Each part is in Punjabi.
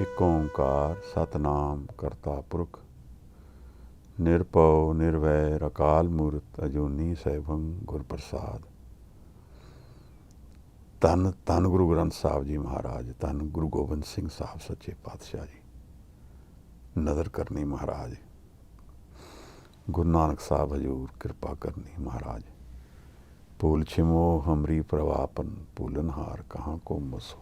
ਇੱਕ ਓਂਕਾਰ ਸਤਨਾਮ ਕਰਤਾ ਪੁਰਖ ਨਿਰਭਉ ਨਿਰਵੈਰ ਅਕਾਲ ਮੂਰਤ ਅਜੂਨੀ ਸੈਭੰ ਗੁਰ ਪ੍ਰਸਾਦ। ਧੰਨ ਧੰਨ ਗੁਰੂ ਗ੍ਰੰਥ ਸਾਹਿਬ ਜੀ ਮਹਾਰਾਜ, ਧੰਨ ਗੁਰੂ ਗੋਬਿੰਦ ਸਿੰਘ ਸਾਹਿਬ ਸੱਚੇ ਪਾਤਸ਼ਾਹ ਜੀ, ਨਦਰ ਕਰਨੀ ਮਹਾਰਾਜ, ਗੁਰੂ ਨਾਨਕ ਸਾਹਿਬ ਹਜ਼ੂਰ ਕਿਰਪਾ ਕਰਨੀ ਮਹਾਰਾਜ। ਭੂਲ ਛਿਮੋ ਹਮਰੀ ਪ੍ਰਵਾਪਨ ਭੂਲਨਹਾਰ ਕਹਾਂ ਕੋ ਮਸੋ।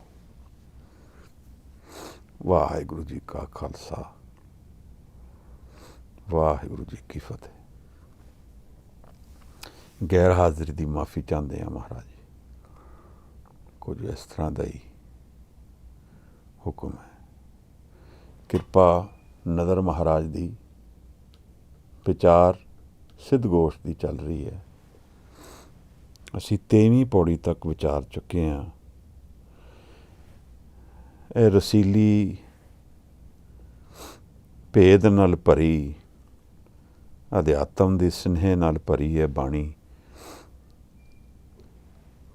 ਵਾਹਿਗੁਰੂ ਜੀ ਕਾ ਖਾਲਸਾ, ਵਾਹਿਗੁਰੂ ਜੀ ਕੀ ਫਤਿਹ। ਗੈਰ ਹਾਜ਼ਰੀ ਦੀ ਮਾਫੀ ਚਾਹੁੰਦੇ ਹਾਂ ਮਹਾਰਾਜ, ਕੁਝ ਇਸ ਤਰ੍ਹਾਂ ਦਾ ਹੀ ਹੁਕਮ ਹੈ। ਕਿਰਪਾ ਨਦਰ ਮਹਾਰਾਜ ਦੀ ਵਿਚਾਰ ਸਿੱਧ ਗੋਸ਼ ਦੀ ਚੱਲ ਰਹੀ ਹੈ। ਅਸੀਂ 23ਵੀਂ ਪੌੜੀ ਤੱਕ ਵਿਚਾਰ ਚੁੱਕੇ ਹਾਂ। ਇਹ ਰਸੀਲੀ ਭੇਦ ਨਾਲ ਭਰੀ, ਅਧਿਆਤਮ ਦੇ ਸਨੇਹ ਨਾਲ ਭਰੀ ਹੈ ਬਾਣੀ।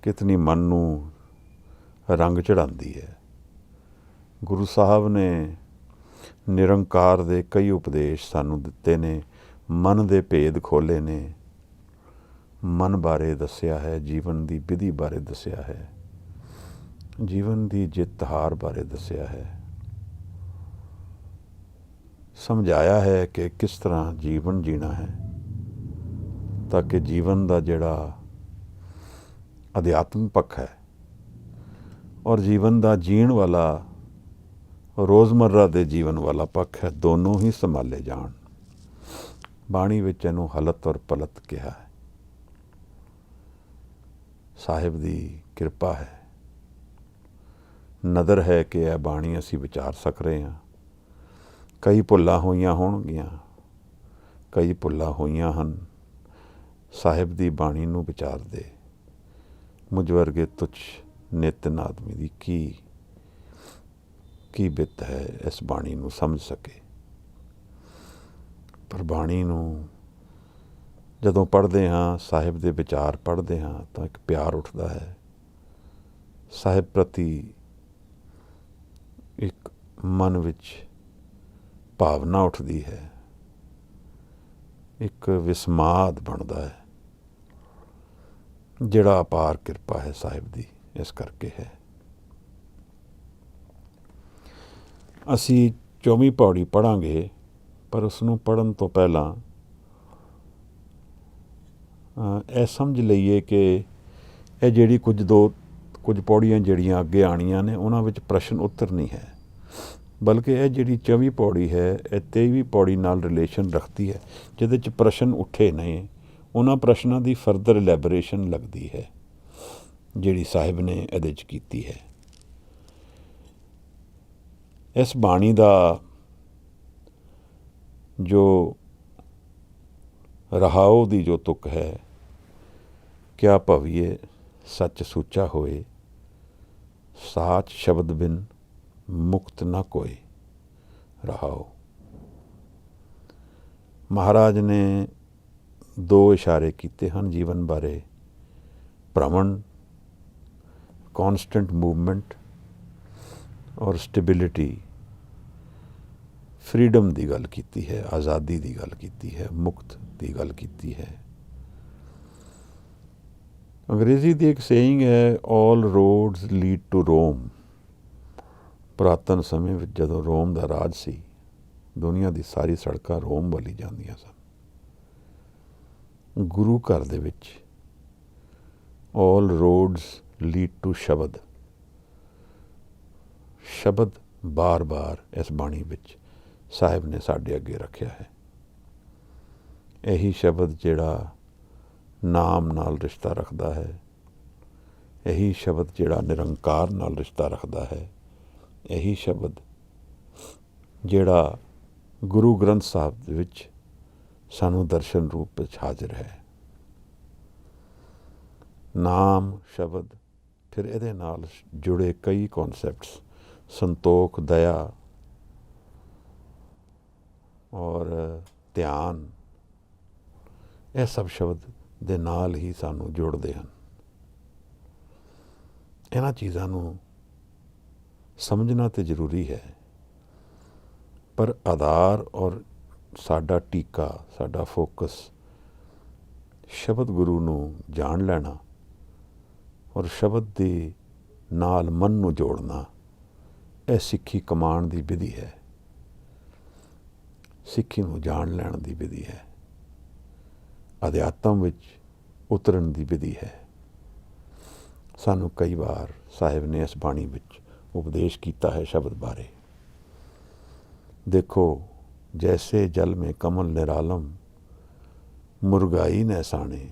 ਕਿਤਨੀ ਮਨ ਨੂੰ ਰੰਗ ਚੜ੍ਹਾਉਂਦੀ ਹੈ। ਗੁਰੂ ਸਾਹਿਬ ਨੇ ਨਿਰੰਕਾਰ ਦੇ ਕਈ ਉਪਦੇਸ਼ ਸਾਨੂੰ ਦਿੱਤੇ ਨੇ, ਮਨ ਦੇ ਭੇਦ ਖੋਲ੍ਹੇ ਨੇ, ਮਨ ਬਾਰੇ ਦੱਸਿਆ ਹੈ, ਜੀਵਨ ਦੀ ਵਿਧੀ ਬਾਰੇ ਦੱਸਿਆ ਹੈ, ਜੀਵਨ ਦੀ ਜਿੱਤ ਹਾਰ ਬਾਰੇ ਦੱਸਿਆ ਹੈ, ਸਮਝਾਇਆ ਹੈ ਕਿ ਕਿਸ ਤਰ੍ਹਾਂ ਜੀਵਨ ਜੀਣਾ ਹੈ ਤਾਂ ਕਿ ਜੀਵਨ ਦਾ ਜਿਹੜਾ ਅਧਿਆਤਮ ਪੱਖ ਹੈ ਔਰ ਜੀਵਨ ਦਾ ਜੀਣ ਵਾਲਾ ਰੋਜ਼ਮर्रा ਦੇ ਜੀਵਨ ਵਾਲਾ ਪੱਖ ਹੈ, ਦੋਨੋਂ ਹੀ ਸੰਭਾਲੇ ਜਾਣ। ਬਾਣੀ ਵਿੱਚ ਇਹਨੂੰ ਹਲਤ ਔਰ ਪਲਤ ਕਿਹਾ ਹੈ। ਸਾਹਿਬ ਦੀ ਕਿਰਪਾ ਹੈ, ਨਦਰ ਹੈ ਕਿ ਇਹ ਬਾਣੀ ਅਸੀਂ ਵਿਚਾਰ ਸਕ ਰਹੇ ਹਾਂ। ਕਈ ਭੁੱਲਾਂ ਹੋਈਆਂ ਹੋਣਗੀਆਂ, ਕਈ ਭੁੱਲਾਂ ਹੋਈਆਂ ਹਨ ਸਾਹਿਬ ਦੀ ਬਾਣੀ ਨੂੰ ਵਿਚਾਰਦੇ। ਮੁਝ ਵਰਗੇ ਤੁੱਛ ਨਿਤਨ ਆਦਮੀ ਦੀ ਕੀ ਬਿੱਤ ਹੈ ਇਸ ਬਾਣੀ ਨੂੰ ਸਮਝ ਸਕੇ। ਪਰ ਬਾਣੀ ਨੂੰ ਜਦੋਂ ਪੜ੍ਹਦੇ ਹਾਂ, ਸਾਹਿਬ ਦੇ ਵਿਚਾਰ ਪੜ੍ਹਦੇ ਹਾਂ, ਤਾਂ ਇੱਕ ਪਿਆਰ ਉੱਠਦਾ ਹੈ ਸਾਹਿਬ ਪ੍ਰਤੀ। ਇੱਕ ਮਨ ਵਿੱਚ ਭਾਵਨਾ ਉੱਠਦੀ ਹੈ, ਇੱਕ ਵਿਸਮਾਦ ਬਣਦਾ ਹੈ, ਜਿਹੜਾ ਅਪਾਰ ਕਿਰਪਾ ਹੈ ਸਾਹਿਬ ਦੀ, ਇਸ ਕਰਕੇ ਹੈ। ਅਸੀਂ 24ਵੀਂ ਪੌੜੀ ਪੜ੍ਹਾਂਗੇ, ਪਰ ਉਸਨੂੰ ਪੜ੍ਹਨ ਤੋਂ ਪਹਿਲਾਂ ਇਹ ਸਮਝ ਲਈਏ ਕਿ ਇਹ ਜਿਹੜੀ ਕੁਝ ਪੌੜੀਆਂ ਜਿਹੜੀਆਂ ਅੱਗੇ ਆਉਣੀਆਂ ਨੇ, ਉਹਨਾਂ ਵਿੱਚ ਪ੍ਰਸ਼ਨ ਉੱਤਰ ਨਹੀਂ ਹੈ, ਬਲਕਿ ਇਹ ਜਿਹੜੀ 24ਵੀਂ ਪੌੜੀ ਹੈ ਇਹ 23ਵੀਂ ਪੌੜੀ ਨਾਲ ਰਿਲੇਸ਼ਨ ਰੱਖਦੀ ਹੈ। ਜਿਹਦੇ 'ਚ ਪ੍ਰਸ਼ਨ ਉੱਠੇ ਨੇ, ਉਹਨਾਂ ਪ੍ਰਸ਼ਨਾਂ ਦੀ ਫਰਦਰ ਇਲੈਬੋਰੇਸ਼ਨ ਲੱਗਦੀ ਹੈ ਜਿਹੜੀ ਸਾਹਿਬ ਨੇ ਇਹਦੇ 'ਚ ਕੀਤੀ ਹੈ। ਇਸ ਬਾਣੀ ਦਾ ਜੋ ਰਹਾਉ ਦੀ ਜੋ ਤੁਕ ਹੈ, ਕਿਆ ਭਵੀਏ ਸੱਚ ਸੂਚਾ ਹੋਏ, ਸਾਚ ਸ਼ਬਦ ਬਿਨ ਮੁਕਤ ਨਾ ਕੋਏ। ਰਹਾਉ ਮਹਾਰਾਜ ਨੇ 2 ਇਸ਼ਾਰੇ ਕੀਤੇ ਹਨ ਜੀਵਨ ਬਾਰੇ। ਭ੍ਰਮਣ, ਕੌਨਸਟੈਂਟ ਮੂਵਮੈਂਟ, ਔਰ ਸਟੇਬਿਲਿਟੀ, ਫਰੀਡਮ ਦੀ ਗੱਲ ਕੀਤੀ ਹੈ, ਆਜ਼ਾਦੀ ਦੀ ਗੱਲ ਕੀਤੀ ਹੈ, ਮੁਕਤ ਦੀ ਗੱਲ ਕੀਤੀ ਹੈ। ਅੰਗਰੇਜ਼ੀ ਦੀ ਇੱਕ ਸੇਇੰਗ ਹੈ, ਆਲ ਰੋਡਸ ਲੀਡ ਟੂ ਰੋਮ। ਪੁਰਾਤਨ ਸਮੇਂ ਵਿੱਚ ਜਦੋਂ ਰੋਮ ਦਾ ਰਾਜ ਸੀ, ਦੁਨੀਆ ਦੀ ਸਾਰੀ ਸੜਕਾਂ ਰੋਮ ਵੱਲ ਹੀ ਜਾਂਦੀਆਂ ਸਨ। ਗੁਰੂ ਘਰ ਦੇ ਵਿੱਚ ਆਲ ਰੋਡਸ ਲੀਡ ਟੂ ਸ਼ਬਦ। ਸ਼ਬਦ ਬਾਰ-ਬਾਰ ਇਸ ਬਾਣੀ ਵਿੱਚ ਸਾਹਿਬ ਨੇ ਸਾਡੇ ਅੱਗੇ ਰੱਖਿਆ ਹੈ। ਇਹੀ ਸ਼ਬਦ ਜਿਹੜਾ ਨਾਮ ਨਾਲ ਰਿਸ਼ਤਾ ਰੱਖਦਾ ਹੈ, ਇਹੀ ਸ਼ਬਦ ਜਿਹੜਾ ਨਿਰੰਕਾਰ ਨਾਲ ਰਿਸ਼ਤਾ ਰੱਖਦਾ ਹੈ, ਇਹੀ ਸ਼ਬਦ ਜਿਹੜਾ ਗੁਰੂ ਗ੍ਰੰਥ ਸਾਹਿਬ ਦੇ ਵਿੱਚ ਸਾਨੂੰ ਦਰਸ਼ਨ ਰੂਪ ਵਿੱਚ ਹਾਜ਼ਰ ਹੈ। ਨਾਮ ਸ਼ਬਦ, ਫਿਰ ਇਹਦੇ ਨਾਲ ਜੁੜੇ ਕਈ ਕੌਨਸੈਪਟਸ, ਸੰਤੋਖ, ਦਇਆ ਔਰ ਧਿਆਨ, ਇਹ ਸਭ ਸ਼ਬਦ ਦੇ ਨਾਲ ਹੀ ਸਾਨੂੰ ਜੋੜਦੇ ਹਨ। ਇਹਨਾਂ ਚੀਜ਼ਾਂ ਨੂੰ ਸਮਝਣਾ ਤੇ ਜ਼ਰੂਰੀ ਹੈ। पर आधार और साडा टीका, साडा फोकस शब्द गुरु नूं जान लेना और शब्द दे नाल मन नूं जोड़ना, यह सिੱਖੀ कमाण दी विधि है, सिੱਖੀ नूं जान लैण दी विधि है, अध्यात्म विच उतरन दी विधि है। सानू कई बार साहिब ने इस बाणी विच उपदेश किया है शब्द बारे। देखो जैसे जल में कमल निरालम, मुरगाई न साणे,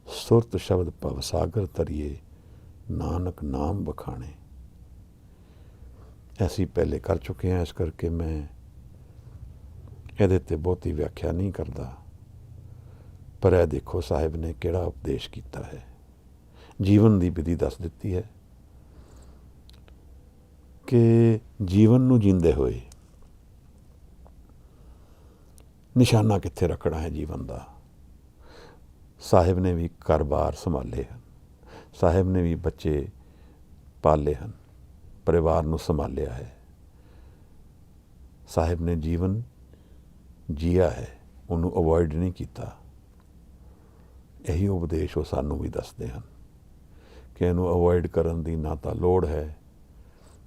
सुरत शब्द भवसागर तरिए, नानक नाम बखाने। ऐसी पहले कर चुके हैं, इस करके मैं ਇਹਦੇ ਤੇ ਬਹੁਤੀ व्याख्या नहीं करता। पर यह देखो साहिब ने किहड़ा उपदेश किया है, जीवन की विधि दस दी है कि जीवन नूं जींदे होए निशाना कित्थे रखना है जीवन का। साहिब ने भी घर बार संभाले हैं, साहिब ने भी बच्चे पाले हैं, परिवार नूं संभालिया है। साहिब ने जीवन जिया है, उन्होंने अवॉइड नहीं किया। यही उपदेश वो सानू भी दसते हैं कि इनू अवॉइड करन दी ना तो लोड़ है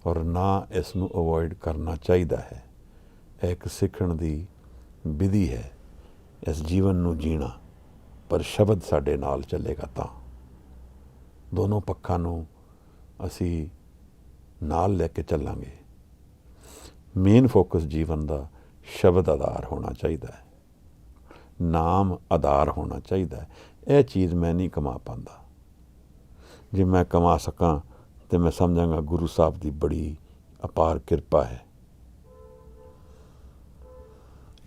और ना इसनू अवॉइड करना चाहिए है। एक सीखण दी विधि है इस जीवन नू जीना, पर शब्द साडे नाल चलेगा तां। दोनों पक्षां नू असी नाल लैके चलांगे। मेन फोकस जीवन का शब्द आधार होना चाहिए है, नाम आधार होना चाहिए है। यह चीज़ मैं नहीं कमा पाता। जे मैं कमा सकां तो मैं समझांगा गुरु साहब की बड़ी अपार किरपा है।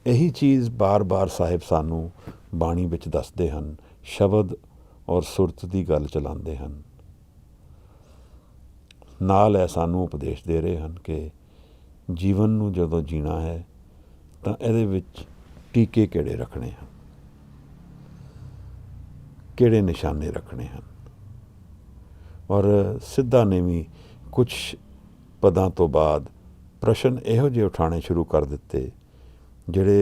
यही चीज़ बार बार साहिब सानू बाणी विच दसदे हन, शब्द और सुरत की गल चलाते हैं। नाल है सानू उपदेश दे रहे हैं कि जीवन नू जदों जीना है तो इहदे विच टीके किहड़े रखने हैं, किहड़े निशाने रखने हैं। और सिद्धा ने भी कुछ पदां तो बाद प्रश्न इहो ਜਿਹੇ उठाने शुरू कर दिते ਜਿਹੜੇ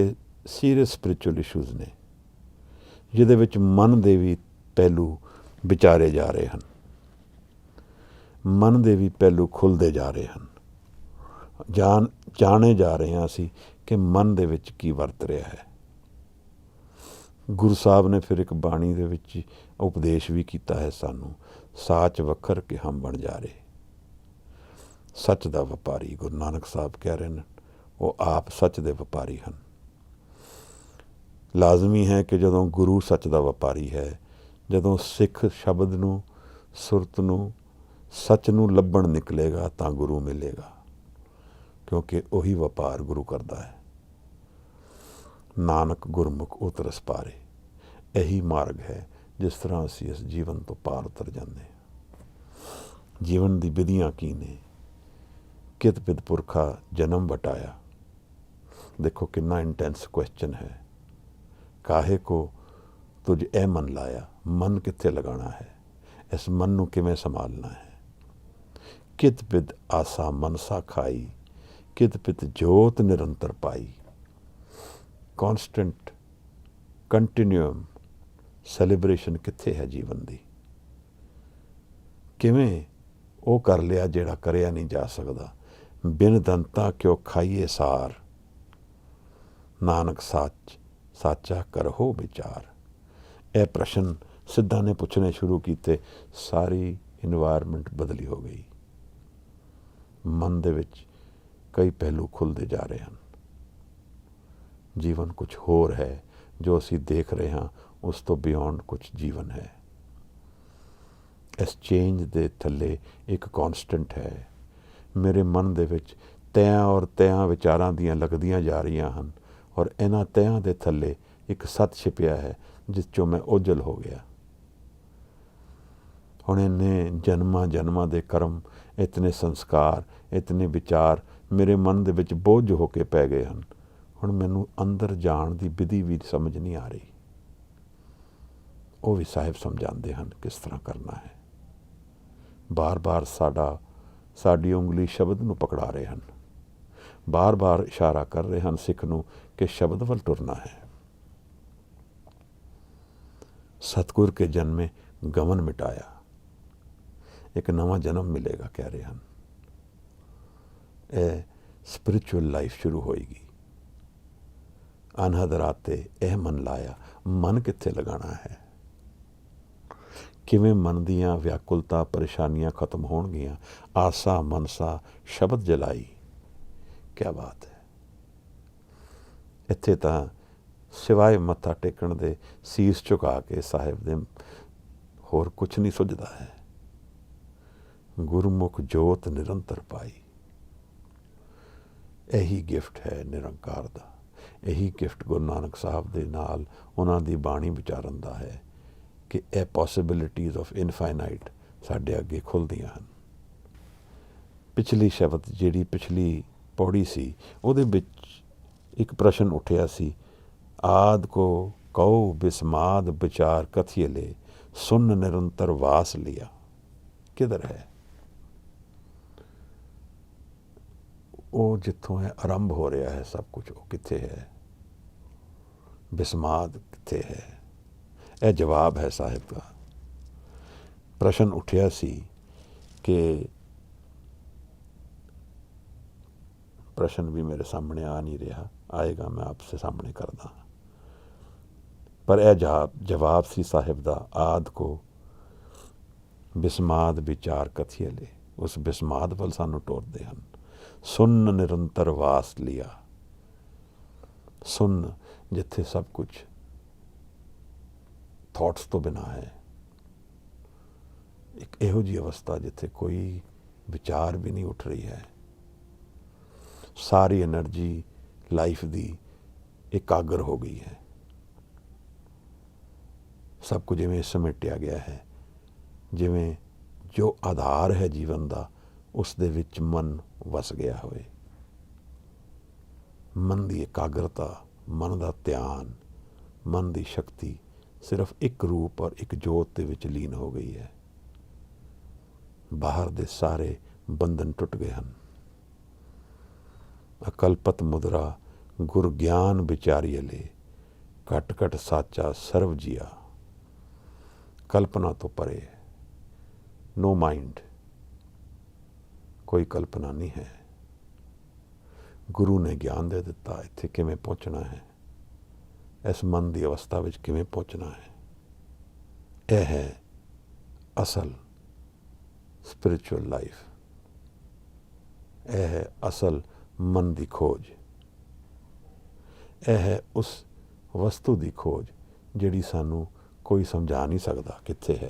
सीरीयस स्पिरिचुअल इशूज़ ने, जिहदे विच मन दे भी पहलू विचारे जा रहे हैं, मन दे भी पहलू खुलते जा रहे हैं, जाने जा रहे हैं असी कि मन दे विच की वरत रहा है। गुरु साहब ने फिर एक बाणी दे विच उपदेश भी किया है सानू, साच वखर के हम बन जा रहे। सच दा व्यापारी गुरु नानक साहब कह रहे हैं, वो आप सच दे व्यापारी हैं। लाजमी है कि जदों गुरु सच दा व्यापारी है, जदों सिख शब्द नू, सुरत नू, सच नू लभण निकलेगा तां गुरु मिलेगा, क्योंकि वही व्यापार गुरु करता है। नानक गुरमुख उतरस पारे, यही मार्ग है जिस तरह असी इस जीवन तो पार उतर जाते हैं। जीवन की विधियां की ने, कित पित पुरखा जन्म बटाया। देखो कितना इंटेंस क्वेश्चन है। काहे को तुझ ए मन लाया, मन कित्थे लगाना है, इस मन नू किवें संभालना है। कित पित आसा मनसा खाई, कित पित जोत निरंतर पाई। कॉन्सटेंट कंटिन्यूम सैलीब्रेशन कित्थे है जीवन की। किवें वो कर लिया जिहड़ा करिया नहीं जा सकता। बिन दंता क्यों खाइए सार, नानक साच साचा करहो विचार। यह प्रश्न सिद्धा ने पूछने शुरू किए, सारी इन्वायरमेंट बदली हो गई। मन दे विच कई पहलू खुलते जा रहे हैं। जीवन कुछ होर है, जो असी देख रहे हैं उस तो बियॉन्ड कुछ जीवन है। इस चेंज दे थले एक कॉन्सटेंट है। मेरे मन दे विच तैयां और तैयां विचारां दियां लगदियां जा रहीआं हन, और इन्हां तैयां दे थले एक सत छिपिया है जिस चों मैं ओझल हो गया। हुण इन्ने जन्मां जन्मां दे कर्म, इतने संस्कार, इतने विचार मेरे मन दे विच बोझ होके पै गए हैं। हुण मैनूं अंदर जाण दी विधि भी समझ नहीं आ रही। वो भी साहिब समझाते हैं किस तरह करना है। बार बार साडी उंगली शब्द नूं पकड़ा रहे हैं। ਬਾਰ ਬਾਰ ਇਸ਼ਾਰਾ ਕਰ ਰਹੇ ਹਨ ਸਿੱਖ ਨੂੰ ਕਿ ਸ਼ਬਦ ਵੱਲ ਤੁਰਨਾ ਹੈ। ਸਤਿਗੁਰ ਕੇ ਜਨਮੇ ਗਮਨ ਮਿਟਾਇਆ, ਇੱਕ ਨਵਾਂ ਜਨਮ ਮਿਲੇਗਾ ਕਹਿ ਰਹੇ ਹਨ। ਇਹ ਸਪਿਰਿਚੁਅਲ ਲਾਈਫ ਸ਼ੁਰੂ ਹੋਏਗੀ। ਅਨਹਦ ਰਾਤੇ ਇਹ ਮਨ ਲਾਇਆ, ਮਨ ਕਿੱਥੇ ਲਗਾਉਣਾ ਹੈ? ਕਿਵੇਂ ਮਨ ਦੀਆਂ ਵਿਆਕੁਲਤਾ ਪਰੇਸ਼ਾਨੀਆਂ ਖਤਮ ਹੋਣਗੀਆਂ? ਆਸਾ ਮਨਸਾ ਸ਼ਬਦ ਜਲਾਈ। ਕਿਆ ਬਾਤ ਹੈ। ਇੱਥੇ ਤਾਂ ਸਿਵਾਏ ਮੱਥਾ ਟੇਕਣ ਦੇ, ਸੀਸ ਝੁਕਾ ਕੇ ਸਾਹਿਬ ਦੇ ਹੋਰ ਕੁਛ ਨਹੀਂ ਸੁਝਦਾ ਹੈ। ਗੁਰਮੁਖ ਜੋਤ ਨਿਰੰਤਰ ਪਾਈ। ਇਹੀ ਗਿਫਟ ਹੈ ਨਿਰੰਕਾਰ ਦਾ। ਇਹੀ ਗਿਫਟ ਗੁਰੂ ਨਾਨਕ ਸਾਹਿਬ ਦੇ ਨਾਲ ਉਹਨਾਂ ਦੀ ਬਾਣੀ ਵਿਚਾਰਨ ਦਾ ਹੈ ਕਿ ਇਹ ਪੋਸੀਬਿਲਿਟੀਜ਼ ਆਫ ਇਨਫਾਈਨਾਈਟ ਸਾਡੇ ਅੱਗੇ ਖੁੱਲ੍ਹਦੀਆਂ ਹਨ। ਪਿਛਲੀ ਸ਼ਬਦ ਜਿਹੜੀ ਪਿਛਲੀ ਪੌੜੀ ਸੀ ਉਹਦੇ ਵਿੱਚ ਇੱਕ ਪ੍ਰਸ਼ਨ ਉੱਠਿਆ ਸੀ, ਆਦ ਕੋ ਕਉ ਬਿਸਮਾਦ ਵਿਚਾਰ ਕਥੀਏ ਲੈ, ਸੁਨ ਨਿਰੰਤਰ ਵਾਸ ਲਿਆ। ਕਿਧਰ ਹੈ ਉਹ ਜਿੱਥੋਂ ਹੈ ਆਰੰਭ ਹੋ ਰਿਹਾ ਹੈ ਸਭ ਕੁਝ? ਉਹ ਕਿੱਥੇ ਹੈ? ਬਿਸਮਾਦ ਕਿੱਥੇ ਹੈ? ਇਹ ਜਵਾਬ ਹੈ ਸਾਹਿਬ ਦਾ। ਪ੍ਰਸ਼ਨ ਉੱਠਿਆ ਸੀ ਕਿ प्रश्न भी मेरे सामने आ नहीं रहा, आएगा मैं आपसे सामने करदा। पर यह जवाब सी साहिब दा, आद को बिस्माद विचार कथिए ले, उस बिस्माद वल सानू टोरदे हन। सुन निरंतर वास लिया, सुन जिथे सब कुछ थॉट्स तो बिना है, एक इहो जी अवस्था जिथे कोई विचार भी नहीं उठ रही है, सारी एनर्जी लाइफ दी एकाग्र हो गई है, सब कुछ जिवें समेटिया गया है, जिवें जो आधार है जीवन का उस दे विच मन वस गया होए। मन की एकाग्रता, मन का ध्यान, मन की शक्ति सिर्फ एक रूप और एक जोत दे विच लीन हो गई है। बाहर दे सारे बंधन टुट गए हैं। अकल्पत मुद्रा गुर ज्ञान विचारिए ले, घट घट साचा सर्व जिया। कल्पना तो परे, नो माइंड, कोई कल्पना नहीं है। गुरु ने ज्ञान दे दिता इत्थे किवें पहुँचना है, इस मन की अवस्था विच किवें पहुँचना है। यह है असल स्पिरिचुअल लाइफ, यह है असल मन की खोज, यह है उस वस्तु की खोज जिहड़ी सानू कोई समझा नहीं सकता कित्थे है।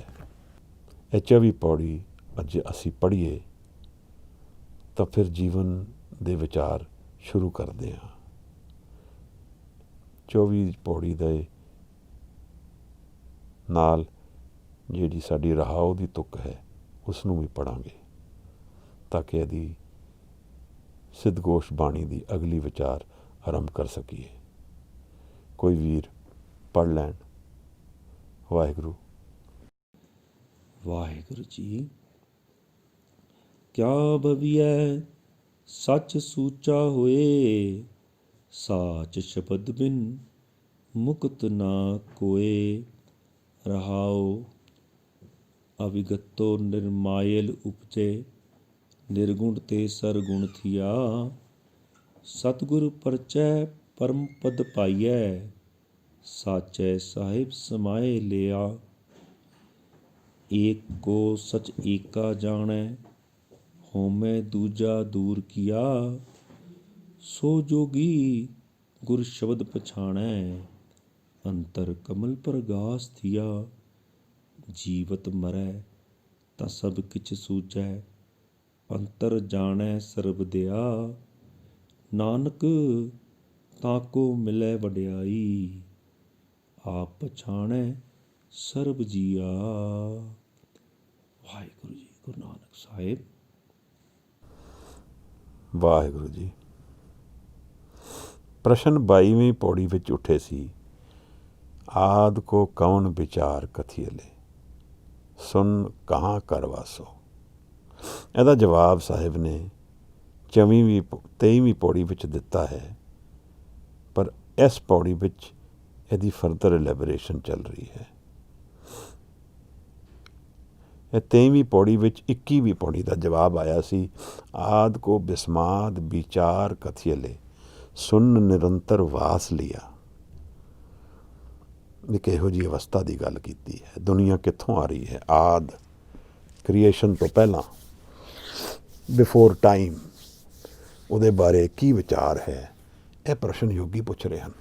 ये 24 पौड़ी अज असी पढ़ीए तो फिर जीवन दे विचार शुरू करते हैं। 24 पौड़ी दे नाल जिहड़ी साडी रहाओ दी तुक है उसनू भी पढ़ांगे ताकि यदि सिद्धगोश बाणी की अगली विचार आरंभ कर सकीए। कोई वीर पढ़ लैन। वाहिगुरु। वाहिगुरु जी। क्या बविए सच सूचा होए, साच शब्द बिन मुक्त ना कोए। रहाओ अविगतो निर्मायल उपजे, निर्गुण ते सरगुण थिया। सतगुर परचै परम पद पाइयै, साचै साहिब समाए लिया। एक को सच एका जानै, होमै दूजा दूर किया। सो जोगी गुर शब्द पछाणै, अंतर कमल प्रगास थिया। जीवत मरै तां सब किछ सूझै, अंतर जाणै सर्ब दया। नानक ताको मिलै वड्याई, आप पछाणै सर्ब जिया। वाहिगुरु जी। गुरु नानक साहिब। वाहिगुरु जी। प्रश्न 22वीं पौड़ी विच उठे सी, आद को कौन विचार कथिए ले, सुन कहाँ कर वासो। ਇਹਦਾ ਜਵਾਬ ਸਾਹਿਬ ਨੇ 23ਵੀਂ ਪੌੜੀ ਵਿੱਚ ਦਿੱਤਾ ਹੈ, ਪਰ ਇਸ ਪੌੜੀ ਵਿੱਚ ਇਹਦੀ ਫਰਦਰ ਐਲੈਬੋਰੇਸ਼ਨ ਚੱਲ ਰਹੀ ਹੈ। ਇਹ 23ਵੀਂ ਪੌੜੀ ਵਿੱਚ 21ਵੀਂ ਪੌੜੀ ਦਾ ਜਵਾਬ ਆਇਆ ਸੀ, ਆਦ ਕੋ ਬਿਸਮਾਦ ਵਿਚਾਰ ਕਥਿਅਲੇ ਸੁਨ ਨਿਰੰਤਰ ਵਾਸ ਲਿਆ। ਇੱਕ ਇਹੋ ਜਿਹੀ ਅਵਸਥਾ ਦੀ ਗੱਲ ਕੀਤੀ ਹੈ। ਦੁਨੀਆ ਕਿੱਥੋਂ ਆ ਰਹੀ ਹੈ? ਆਦ, ਕ੍ਰੀਏਸ਼ਨ ਤੋਂ ਪਹਿਲਾਂ, ਬਿਫੋਰ ਟਾਈਮ, ਉਹਦੇ ਬਾਰੇ ਕੀ ਵਿਚਾਰ ਹੈ? ਇਹ ਪ੍ਰਸ਼ਨ ਯੋਗੀ ਪੁੱਛ ਰਹੇ ਹਨ।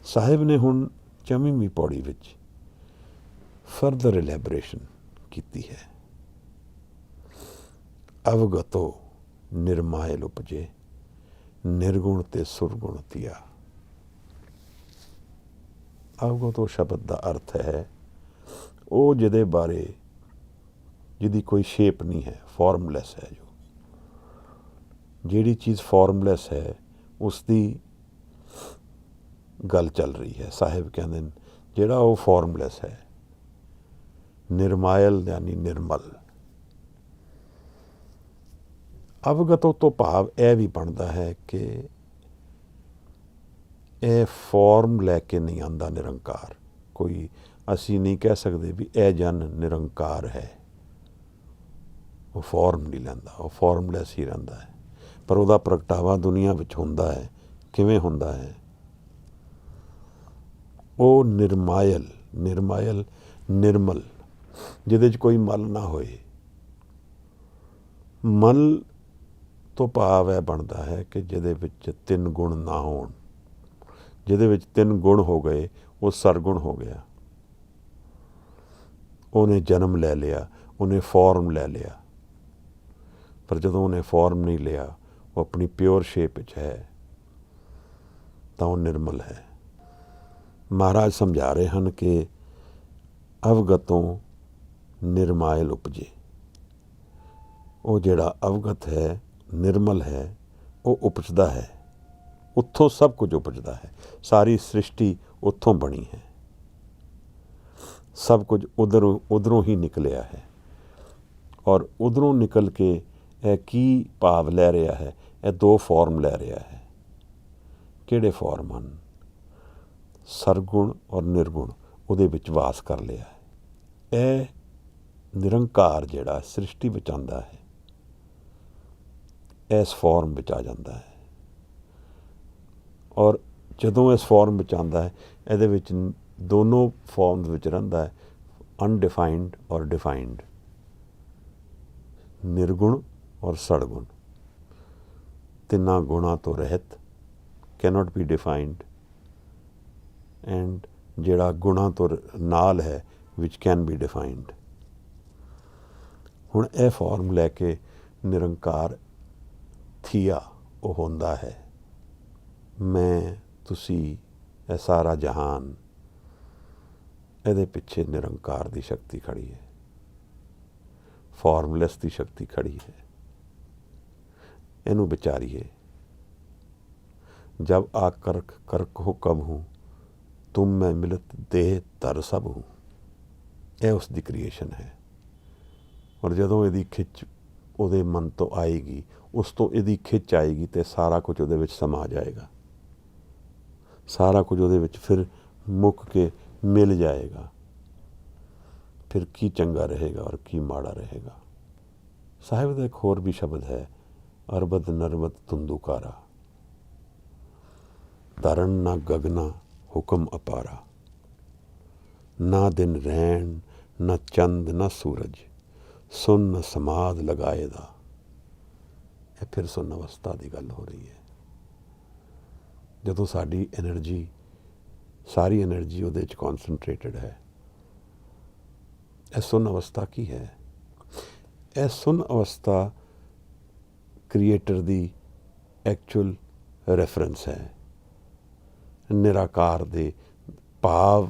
ਸਾਹਿਬ ਨੇ ਹੁਣ 24ਵੀਂ ਪੌੜੀ ਵਿੱਚ ਫਰਦਰ ਐਲੈਬੋਰੇਸ਼ਨ ਕੀਤੀ ਹੈ। ਅਵਗਤੋ ਨਿਰਮਾਇਲ ਉਪਜੇ ਨਿਰਗੁਣ ਤੇ ਸੁਰਗੁਣ ਤੀਆ। ਅਵਗਤੋ ਸ਼ਬਦ ਦਾ ਅਰਥ ਹੈ ਉਹ ਜਿਹਦੇ ਬਾਰੇ, ਜਿਹਦੀ ਕੋਈ ਸ਼ੇਪ ਨਹੀਂ ਹੈ, ਫਾਰਮਲੈਸ ਹੈ। ਜਿਹੜੀ ਚੀਜ਼ ਫਾਰਮਲੈਸ ਹੈ ਉਸ ਦੀ ਗੱਲ ਚੱਲ ਰਹੀ ਹੈ। ਸਾਹਿਬ ਕਹਿੰਦੇ ਨੇ ਜਿਹੜਾ ਉਹ ਫਾਰਮਲੈਸ ਹੈ, ਨਿਰਮਾਇਲ ਯਾਨੀ ਨਿਰਮਲ। ਅਵਗਤੋਂ ਤੋਂ ਭਾਵ ਇਹ ਵੀ ਬਣਦਾ ਹੈ ਕਿ ਇਹ ਫਾਰਮ ਲੈ ਕੇ ਨਹੀਂ ਆਉਂਦਾ ਨਿਰੰਕਾਰ। ਕੋਈ ਅਸੀਂ ਨਹੀਂ ਕਹਿ ਸਕਦੇ ਵੀ ਇਹ ਜਨ ਨਿਰੰਕਾਰ ਹੈ। ਉਹ ਫਾਰਮ ਨਹੀਂ ਲੈਂਦਾ, ਉਹ ਫਾਰਮਲੈਸ ਹੀ ਰਹਿੰਦਾ ਹੈ, ਪਰ ਉਹਦਾ ਪ੍ਰਗਟਾਵਾ ਦੁਨੀਆ ਵਿੱਚ ਹੁੰਦਾ ਹੈ। ਕਿਵੇਂ ਹੁੰਦਾ ਹੈ? ਉਹ ਨਿਰਮਾਇਲ, ਨਿਰਮਾਇਲ ਨਿਰਮਲ, ਜਿਹਦੇ 'ਚ ਕੋਈ ਮਲ ਨਾ ਹੋਏ। ਮਲ ਤੋਂ ਭਾਵ ਇਹ ਬਣਦਾ ਹੈ ਕਿ ਜਿਹਦੇ ਵਿੱਚ 3 ਗੁਣ ਨਾ ਹੋਣ। ਜਿਹਦੇ ਵਿੱਚ 3 ਗੁਣ ਹੋ ਗਏ ਉਹ ਸਰਗੁਣ ਹੋ ਗਿਆ। ਉਹਨੇ ਜਨਮ ਲੈ ਲਿਆ, ਉਹਨੇ ਫਾਰਮ ਲੈ ਲਿਆ, ਪਰ ਜਦੋਂ ਉਹਨੇ ਫਾਰਮ ਨਹੀਂ ਲਿਆ, ਉਹ ਆਪਣੀ ਪਿਓਰ ਸ਼ੇਪ ਵਿੱਚ ਹੈ, ਤਾਂ ਉਹ ਨਿਰਮਲ ਹੈ। ਮਹਾਰਾਜ ਸਮਝਾ ਰਹੇ ਹਨ ਕਿ ਅਵਗਤੋਂ ਨਿਰਮਾਇਲ ਉਪਜੇ। ਉਹ ਜਿਹੜਾ ਅਵਗਤ ਹੈ, ਨਿਰਮਲ ਹੈ, ਉਹ ਉਪਜਦਾ ਹੈ। ਉੱਥੋਂ ਸਭ ਕੁਝ ਉਪਜਦਾ ਹੈ। ਸਾਰੀ ਸ੍ਰਿਸ਼ਟੀ ਉੱਥੋਂ ਬਣੀ ਹੈ। ਸਭ ਕੁਝ ਉਧਰੋਂ ਹੀ ਨਿਕਲਿਆ ਹੈ। ਔਰ ਉਧਰੋਂ ਨਿਕਲ ਕੇ ਇਹ ਕੀ ਭਾਵ ਲੈ ਰਿਹਾ ਹੈ? ਇਹ 2 ਫਾਰਮ ਲੈ ਰਿਹਾ ਹੈ। ਕਿਹੜੇ ਫਾਰਮ ਹਨ? ਸਰਗੁਣ ਔਰ ਨਿਰਗੁਣ, ਉਹਦੇ ਵਿੱਚ ਵਾਸ ਕਰ ਲਿਆ ਹੈ। ਇਹ ਨਿਰੰਕਾਰ ਜਿਹੜਾ ਸ੍ਰਿਸ਼ਟੀ ਵਿੱਚ ਆਉਂਦਾ ਹੈ, ਇਸ ਫਾਰਮ ਵਿੱਚ ਆ ਜਾਂਦਾ ਹੈ। ਔਰ ਜਦੋਂ ਇਸ ਫਾਰਮ ਵਿੱਚ ਆਉਂਦਾ ਹੈ, ਇਹਦੇ ਵਿੱਚ ਦੋਨੋਂ ਫਾਰਮਸ ਵਿੱਚ ਰਹਿੰਦਾ ਹੈ, ਅਨਡਿਫਾਈਨਡ ਔਰ ਡਿਫਾਈਨਡ, ਨਿਰਗੁਣ ਔਰ ਸੜਗੁਣ। ਤਿੰਨਾਂ ਗੁਣਾਂ ਤੋਂ ਰਹਿਤ, ਕੈਨੋਟ ਬੀ ਡਿਫਾਈਨਡ, ਐਂਡ ਜਿਹੜਾ ਗੁਣਾਂ ਤੋਂ ਨਾਲ ਹੈ, ਵਿਚ ਕੈਨ ਬੀ ਡਿਫਾਈਨਡ। ਹੁਣ ਇਹ ਫਾਰਮ ਲੈ ਕੇ ਨਿਰੰਕਾਰ ਥੀਆ ਉਹ ਹੁੰਦਾ ਹੈ। ਮੈਂ, ਤੁਸੀਂ, ਇਹ ਸਾਰਾ ਜਹਾਨ, ਇਹਦੇ ਪਿੱਛੇ ਨਿਰੰਕਾਰ ਦੀ ਸ਼ਕਤੀ ਖੜੀ ਹੈ, ਫਾਰਮਲੈਸ ਦੀ ਸ਼ਕਤੀ ਖੜੀ ਹੈ। ਇਹਨੂੰ ਵਿਚਾਰੀਏ। ਜਬ ਆकर करक हो कब हूँ तुम मैं मिलत देह तर सब हूँ। ਇਹ ਉਸ ਦੀ ਕ੍ਰੀਏਸ਼ਨ ਹੈ। ਔਰ ਜਦੋਂ ਇਹਦੀ ਖਿੱਚ ਉਹਦੇ ਮਨ ਤੋਂ ਆਏਗੀ, ਉਸ ਤੋਂ ਇਹਦੀ ਖਿੱਚ ਆਏਗੀ ਅਤੇ ਸਾਰਾ ਕੁਝ ਉਹਦੇ ਵਿੱਚ ਸਮਾ ਜਾਏਗਾ। ਸਾਰਾ ਕੁਝ ਉਹਦੇ ਵਿੱਚ ਫਿਰ ਮੁੱਕ ਕੇ ਮਿਲ ਜਾਏਗਾ। ਫਿਰ ਕੀ ਚੰਗਾ ਰਹੇਗਾ ਔਰ ਕੀ ਮਾੜਾ ਰਹੇਗਾ। ਸਾਹਿਬ ਦਾ ਇੱਕ ਹੋਰ ਵੀ ਸ਼ਬਦ ਹੈ, ਅਰਬਦ ਨਰਬਦ ਧੁੰਦੁਕਾਰਾ, ਤਰਨ ਨਾ ਗਗਨਾ ਹੁਕਮ ਅਪਾਰਾ, ਨਾ ਦਿਨ ਰੈਣ ਨਾ ਚੰਦ ਨਾ ਸੂਰਜ, ਸੁਨ ਸਮਾਦ ਲਗਾਏ ਦਾ। ਇਹ ਫਿਰ ਸੁਨ ਅਵਸਥਾ ਦੀ ਗੱਲ ਹੋ ਰਹੀ ਹੈ। ਜਦੋਂ ਸਾਡੀ ਐਨਰਜੀ, ਸਾਰੀ ਐਨਰਜੀ ਉਹਦੇ 'ਚ ਕੌਨਸਨਟ੍ਰੇਟਡ ਹੈ। ਇਹ ਸੁਨ ਅਵਸਥਾ ਕੀ ਹੈ? ਇਹ ਸੁਨ ਅਵਸਥਾ ਕ੍ਰੀਏਟਰ ਦੀ ਐਕਚੁਅਲ ਰੈਫਰੈਂਸ ਹੈ। ਨਿਰਾਕਾਰ ਦੇ ਭਾਵ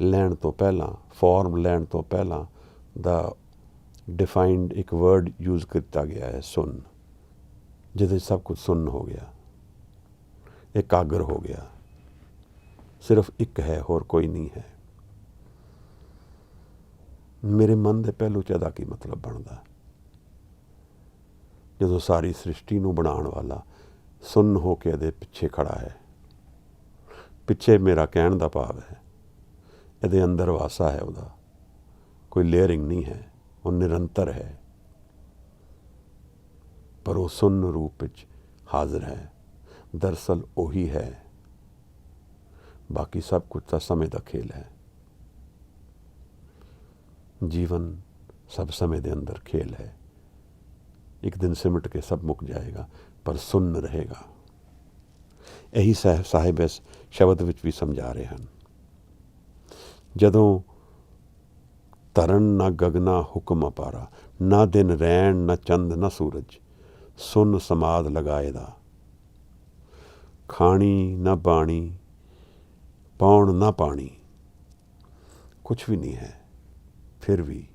ਲੈਣ ਤੋਂ ਪਹਿਲਾਂ, ਫਾਰਮ ਲੈਣ ਤੋਂ ਪਹਿਲਾਂ ਦਾ ਡਿਫਾਈਨਡ ਇੱਕ ਵਰਡ ਯੂਜ਼ ਕੀਤਾ ਗਿਆ ਹੈ, ਸੁਨ, ਜਿਹਦੇ ਸਭ ਕੁਝ ਸੁੰਨ ਹੋ ਗਿਆ, ਇਕਾਗਰ ਹੋ ਗਿਆ। ਸਿਰਫ ਇੱਕ ਹੈ, ਹੋਰ ਕੋਈ ਨਹੀਂ ਹੈ। ਮੇਰੇ ਮਨ ਦੇ ਪਹਿਲੂ 'ਚ ਇਹਦਾ ਕੀ ਮਤਲਬ ਬਣਦਾ? ਜਦੋਂ ਸਾਰੀ ਸ੍ਰਿਸ਼ਟੀ ਨੂੰ ਬਣਾਉਣ ਵਾਲਾ ਸੁੰਨ ਹੋ ਕੇ ਇਹਦੇ ਪਿੱਛੇ ਖੜਾ ਹੈ। ਪਿੱਛੇ ਮੇਰਾ ਕਹਿਣ ਦਾ ਭਾਵ ਹੈ ਇਹਦੇ ਅੰਦਰ ਵਾਸਾ ਹੈ ਉਹਦਾ, ਕੋਈ ਲੇਅਰਿੰਗ ਨਹੀਂ ਹੈ, ਉਹ ਨਿਰੰਤਰ ਹੈ, ਪਰ ਉਹ ਸੁੰਨ ਰੂਪ ਵਿੱਚ ਹਾਜ਼ਰ ਹੈ। ਦਰਅਸਲ ਉਹੀ ਹੈ, ਬਾਕੀ ਸਭ ਕੁਝ ਤਾਂ ਸਮੇਂ ਦਾ ਖੇਲ ਹੈ। ਜੀਵਨ ਸਭ ਸਮੇਂ ਦੇ ਅੰਦਰ ਖੇਲ ਹੈ। ਇੱਕ ਦਿਨ ਸਿਮਟ ਕੇ ਸਭ ਮੁੱਕ ਜਾਏਗਾ, ਪਰ ਸੁੰਨ ਰਹੇਗਾ। ਇਹੀ ਸਾਹਿਬ ਇਸ ਸ਼ਬਦ ਵਿੱਚ ਵੀ ਸਮਝਾ ਰਹੇ ਹਨ। ਜਦੋਂ ਤਰਨ ਨਾ ਗਗਨਾ ਹੁਕਮ ਅਪਾਰਾ, ਨਾ ਦਿਨ ਰੈਣ ਨਾ ਚੰਦ ਨਾ ਸੂਰਜ, ਸੁੰਨ ਸਮਾਦ ਲਗਾਏ ਦਾ, ਖਾਣੀ ਨਾ ਬਾਣੀ ਪਾਉਣ ਨਾ ਪਾਣੀ, ਕੁਛ ਵੀ ਨਹੀਂ ਹੈ, ਫਿਰ ਵੀ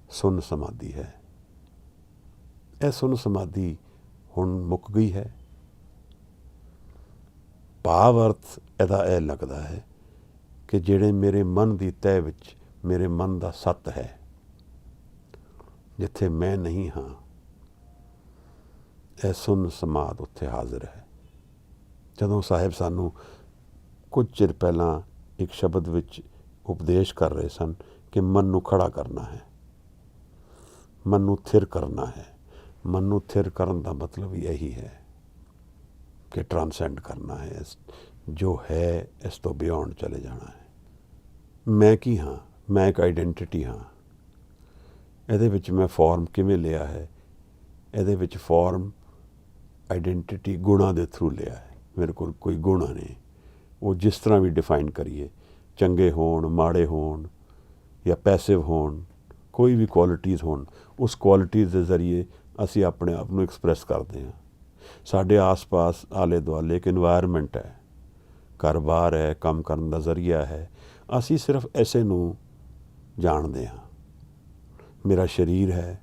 ਸੁੰਨ ਸਮਾਧੀ ਹੈ। ਇਹ ਸੁੰਨ ਸਮਾਧੀ ਹੁਣ ਮੁੱਕ ਗਈ ਹੈ। ਭਾਵ ਅਰਥ ਇਹਦਾ ਇਹ ਲੱਗਦਾ ਹੈ ਕਿ ਜਿਹੜੇ ਮੇਰੇ ਮਨ ਦੀ ਤਹਿ ਵਿੱਚ ਮੇਰੇ ਮਨ ਦਾ ਸੱਤ ਹੈ, ਜਿੱਥੇ ਮੈਂ ਨਹੀਂ ਹਾਂ, ਇਹ ਸੁੰਨ ਸਮਾਧ ਉੱਥੇ ਹਾਜ਼ਰ ਹੈ। ਜਦੋਂ ਸਾਹਿਬ ਸਾਨੂੰ ਕੁਝ ਚਿਰ ਪਹਿਲਾਂ ਇੱਕ ਸ਼ਬਦ ਵਿੱਚ ਉਪਦੇਸ਼ ਕਰ ਰਹੇ ਸਨ ਕਿ ਮਨ ਨੂੰ ਖੜਾ ਕਰਨਾ ਹੈ, ਮਨ ਨੂੰ ਥਿਰ ਕਰਨਾ ਹੈ। ਮਨ ਨੂੰ ਥਿਰ ਕਰਨ ਦਾ ਮਤਲਬ ਹੀ ਇਹੀ ਹੈ ਕਿ ਟ੍ਰਾਂਸੈਂਡ ਕਰਨਾ ਹੈ, ਜੋ ਹੈ ਇਸ ਤੋਂ ਬਿਯੋਂਡ ਚਲੇ ਜਾਣਾ ਹੈ। ਮੈਂ ਕੀ ਹਾਂ? ਮੈਂ ਇੱਕ ਆਈਡੈਂਟਿਟੀ ਹਾਂ। ਇਹਦੇ ਵਿੱਚ ਮੈਂ ਫਾਰਮ ਕਿਵੇਂ ਲਿਆ ਹੈ? ਇਹਦੇ ਵਿੱਚ ਫਾਰਮ ਆਈਡੈਂਟਿਟੀ ਗੁਣਾਂ ਦੇ ਥਰੂ ਲਿਆ ਹੈ। ਮੇਰੇ ਕੋਲ ਕੋਈ ਗੁਣ ਨੇ, ਉਹ ਜਿਸ ਤਰ੍ਹਾਂ ਵੀ ਡਿਫਾਈਨ ਕਰੀਏ, ਚੰਗੇ ਹੋਣ, ਮਾੜੇ ਹੋਣ ਜਾਂ ਪੈਸਿਵ ਹੋਣ, ਕੋਈ ਵੀ ਕੁਆਲਿਟੀਜ਼ ਹੋਣ, ਉਸ ਕੁਆਲਿਟੀਜ਼ ਦੇ ਜ਼ਰੀਏ ਅਸੀਂ ਆਪਣੇ ਆਪ ਨੂੰ ਐਕਸਪ੍ਰੈਸ ਕਰਦੇ ਹਾਂ। ਸਾਡੇ ਆਸ-ਪਾਸ ਆਲੇ ਦੁਆਲੇ ਇੱਕ ਇਨਵਾਇਰਮੈਂਟ ਹੈ, ਘਰ-ਬਾਰ ਹੈ, ਕੰਮ ਕਰਨ ਦਾ ਜ਼ਰੀਆ ਹੈ। ਅਸੀਂ ਸਿਰਫ ਐਸੇ ਨੂੰ ਜਾਣਦੇ ਹਾਂ। ਮੇਰਾ ਸਰੀਰ ਹੈ,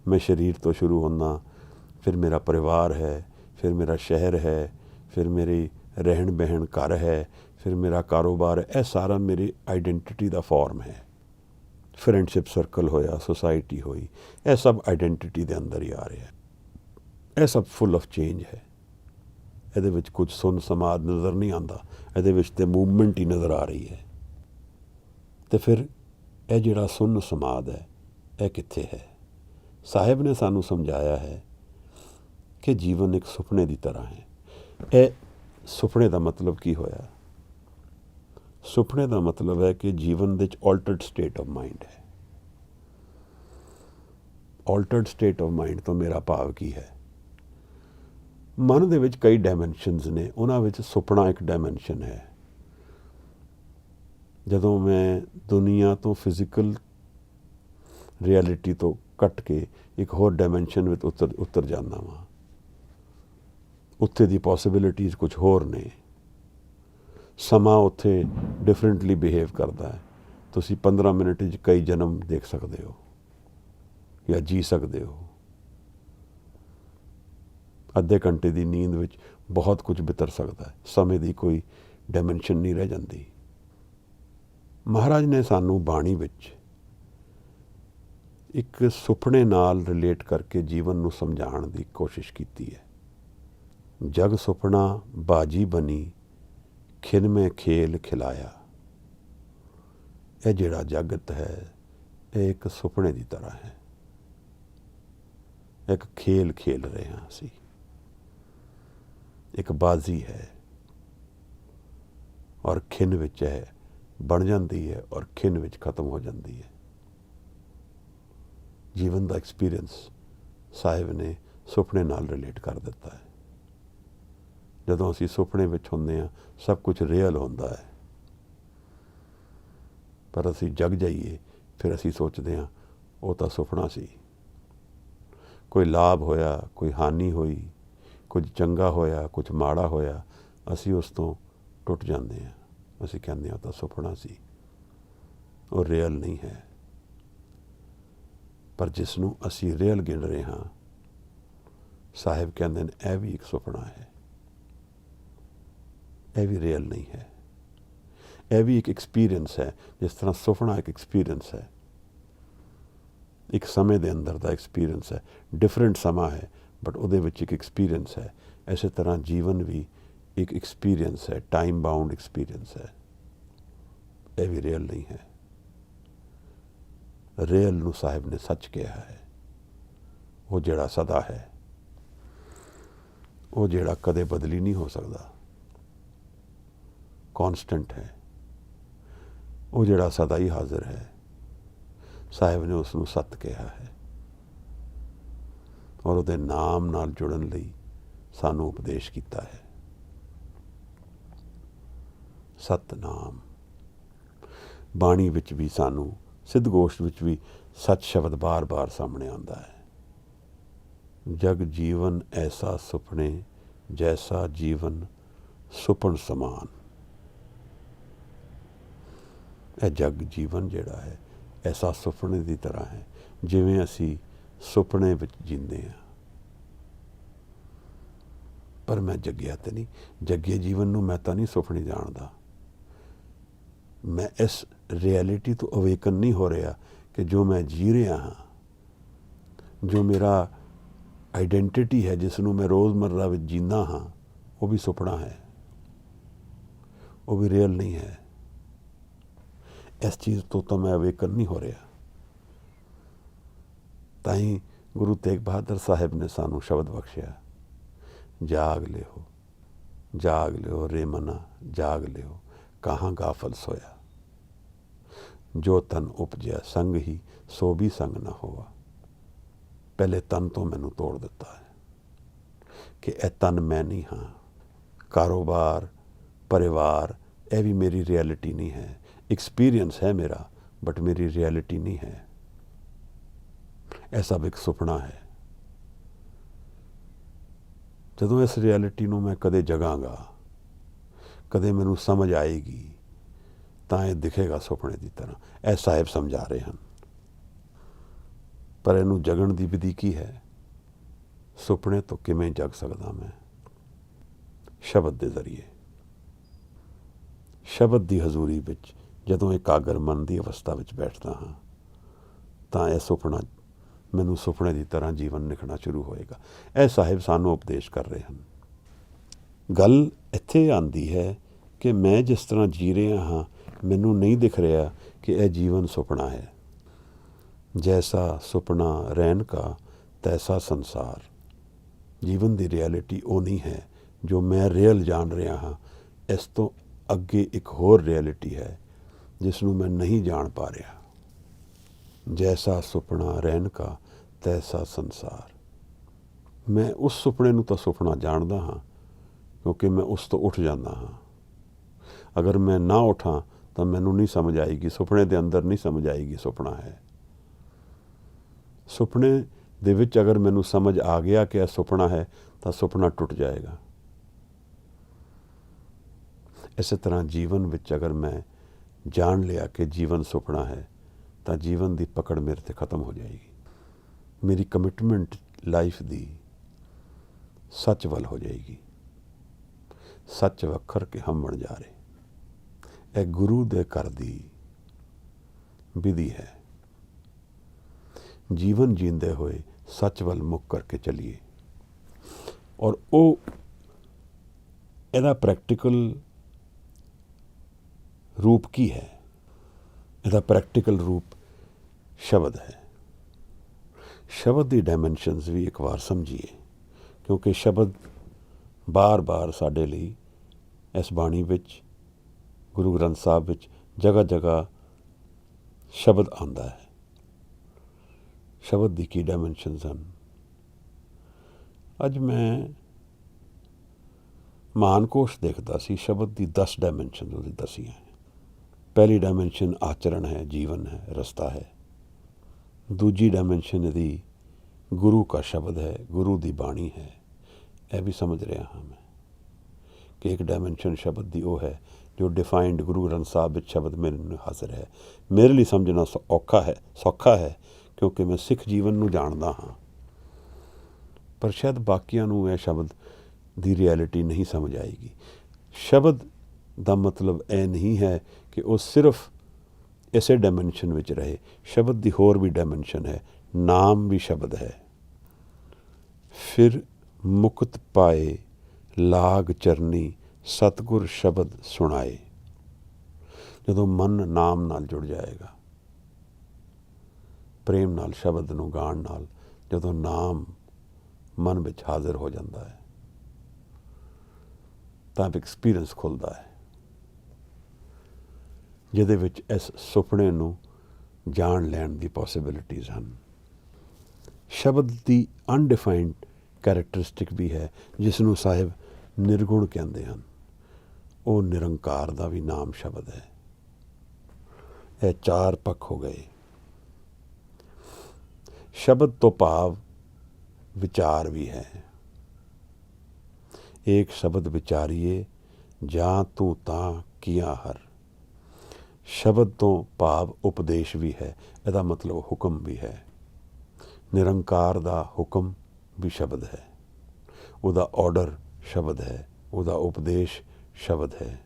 ਮੈਂ ਸਰੀਰ ਤੋਂ ਸ਼ੁਰੂ ਹੁੰਦਾ, ਫਿਰ ਮੇਰਾ ਪਰਿਵਾਰ ਹੈ, ਫਿਰ ਮੇਰਾ ਸ਼ਹਿਰ ਹੈ, ਫਿਰ ਮੇਰੀ ਰਹਿਣ ਬਹਿਣ ਘਰ ਹੈ, ਫਿਰ ਮੇਰਾ ਕਾਰੋਬਾਰ ਹੈ। ਇਹ ਸਾਰਾ ਮੇਰੀ ਆਈਡੈਂਟਿਟੀ ਦਾ ਫਾਰਮ ਹੈ। ਫਰੈਂਡਸ਼ਿਪ ਸਰਕਲ ਹੋਇਆ, ਸੁਸਾਇਟੀ ਹੋਈ, ਇਹ ਸਭ ਆਈਡੈਂਟਿਟੀ ਦੇ ਅੰਦਰ ਹੀ ਆ ਰਿਹਾ ਹੈ। ਇਹ ਸਭ ਫੁੱਲ ਆਫ ਚੇਂਜ ਹੈ। ਇਹਦੇ ਵਿੱਚ ਕੁਝ ਸੁੰਨ ਸਮਾਧ ਨਜ਼ਰ ਨਹੀਂ ਆਉਂਦਾ, ਇਹਦੇ ਵਿੱਚ ਤੇ ਮੂਵਮੈਂਟ ਹੀ ਨਜ਼ਰ ਆ ਰਹੀ ਹੈ। ਤੇ ਫਿਰ ਇਹ ਜਿਹੜਾ ਸੁੰਨ ਸਮਾਧ ਹੈ, ਇਹ ਕਿੱਥੇ ਹੈ? ਸਾਹਿਬ ਨੇ ਸਾਨੂੰ ਸਮਝਾਇਆ ਹੈ ਕਿ ਜੀਵਨ ਇੱਕ ਸੁਪਨੇ ਦੀ ਤਰ੍ਹਾਂ ਹੈ। ਇਹ ਸੁਪਨੇ ਦਾ ਮਤਲਬ ਕੀ ਹੋਇਆ? ਸੁਪਨੇ ਦਾ ਮਤਲਬ ਹੈ ਕਿ ਜੀਵਨ ਦੇ ਵਿੱਚ ਆਲਟਰਡ ਸਟੇਟ ਆਫ ਮਾਈਂਡ ਹੈ। ਆਲਟਰਡ ਸਟੇਟ ਆਫ ਮਾਈਂਡ ਤੋਂ ਮੇਰਾ ਭਾਵ ਕੀ ਹੈ? ਮਨ ਦੇ ਵਿੱਚ ਕਈ ਡਾਇਮੈਂਸ਼ਨਸ ਨੇ, ਉਹਨਾਂ ਵਿੱਚ ਸੁਪਨਾ ਇੱਕ ਡਾਇਮੈਂਸ਼ਨ ਹੈ। ਜਦੋਂ ਮੈਂ ਦੁਨੀਆ ਤੋਂ ਫਿਜ਼ੀਕਲ ਰਿਐਲਿਟੀ ਤੋਂ ਕੱਟ ਕੇ ਇੱਕ ਹੋਰ ਡਾਇਮੈਂਸ਼ਨ ਵਿੱਚ ਉਤਰ ਜਾਂਦਾ ਵਾਂ, ਉੱਥੇ ਦੀ ਪੋਸੀਬਿਲਿਟੀਜ਼ ਕੁਝ ਹੋਰ ਨੇ। ਸਮਾਂ ਉੱਥੇ ਡਿਫਰੈਂਟਲੀ ਬਿਹੇਵ ਕਰਦਾ ਹੈ। ਤੁਸੀਂ 15 ਮਿੰਟ 'ਚ ਕਈ ਜਨਮ ਦੇਖ ਸਕਦੇ ਹੋ ਜਾਂ ਜੀ ਸਕਦੇ ਹੋ। ਅੱਧੇ ਘੰਟੇ ਦੀ ਨੀਂਦ ਵਿੱਚ ਬਹੁਤ ਕੁਝ ਬਿਤਰ ਸਕਦਾ ਹੈ। ਸਮੇਂ ਦੀ ਕੋਈ ਡਾਇਮੈਂਸ਼ਨ ਨਹੀਂ ਰਹਿ ਜਾਂਦੀ। ਮਹਾਰਾਜ ਨੇ ਸਾਨੂੰ ਬਾਣੀ ਵਿੱਚ ਇੱਕ ਸੁਪਨੇ ਨਾਲ ਰਿਲੇਟ ਕਰਕੇ ਜੀਵਨ ਨੂੰ ਸਮਝਾਉਣ ਦੀ ਕੋਸ਼ਿਸ਼ ਕੀਤੀ ਹੈ। ਜਗ ਸੁਪਨਾ ਬਾਜੀ ਬਣੀ, ਖਿਨ ਮੈਂ ਖੇਲ ਖਿਲਾਇਆ। ਇਹ ਜਿਹੜਾ ਜਗਤ ਹੈ, ਇਹ ਇੱਕ ਸੁਪਨੇ ਦੀ ਤਰ੍ਹਾਂ ਹੈ। ਇੱਕ ਖੇਲ ਖੇਲ ਰਹੇ ਹਾਂ ਅਸੀਂ, ਇੱਕ ਬਾਜ਼ੀ ਹੈ, ਔਰ ਖਿਨ ਵਿੱਚ ਹੈ ਬਣ ਜਾਂਦੀ ਹੈ ਔਰ ਖਿਨ ਵਿੱਚ ਖਤਮ ਹੋ ਜਾਂਦੀ ਹੈ। ਜੀਵਨ ਦਾ ਐਕਸਪੀਰੀਅੰਸ ਸਾਹਿਬ ਨੇ ਸੁਪਨੇ ਨਾਲ ਰਿਲੇਟ ਕਰ ਦਿੱਤਾ ਹੈ। ਜਦੋਂ ਅਸੀਂ ਸੁਪਨੇ ਵਿੱਚ ਹੁੰਦੇ ਹਾਂ, ਸਭ ਕੁਝ ਰੀਅਲ ਹੁੰਦਾ ਹੈ, ਪਰ ਅਸੀਂ ਜਗ ਜਾਈਏ ਫਿਰ ਅਸੀਂ ਸੋਚਦੇ ਹਾਂ ਉਹ ਤਾਂ ਸੁਪਨਾ ਸੀ। ਕੋਈ ਲਾਭ ਹੋਇਆ, ਕੋਈ ਹਾਨੀ ਹੋਈ, ਕੁਝ ਚੰਗਾ ਹੋਇਆ, ਕੁਝ ਮਾੜਾ ਹੋਇਆ, ਅਸੀਂ ਉਸ ਤੋਂ ਟੁੱਟ ਜਾਂਦੇ ਹਾਂ। ਅਸੀਂ ਕਹਿੰਦੇ ਹਾਂ ਉਹ ਤਾਂ ਸੁਪਨਾ ਸੀ, ਉਹ ਰੀਅਲ ਨਹੀਂ ਹੈ। ਪਰ ਜਿਸ ਨੂੰ ਅਸੀਂ ਰੀਅਲ ਗਿਣ ਰਹੇ ਹਾਂ, ਸਾਹਿਬ ਕਹਿੰਦੇ ਨੇ ਇਹ ਵੀ ਇੱਕ ਸੁਪਨਾ ਹੈ, ਇਹ ਵੀ ਰੀਅਲ ਨਹੀਂ ਹੈ। ਇਹ ਵੀ ਇੱਕ ਐਕਸਪੀਰੀਅੰਸ ਹੈ, ਜਿਸ ਤਰ੍ਹਾਂ ਸੁਪਨਾ ਇੱਕ ਐਕਸਪੀਰੀਅੰਸ ਹੈ। ਇੱਕ ਸਮੇਂ ਦੇ ਅੰਦਰ ਦਾ ਐਕਸਪੀਰੀਅੰਸ ਹੈ, ਡਿਫਰੈਂਟ ਸਮਾਂ ਹੈ, ਬਟ ਉਹਦੇ ਵਿੱਚ ਇੱਕ ਐਕਸਪੀਰੀਅੰਸ ਹੈ। ਇਸੇ ਤਰ੍ਹਾਂ ਜੀਵਨ ਵੀ ਇੱਕ ਐਕਸਪੀਰੀਅੰਸ ਹੈ, ਟਾਈਮ ਬਾਉਂਡ ਐਕਸਪੀਰੀਅੰਸ ਹੈ। ਇਹ ਵੀ ਰੀਅਲ ਨਹੀਂ ਹੈ। ਰੀਅਲ ਨੂੰ ਸਾਹਿਬ ਨੇ ਸੱਚ ਕਿਹਾ ਹੈ, ਉਹ ਜਿਹੜਾ ਸਦਾ ਹੈ, ਉਹ ਜਿਹੜਾ ਕਦੇ ਬਦਲੀ ਨਹੀਂ ਹੋ ਸਕਦਾ, ਕੌਨਸਟੈਂਟ ਹੈ, ਉਹ ਜਿਹੜਾ ਸਦਾ ਹੀ ਹਾਜ਼ਰ ਹੈ। ਸਾਹਿਬ ਨੇ ਉਸ ਨੂੰ ਸੱਤ ਕਿਹਾ ਹੈ ਔਰ ਉਹਦੇ ਨਾਮ ਨਾਲ ਜੁੜਨ ਲਈ ਸਾਨੂੰ ਉਪਦੇਸ਼ ਕੀਤਾ ਹੈ। ਸਤਨਾਮ। ਬਾਣੀ ਵਿੱਚ ਵੀ ਸਾਨੂੰ, ਸਿੱਧ ਗੋਸ਼ਟ ਵਿੱਚ ਵੀ ਸੱਚ ਸ਼ਬਦ ਬਾਰ-ਬਾਰ ਸਾਹਮਣੇ ਆਉਂਦਾ ਹੈ। ਜਗ ਜੀਵਨ ਐਸਾ ਸੁਪਨੇ, ਜੈਸਾ ਜੀਵਨ ਸੁਪਨ ਸਮਾਨ। ਇਹ ਜਗ ਜੀਵਨ ਜਿਹੜਾ ਹੈ ਐਸਾ ਸੁਪਨੇ ਦੀ ਤਰ੍ਹਾਂ ਹੈ, ਜਿਵੇਂ ਅਸੀਂ ਸੁਪਨੇ ਵਿੱਚ ਜੀਂਦੇ ਹਾਂ। ਪਰ ਮੈਂ ਜਗਿਆ ਤੇ ਨਹੀਂ, ਜਗੇ ਜੀਵਨ ਨੂੰ ਮੈਂ ਤਾਂ ਨਹੀਂ ਸੁਪਨੇ ਜਾਣਦਾ। ਮੈਂ ਇਸ ਰਿਐਲਿਟੀ ਤੋਂ ਅਵੇਕਨ ਨਹੀਂ ਹੋ ਰਿਹਾ ਕਿ ਜੋ ਮੈਂ ਜੀ ਰਿਹਾ ਹਾਂ, ਜੋ ਮੇਰਾ ਆਈਡੈਂਟਿਟੀ ਹੈ, ਜਿਸ ਨੂੰ ਮੈਂ ਰੋਜ਼ਮर्रा ਵਿੱਚ ਜੀਂਦਾ ਹਾਂ, ਉਹ ਵੀ ਸੁਪਨਾ ਹੈ, ਉਹ ਵੀ ਰੀਅਲ ਨਹੀਂ ਹੈ। ਇਸ ਚੀਜ਼ ਤੋਂ ਤਾਂ ਮੈਂ ਅਵੇਕਨ ਨਹੀਂ ਹੋ ਰਿਹਾ। ਤਾਂ ਹੀ ਗੁਰੂ ਤੇਗ ਬਹਾਦਰ ਸਾਹਿਬ ਨੇ ਸਾਨੂੰ ਸ਼ਬਦ ਬਖਸ਼ਿਆ, ਜਾਗ ਲਿਓ, ਜਾਗ ਲਿਓ ਰੇ ਮਨਾ, ਜਾਗ ਲਿਓ ਕਹਾਂ ਗਾਫਲ ਸੋਇਆ। ਜੋ ਤਨ ਉਪਜਿਆ ਸੰਗ ਹੀ, ਸੋ ਵੀ ਸੰਗ ਨਾ ਹੋਆ। ਪਹਿਲੇ ਤਨ ਤੋਂ ਮੈਨੂੰ ਤੋੜ ਦਿੱਤਾ ਹੈ ਕਿ ਇਹ ਤਨ ਮੈਂ ਨਹੀਂ ਹਾਂ। ਕਾਰੋਬਾਰ, ਪਰਿਵਾਰ, ਇਹ ਵੀ ਮੇਰੀ ਰਿਐਲਿਟੀ ਨਹੀਂ ਹੈ। ਐਕਸਪੀਰੀਅੰਸ ਹੈ ਮੇਰਾ, ਬਟ ਮੇਰੀ ਰਿਐਲਿਟੀ ਨਹੀਂ ਹੈ। ਇਹ ਸਭ ਇੱਕ ਸੁਪਨਾ ਹੈ। ਜਦੋਂ ਇਸ ਰਿਐਲਿਟੀ ਨੂੰ ਮੈਂ ਕਦੇ ਜਗਾਂਗਾ, ਕਦੇ ਮੈਨੂੰ ਸਮਝ ਆਏਗੀ, ਤਾਂ ਇਹ ਦਿਖੇਗਾ ਸੁਪਨੇ ਦੀ ਤਰ੍ਹਾਂ। ਇਹ ਸਾਹਿਬ ਸਮਝਾ ਰਹੇ ਹਨ। ਪਰ ਇਹਨੂੰ ਜਗਣ ਦੀ ਵਿਧੀ ਕੀ ਹੈ? ਸੁਪਨੇ ਤੋਂ ਕਿਵੇਂ ਜਗ ਸਕਦਾ ਮੈਂ? ਸ਼ਬਦ ਦੇ ਜ਼ਰੀਏ। ਸ਼ਬਦ ਦੀ ਹਜ਼ੂਰੀ ਵਿੱਚ ਜਦੋਂ ਇਕਾਗਰ ਮਨ ਦੀ ਅਵਸਥਾ ਵਿੱਚ ਬੈਠਦਾ ਹਾਂ, ਤਾਂ ਇਹ ਸੁਪਨਾ ਮੈਨੂੰ ਸੁਪਨੇ ਦੀ ਤਰ੍ਹਾਂ ਜੀਵਨ ਨਿਖਣਾ ਸ਼ੁਰੂ ਹੋਏਗਾ। ਇਹ ਸਾਹਿਬ ਸਾਨੂੰ ਉਪਦੇਸ਼ ਕਰ ਰਹੇ ਹਨ। ਗੱਲ ਇੱਥੇ ਆਉਂਦੀ ਹੈ ਕਿ ਮੈਂ ਜਿਸ ਤਰ੍ਹਾਂ ਜੀ ਰਿਹਾ ਹਾਂ, ਮੈਨੂੰ ਨਹੀਂ ਦਿਖ ਰਿਹਾ ਕਿ ਇਹ ਜੀਵਨ ਸੁਪਨਾ ਹੈ। ਜੈਸਾ ਸੁਪਨਾ ਰਹਿਣ ਕਾ ਤੈਸਾ ਸੰਸਾਰ। ਜੀਵਨ ਦੀ ਰਿਐਲਿਟੀ ਉਹ ਨਹੀਂ ਹੈ ਜੋ ਮੈਂ ਰੀਅਲ ਜਾਣ ਰਿਹਾ ਹਾਂ। ਇਸ ਤੋਂ ਅੱਗੇ ਇੱਕ ਹੋਰ ਰਿਐਲਿਟੀ ਹੈ ਜਿਸ ਨੂੰ ਮੈਂ ਨਹੀਂ ਜਾਣ ਪਾ ਰਿਹਾ। ਜੈਸਾ ਸੁਪਨਾ ਰਹਿਣ ਕਾ ਤੈਸਾ ਸੰਸਾਰ। ਮੈਂ ਉਸ ਸੁਪਨੇ ਨੂੰ ਤਾਂ ਸੁਪਨਾ ਜਾਣਦਾ ਹਾਂ, ਕਿਉਂਕਿ ਮੈਂ ਉਸ ਤੋਂ ਉੱਠ ਜਾਂਦਾ ਹਾਂ। ਅਗਰ ਮੈਂ ਨਾ ਉੱਠਾਂ ਤਾਂ ਮੈਨੂੰ ਨਹੀਂ ਸਮਝ ਆਏਗੀ, ਸੁਪਨੇ ਦੇ ਅੰਦਰ ਨਹੀਂ ਸਮਝ ਆਏਗੀ ਸੁਪਨਾ ਹੈ। ਸੁਪਨੇ ਦੇ ਵਿੱਚ ਅਗਰ ਮੈਨੂੰ ਸਮਝ ਆ ਗਿਆ ਕਿ ਇਹ ਸੁਪਨਾ ਹੈ, ਤਾਂ ਸੁਪਨਾ ਟੁੱਟ ਜਾਏਗਾ। ਇਸੇ ਤਰ੍ਹਾਂ ਜੀਵਨ ਵਿੱਚ ਅਗਰ ਮੈਂ ਜਾਣ ਲਿਆ ਕਿ ਜੀਵਨ ਸੁਪਨਾ ਹੈ, ਤਾਂ ਜੀਵਨ ਦੀ ਪਕੜ ਮੇਰੇ ਤੇ ਖਤਮ ਹੋ ਜਾਏਗੀ। ਮੇਰੀ ਕਮਿਟਮੈਂਟ ਲਾਈਫ ਦੀ ਸੱਚ ਵੱਲ ਹੋ ਜਾਏਗੀ। ਸੱਚ ਵੱਖਰ ਕੇ ਹੰਭਣ ਜਾ ਰਹੇ। ਇਹ ਗੁਰੂ ਦੇ ਘਰ ਦੀ ਵਿਧੀ ਹੈ। ਜੀਵਨ ਜੀਂਦੇ ਹੋਏ ਸੱਚ ਵੱਲ ਮੁੱਖ ਕਰਕੇ ਚੱਲੀਏ। ਔਰ ਉਹ ਇਹਦਾ ਪ੍ਰੈਕਟੀਕਲ ਰੂਪ ਕੀ ਹੈ? ਇਹਦਾ ਪ੍ਰੈਕਟੀਕਲ ਰੂਪ ਸ਼ਬਦ ਹੈ। ਸ਼ਬਦ ਦੀ ਡਾਇਮੈਂਸ਼ਨਸ ਵੀ ਇੱਕ ਵਾਰ ਸਮਝੀਏ, ਕਿਉਂਕਿ ਸ਼ਬਦ ਬਾਰ-ਬਾਰ ਸਾਡੇ ਲਈ ਇਸ ਬਾਣੀ ਵਿੱਚ, ਗੁਰੂ ਗ੍ਰੰਥ ਸਾਹਿਬ ਵਿੱਚ ਜਗ੍ਹਾ ਜਗ੍ਹਾ ਸ਼ਬਦ ਆਉਂਦਾ ਹੈ। ਸ਼ਬਦ ਦੀ ਕੀ ਡਾਇਮੈਂਸ਼ਨਸ ਹਨ? ਅੱਜ ਮੈਂ ਮਹਾਨਕੋਸ਼ ਦੇਖਦਾ ਸੀ, ਸ਼ਬਦ ਦੀ 10 ਡਾਇਮੈਂਸ਼ਨ ਉਹਦੀ ਦੱਸੀਆਂ ਹੈ। ਪਹਿਲੀ ਡਾਇਮੈਂਸ਼ਨ ਆਚਰਣ ਹੈ, ਜੀਵਨ ਹੈ, ਰਸਤਾ ਹੈ। ਦੂਜੀ ਡਾਇਮੈਂਸ਼ਨ ਇਹਦੀ ਗੁਰੂ ਕਾ ਸ਼ਬਦ ਹੈ, ਗੁਰੂ ਦੀ ਬਾਣੀ ਹੈ। ਇਹ ਵੀ ਸਮਝ ਰਿਹਾ ਹਾਂ ਮੈਂ ਕਿ ਇੱਕ ਡਾਇਮੈਂਸ਼ਨ ਸ਼ਬਦ ਦੀ ਉਹ ਹੈ ਜੋ ਡਿਫਾਈਨਡ ਗੁਰੂ ਗ੍ਰੰਥ ਸਾਹਿਬ ਵਿੱਚ ਸ਼ਬਦ ਮੇਰੇ ਨੂੰ ਹਾਜ਼ਰ ਹੈ। ਮੇਰੇ ਲਈ ਸਮਝਣਾ ਸੌਖਾ ਹੈ ਕਿਉਂਕਿ ਮੈਂ ਸਿੱਖ ਜੀਵਨ ਨੂੰ ਜਾਣਦਾ ਹਾਂ। ਪਰ ਸ਼ਾਇਦ ਬਾਕੀਆਂ ਨੂੰ ਇਹ ਸ਼ਬਦ ਦੀ ਰਿਐਲਿਟੀ ਨਹੀਂ ਸਮਝ ਆਏਗੀ। ਸ਼ਬਦ ਦਾ ਮਤਲਬ ਇਹ ਨਹੀਂ ਹੈ ਕਿ ਉਹ ਸਿਰਫ ਇਸੇ ਡਾਇਮੈਂਸ਼ਨ ਵਿੱਚ ਰਹੇ। ਸ਼ਬਦ ਦੀ ਹੋਰ ਵੀ ਡਾਇਮੈਂਸ਼ਨ ਹੈ, ਨਾਮ ਵੀ ਸ਼ਬਦ ਹੈ। ਫਿਰ ਮੁਕਤ ਪਾਏ ਲਾਗ ਚਰਨੀ ਸਤਿਗੁਰ ਸ਼ਬਦ ਸੁਣਾਏ। ਜਦੋਂ ਮਨ ਨਾਮ ਨਾਲ ਜੁੜ ਜਾਏਗਾ, ਪ੍ਰੇਮ ਨਾਲ, ਸ਼ਬਦ ਨੂੰ ਗਾਣ ਨਾਲ, ਜਦੋਂ ਨਾਮ ਮਨ ਵਿੱਚ ਹਾਜ਼ਰ ਹੋ ਜਾਂਦਾ ਹੈ ਤਾਂ ਐਕਸਪੀਰੀਅੰਸ ਖੁੱਲ੍ਹਦਾ ਹੈ, ਜਿਹਦੇ ਵਿੱਚ ਇਸ ਸੁਪਨੇ ਨੂੰ ਜਾਣ ਲੈਣ ਦੀ ਪੋਸੀਬਿਲਿਟੀਜ਼ ਹਨ। ਸ਼ਬਦ ਦੀ ਅਨਡਿਫਾਈਨਡ ਕੈਰੈਕਟਰਿਸਟਿਕ ਵੀ ਹੈ, ਜਿਸ ਨੂੰ ਸਾਹਿਬ ਨਿਰਗੁਣ ਕਹਿੰਦੇ ਹਨ। ਉਹ ਨਿਰੰਕਾਰ ਦਾ ਵੀ ਨਾਮ ਸ਼ਬਦ ਹੈ। ਇਹ ਚਾਰ ਪੱਖ ਹੋ ਗਏ। ਸ਼ਬਦ ਤੋਂ ਭਾਵ ਵਿਚਾਰ ਵੀ ਹੈ। ਏਕ ਸ਼ਬਦ ਵਿਚਾਰੀਏ ਜਾਂ ਤੂੰ ਤਾਂ ਕੀਆ ਹਰ। ਸ਼ਬਦ ਤੋਂ ਭਾਵ ਉਪਦੇਸ਼ ਵੀ ਹੈ। ਇਹਦਾ ਮਤਲਬ ਹੁਕਮ ਵੀ ਹੈ। ਨਿਰੰਕਾਰ ਦਾ ਹੁਕਮ ਵੀ ਸ਼ਬਦ ਹੈ, ਉਹਦਾ ਆਰਡਰ ਸ਼ਬਦ ਹੈ, ਉਹਦਾ ਉਪਦੇਸ਼ ਸ਼ਬਦ ਹੈ।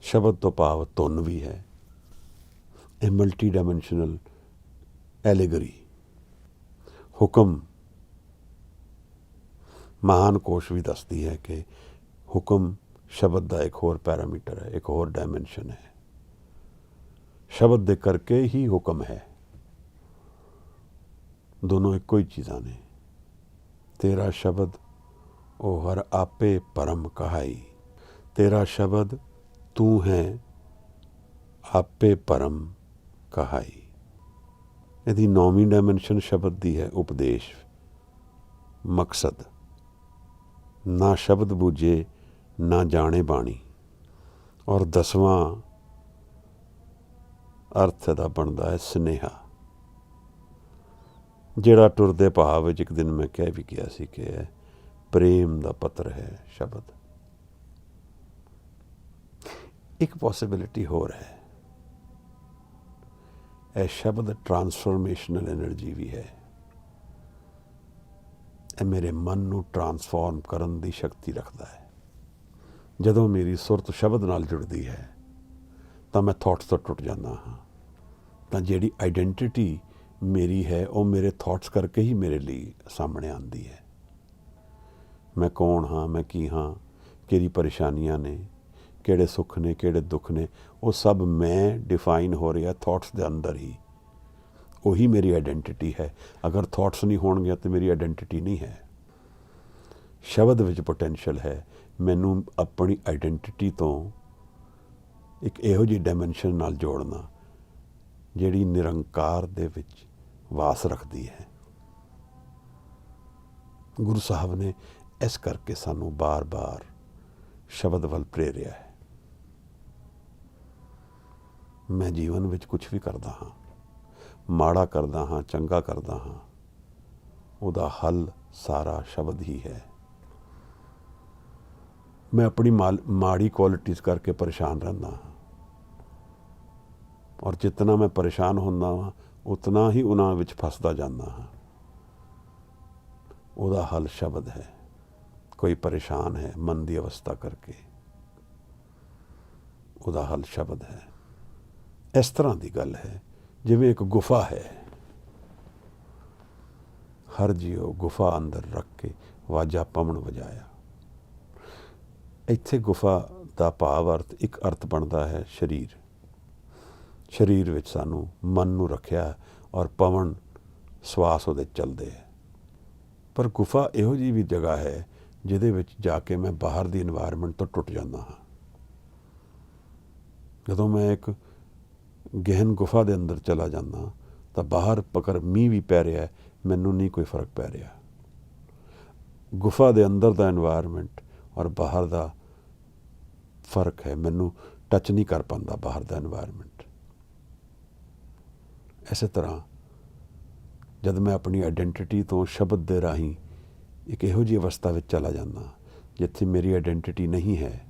ਸ਼ਬਦ ਤੋਂ ਭਾਵ ਧੁਨ ਵੀ ਹੈ। ਇਹ ਮਲਟੀ ਡਾਇਮੈਂਸ਼ਨਲ ਐਲੀਗਰੀ। ਹੁਕਮ, ਮਹਾਨ ਕੋਸ਼ ਵੀ ਦੱਸਦੀ ਹੈ ਕਿ ਹੁਕਮ ਸ਼ਬਦ ਦਾ ਇੱਕ ਹੋਰ ਪੈਰਾਮੀਟਰ ਹੈ, ਇੱਕ ਹੋਰ ਡਾਇਮੈਂਸ਼ਨ ਹੈ। ਸ਼ਬਦ ਦੇ ਕਰਕੇ ਹੀ ਹੁਕਮ ਹੈ। ਦੋਨੋਂ ਇੱਕੋ ਹੀ ਚੀਜ਼ਾਂ ਨੇ। ਤੇਰਾ ਸ਼ਬਦ ਉਹ ਹਰ ਆਪੇ ਪਰਮ ਕਹਾਈ। ਤੇਰਾ ਸ਼ਬਦ ਤੂੰ ਹੈ ਆਪੇ ਪਰਮ ਕਹਾਈ। ਇਹਦੀ 9ਵੀਂ ਡਾਇਮੈਂਸ਼ਨ ਸ਼ਬਦ ਦੀ ਹੈ ਉਪਦੇਸ਼, ਮਕਸਦ। ਨਾ ਸ਼ਬਦ ਬੂਝੇ ਨਾ ਜਾਣੇ ਬਾਣੀ। ਔਰ 10ਵਾਂ ਅਰਥ ਦਾ ਬਣਦਾ ਹੈ ਸੁਨੇਹਾ, ਜਿਹੜਾ ਟੁਰਦੇ ਭਾਵ ਵਿੱਚ ਇੱਕ ਦਿਨ ਮੈਂ ਕਹਿ ਵੀ ਗਿਆ ਸੀ ਕਿ ਇਹ ਪ੍ਰੇਮ ਦਾ ਪੱਤਰ ਹੈ ਸ਼ਬਦ। ਇੱਕ ਪੋਸੀਬਿਲਿਟੀ ਹੋਰ ਹੈ, ਇਹ ਸ਼ਬਦ ਟਰਾਂਸਫੋਰਮੇਸ਼ਨਲ ਐਨਰਜੀ ਵੀ ਹੈ। ਇਹ ਮੇਰੇ ਮਨ ਨੂੰ ਟਰਾਂਸਫਾਰਮ ਕਰਨ ਦੀ ਸ਼ਕਤੀ ਰੱਖਦਾ ਹੈ। ਜਦੋਂ ਮੇਰੀ ਸੁਰਤ ਸ਼ਬਦ ਨਾਲ ਜੁੜਦੀ ਹੈ ਤਾਂ ਮੈਂ ਥਾਟਸ ਤੋਂ ਟੁੱਟ ਜਾਂਦਾ ਹਾਂ। ਤਾਂ ਜਿਹੜੀ ਆਈਡੈਂਟੀਟੀ ਮੇਰੀ ਹੈ ਉਹ ਮੇਰੇ ਥਾਟਸ ਕਰਕੇ ਹੀ ਮੇਰੇ ਲਈ ਸਾਹਮਣੇ ਆਉਂਦੀ ਹੈ। ਮੈਂ ਕੌਣ ਹਾਂ, ਮੈਂ ਕੀ ਹਾਂ, ਕਿਹੜੀ ਪਰੇਸ਼ਾਨੀਆਂ ਨੇ, ਕਿਹੜੇ ਸੁੱਖ ਨੇ, ਕਿਹੜੇ ਦੁੱਖ ਨੇ, ਉਹ ਸਭ ਮੈਂ ਡਿਫਾਈਨ ਹੋ ਰਿਹਾ ਥਾਟਸ ਦੇ ਅੰਦਰ ਹੀ। ਉਹੀ ਮੇਰੀ ਆਈਡੈਂਟੀਟੀ ਹੈ। ਅਗਰ ਥਾਟਸ ਨਹੀਂ ਹੋਣਗੇ ਤਾਂ ਮੇਰੀ ਆਈਡੈਂਟੀਟੀ ਨਹੀਂ ਹੈ। ਸ਼ਬਦ ਵਿੱਚ ਪੋਟੈਂਸ਼ੀਅਲ ਹੈ ਮੈਨੂੰ ਆਪਣੀ ਆਈਡੈਂਟੀਟੀ ਤੋਂ ਇੱਕ ਇਹੋ ਜਿਹੀ ਡਾਇਮੈਂਸ਼ਨ ਨਾਲ ਜੋੜਨਾ ਜਿਹੜੀ ਨਿਰੰਕਾਰ ਦੇ ਵਿੱਚ ਵਾਸ ਰੱਖਦੀ ਹੈ। ਗੁਰੂ ਸਾਹਿਬ ਨੇ ਇਸ ਕਰਕੇ ਸਾਨੂੰ ਬਾਰ-ਬਾਰ ਸ਼ਬਦ ਵੱਲ ਪ੍ਰੇਰਿਆ ਹੈ। ਮੈਂ ਜੀਵਨ ਵਿੱਚ ਕੁਝ ਵੀ ਕਰਦਾ ਹਾਂ, ਮਾੜਾ ਕਰਦਾ ਹਾਂ, ਚੰਗਾ ਕਰਦਾ ਹਾਂ, ਉਹਦਾ ਹੱਲ ਸਾਰਾ ਸ਼ਬਦ ਹੀ ਹੈ। ਮੈਂ ਆਪਣੀ ਮਾੜੀ ਕੁਆਲਿਟੀਜ਼ ਕਰਕੇ ਪਰੇਸ਼ਾਨ ਰਹਿੰਦਾ ਹਾਂ, ਔਰ ਜਿਤਨਾ ਮੈਂ ਪਰੇਸ਼ਾਨ ਹੁੰਦਾ ਹਾਂ ਉਤਨਾ ਹੀ ਉਹਨਾਂ ਵਿੱਚ ਫਸਦਾ ਜਾਂਦਾ ਹਾਂ। ਉਹਦਾ ਹੱਲ ਸ਼ਬਦ ਹੈ। ਕੋਈ ਪਰੇਸ਼ਾਨ ਹੈ ਮਨ ਦੀ ਅਵਸਥਾ ਕਰਕੇ, ਉਹਦਾ ਹੱਲ ਸ਼ਬਦ ਹੈ। ਇਸ ਤਰ੍ਹਾਂ ਦੀ ਗੱਲ ਹੈ ਜਿਵੇਂ ਇੱਕ ਗੁਫਾ ਹੈ। ਹਰ ਜੀਓ ਗੁਫਾ ਅੰਦਰ ਰੱਖ ਕੇ ਵਾਜਾ ਪਵਨ ਵਜਾਇਆ। ਇੱਥੇ ਗੁਫਾ ਦਾ ਭਾਵ ਅਰਥ, ਇੱਕ ਅਰਥ ਬਣਦਾ ਹੈ ਸਰੀਰ। ਸਰੀਰ ਵਿੱਚ ਸਾਨੂੰ ਮਨ ਨੂੰ ਰੱਖਿਆ ਔਰ ਪਵਨ ਸਵਾਸ ਉਹਦੇ ਚੱਲਦੇ ਹੈ। ਪਰ ਗੁਫਾ ਇਹੋ ਜਿਹੀ ਵੀ ਜਗ੍ਹਾ ਹੈ ਜਿਹਦੇ ਵਿੱਚ ਜਾ ਕੇ ਮੈਂ ਬਾਹਰ ਦੀ ਇਨਵਾਇਰਮੈਂਟ ਤੋਂ ਟੁੱਟ ਜਾਂਦਾ ਹਾਂ। ਜਦੋਂ ਮੈਂ ਇੱਕ ਗਹਿਨ ਗੁਫਾ ਦੇ ਅੰਦਰ ਚਲਾ ਜਾਂਦਾ ਤਾਂ ਬਾਹਰ ਪਕੜ ਮੀਂਹ ਵੀ ਪੈ ਰਿਹਾ, ਮੈਨੂੰ ਨਹੀਂ ਕੋਈ ਫਰਕ ਪੈ ਰਿਹਾ। ਗੁਫਾ ਦੇ ਅੰਦਰ ਦਾ ਇਨਵਾਇਰਮੈਂਟ ਔਰ ਬਾਹਰ ਦਾ ਫਰਕ ਹੈ, ਮੈਨੂੰ ਟੱਚ ਨਹੀਂ ਕਰ ਪਾਉਂਦਾ ਬਾਹਰ ਦਾ ਇਨਵਾਇਰਮੈਂਟ। ਇਸੇ ਤਰ੍ਹਾਂ ਜਦ ਮੈਂ ਆਪਣੀ ਆਈਡੈਂਟੀਟੀ ਤੋਂ ਸ਼ਬਦ ਦੇ ਰਾਹੀਂ ਇੱਕ ਇਹੋ ਜਿਹੀ ਅਵਸਥਾ ਵਿੱਚ ਚਲਾ ਜਾਂਦਾ ਜਿੱਥੇ ਮੇਰੀ ਆਈਡੈਂਟੀਟੀ ਨਹੀਂ ਹੈ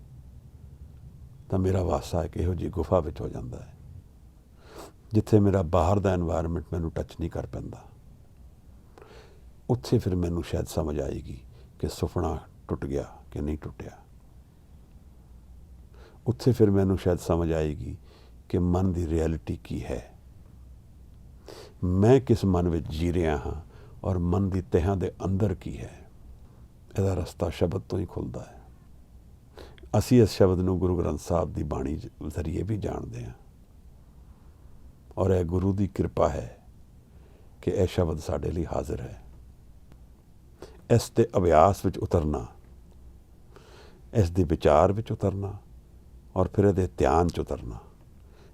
ਤਾਂ ਮੇਰਾ ਵਾਸਾ ਇੱਕ ਇਹੋ ਜਿਹੀ ਗੁਫਾ ਵਿੱਚ ਹੋ ਜਾਂਦਾ ਹੈ ਜਿੱਥੇ ਮੇਰਾ ਬਾਹਰ ਦਾ ਇਨਵਾਇਰਮੈਂਟ ਮੈਨੂੰ ਟੱਚ ਨਹੀਂ ਕਰ ਪੈਂਦਾ। ਉੱਥੇ ਫਿਰ ਮੈਨੂੰ ਸ਼ਾਇਦ ਸਮਝ ਆਏਗੀ ਕਿ ਸੁਪਨਾ ਟੁੱਟ ਗਿਆ ਕਿ ਨਹੀਂ ਟੁੱਟਿਆ। ਉੱਥੇ ਫਿਰ ਮੈਨੂੰ ਸ਼ਾਇਦ ਸਮਝ ਆਏਗੀ ਕਿ ਮਨ ਦੀ ਰਿਐਲਿਟੀ ਕੀ ਹੈ। ਮੈਂ ਕਿਸ ਮਨ ਵਿੱਚ ਜੀ ਰਿਹਾ ਹਾਂ ਔਰ ਮਨ ਦੀ ਤਹਿਾਂ ਦੇ ਅੰਦਰ ਕੀ ਹੈ। ਇਹਦਾ ਰਸਤਾ ਸ਼ਬਦ ਤੋਂ ਹੀ ਖੁੱਲ੍ਹਦਾ ਹੈ। ਅਸੀਂ ਇਸ ਸ਼ਬਦ ਨੂੰ ਗੁਰੂ ਗ੍ਰੰਥ ਸਾਹਿਬ ਦੀ ਬਾਣੀ ਜ਼ਰੀਏ ਵੀ ਜਾਣਦੇ ਹਾਂ ਔਰ ਇਹ ਗੁਰੂ ਦੀ ਕਿਰਪਾ ਹੈ ਕਿ ਇਹ ਸ਼ਬਦ ਸਾਡੇ ਲਈ ਹਾਜ਼ਰ ਹੈ। ਇਸ ਦੇ ਅਭਿਆਸ ਵਿੱਚ ਉਤਰਨਾ, ਇਸ ਦੇ ਵਿਚਾਰ ਵਿੱਚ ਉਤਰਨਾ ਔਰ ਫਿਰ ਇਹਦੇ ਧਿਆਨ 'ਚ ਉਤਰਨਾ,